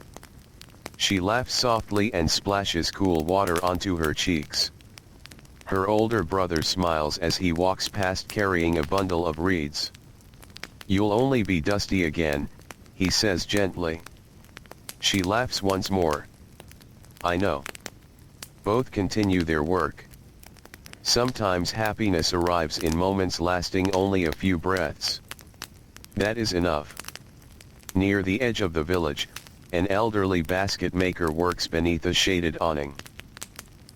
She laughs softly and splashes cool water onto her cheeks. Her older brother smiles as he walks past carrying a bundle of reeds. "You'll only be dusty again," he says gently. She laughs once more. "I know." Both continue their work. Sometimes happiness arrives in moments lasting only a few breaths. That is enough. Near the edge of the village, an elderly basket maker works beneath a shaded awning.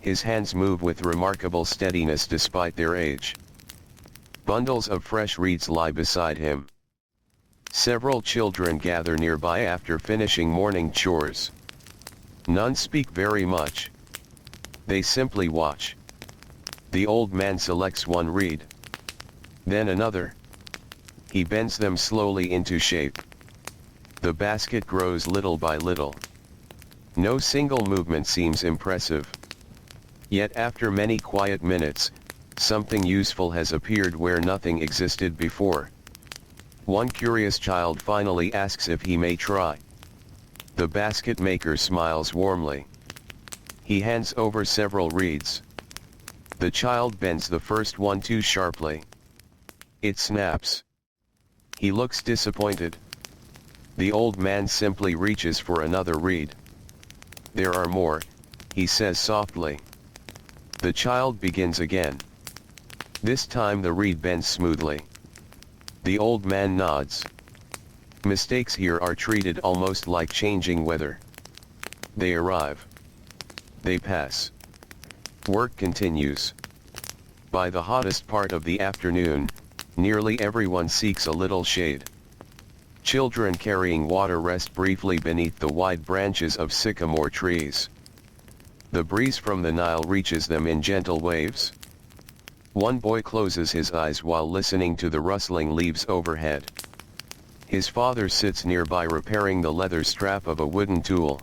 His hands move with remarkable steadiness despite their age. Bundles of fresh reeds lie beside him. Several children gather nearby after finishing morning chores. None speak very much. They simply watch. The old man selects one reed. Then another. He bends them slowly into shape. The basket grows little by little. No single movement seems impressive. Yet after many quiet minutes, something useful has appeared where nothing existed before. One curious child finally asks if he may try. The basket maker smiles warmly. He hands over several reeds. The child bends the first one too sharply. It snaps. He looks disappointed. The old man simply reaches for another reed. "There are more," he says softly. The child begins again. This time the reed bends smoothly. The old man nods. Mistakes here are treated almost like changing weather. They arrive. They pass. Work continues. By the hottest part of the afternoon, nearly everyone seeks a little shade. Children carrying water rest briefly beneath the wide branches of sycamore trees. The breeze from the Nile reaches them in gentle waves. One boy closes his eyes while listening to the rustling leaves overhead. His father sits nearby repairing the leather strap of a wooden tool.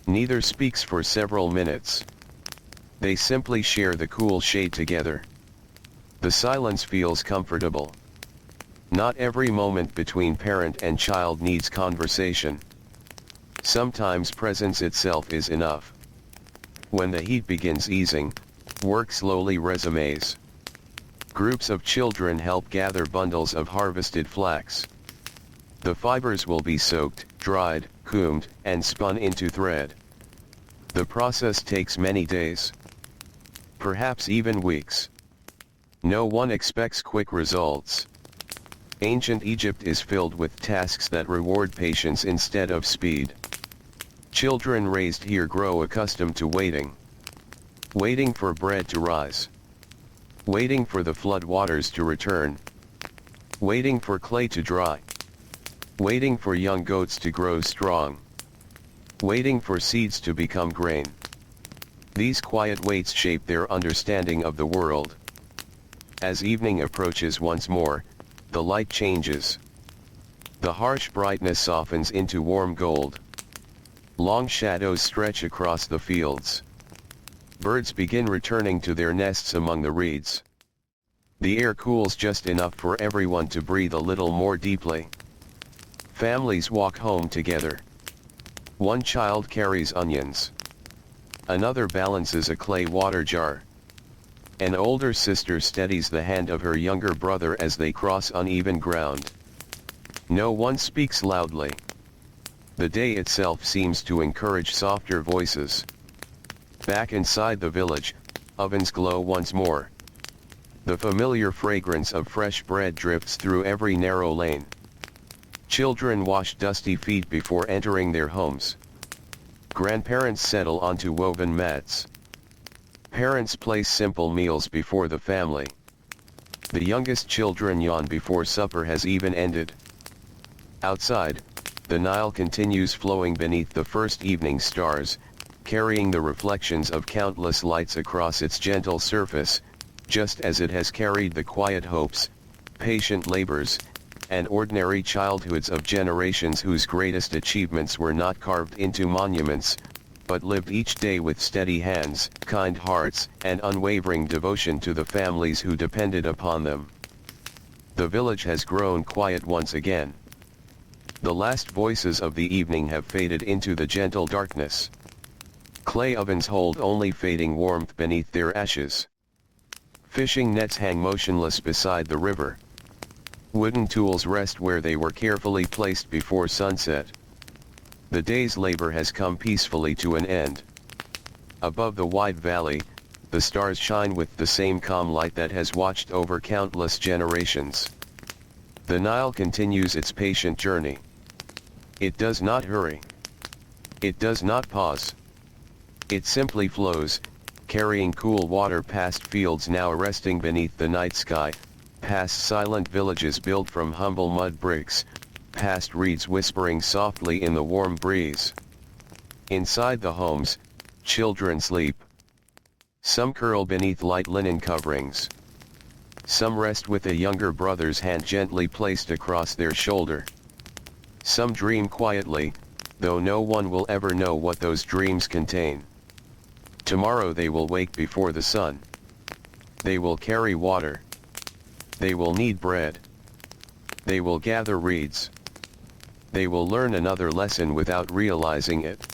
Neither speaks for several minutes. They simply share the cool shade together. The silence feels comfortable. Not every moment between parent and child needs conversation. Sometimes presence itself is enough. When the heat begins easing, work slowly resumes. Groups of children help gather bundles of harvested flax. The fibers will be soaked, dried, combed, and spun into thread. The process takes many days. Perhaps even weeks. No one expects quick results. Ancient Egypt is filled with tasks that reward patience instead of speed. Children raised here grow accustomed to waiting. Waiting for bread to rise. Waiting for the flood waters to return. Waiting for clay to dry. Waiting for young goats to grow strong. Waiting for seeds to become grain. These quiet waits shape their understanding of the world. As evening approaches once more, the light changes. The harsh brightness softens into warm gold. Long shadows stretch across the fields. Birds begin returning to their nests among the reeds. The air cools just enough for everyone to breathe a little more deeply. Families walk home together. One child carries onions. Another balances a clay water jar. An older sister steadies the hand of her younger brother as they cross uneven ground. No one speaks loudly. The day itself seems to encourage softer voices. Back inside the village, ovens glow once more. The familiar fragrance of fresh bread drifts through every narrow lane. Children wash dusty feet before entering their homes. Grandparents settle onto woven mats. Parents place simple meals before the family. The youngest children yawn before supper has even ended. Outside, the Nile continues flowing beneath the first evening stars, carrying the reflections of countless lights across its gentle surface, just as it has carried the quiet hopes, patient labors, and ordinary childhoods of generations whose greatest achievements were not carved into monuments, but lived each day with steady hands, kind hearts, and unwavering devotion to the families who depended upon them. The village has grown quiet once again. The last voices of the evening have faded into the gentle darkness. Clay ovens hold only fading warmth beneath their ashes. Fishing nets hang motionless beside the river. Wooden tools rest where they were carefully placed before sunset. The day's labor has come peacefully to an end. Above the wide valley, the stars shine with the same calm light that has watched over countless generations. The Nile continues its patient journey. It does not hurry. It does not pause. It simply flows, carrying cool water past fields now resting beneath the night sky, past silent villages built from humble mud bricks, past reeds whispering softly in the warm breeze. Inside the homes, children sleep. Some curl beneath light linen coverings. Some rest with a younger brother's hand gently placed across their shoulder. Some dream quietly, though no one will ever know what those dreams contain. Tomorrow they will wake before the sun. They will carry water. They will knead bread. They will gather reeds. They will learn another lesson without realizing it.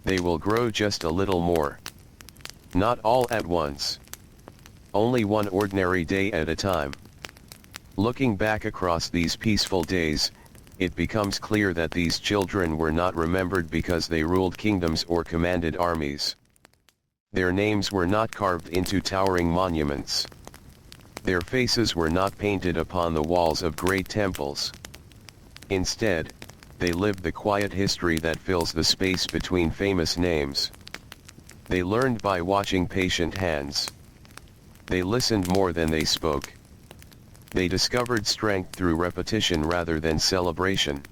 They will grow just a little more. Not all at once. Only one ordinary day at a time. Looking back across these peaceful days, it becomes clear that these children were not remembered because they ruled kingdoms or commanded armies. Their names were not carved into towering monuments. Their faces were not painted upon the walls of great temples. Instead, they lived the quiet history that fills the space between famous names. They learned by watching patient hands. They listened more than they spoke. They discovered strength through repetition rather than celebration.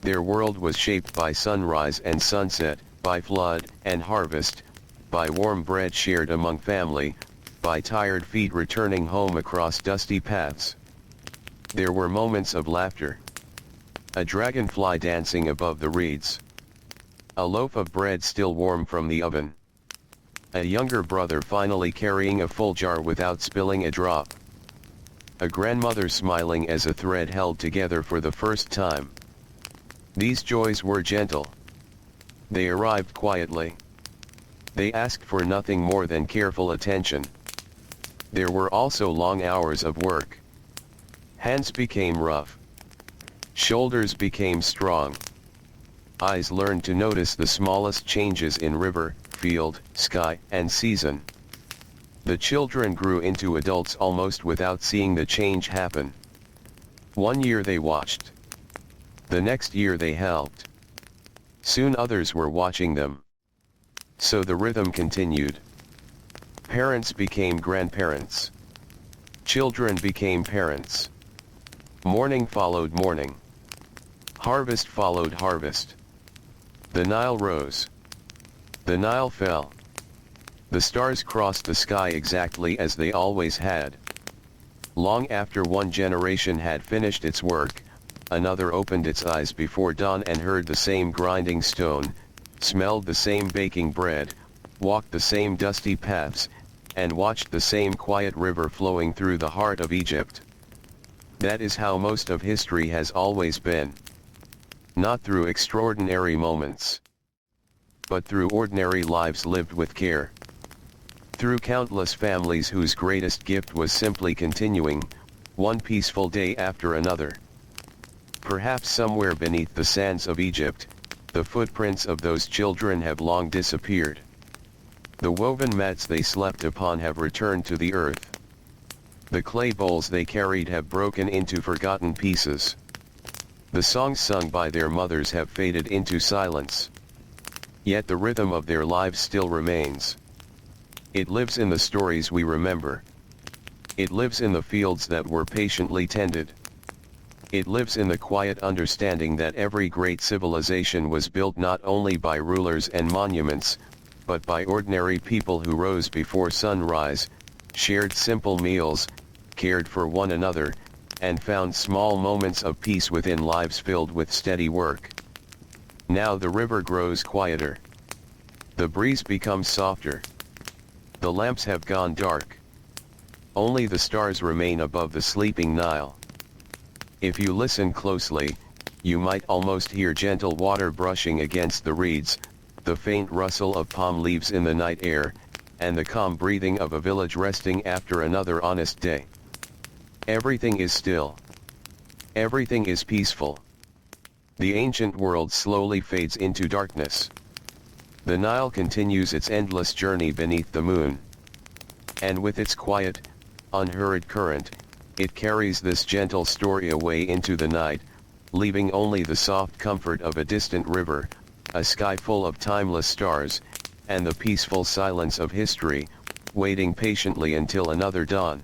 Their world was shaped by sunrise and sunset, by flood and harvest, by warm bread shared among family, by tired feet returning home across dusty paths. There were moments of laughter. A dragonfly dancing above the reeds. A loaf of bread still warm from the oven. A younger brother finally carrying a full jar without spilling a drop. A grandmother smiling as a thread held together for the first time. These joys were gentle. They arrived quietly. They asked for nothing more than careful attention. There were also long hours of work. Hands became rough. Shoulders became strong. Eyes learned to notice the smallest changes in river, field, sky, and season. The children grew into adults almost without seeing the change happen. One year they watched. The next year they helped. Soon others were watching them. So the rhythm continued. Parents became grandparents. Children became parents. Morning followed morning. Harvest followed harvest. The Nile rose. The Nile fell. The stars crossed the sky exactly as they always had. Long after one generation had finished its work, another opened its eyes before dawn and heard the same grinding stone, smelled the same baking bread, walked the same dusty paths, and watched the same quiet river flowing through the heart of Egypt. That is how most of history has always been. Not through extraordinary moments, but through ordinary lives lived with care. Through countless families whose greatest gift was simply continuing, one peaceful day after another. Perhaps somewhere beneath the sands of Egypt, the footprints of those children have long disappeared. The woven mats they slept upon have returned to the earth. The clay bowls they carried have broken into forgotten pieces. The songs sung by their mothers have faded into silence. Yet the rhythm of their lives still remains. It lives in the stories we remember. It lives in the fields that were patiently tended. It lives in the quiet understanding that every great civilization was built not only by rulers and monuments, but by ordinary people who rose before sunrise, shared simple meals, cared for one another, and found small moments of peace within lives filled with steady work. Now the river grows quieter. The breeze becomes softer. The lamps have gone dark. Only the stars remain above the sleeping Nile. If you listen closely, you might almost hear gentle water brushing against the reeds, the faint rustle of palm leaves in the night air, and the calm breathing of a village resting after another honest day. Everything is still. Everything is peaceful. The ancient world slowly fades into darkness. The Nile continues its endless journey beneath the moon. And with its quiet, unhurried current, it carries this gentle story away into the night, leaving only the soft comfort of a distant river, a sky full of timeless stars, and the peaceful silence of history, waiting patiently until another dawn.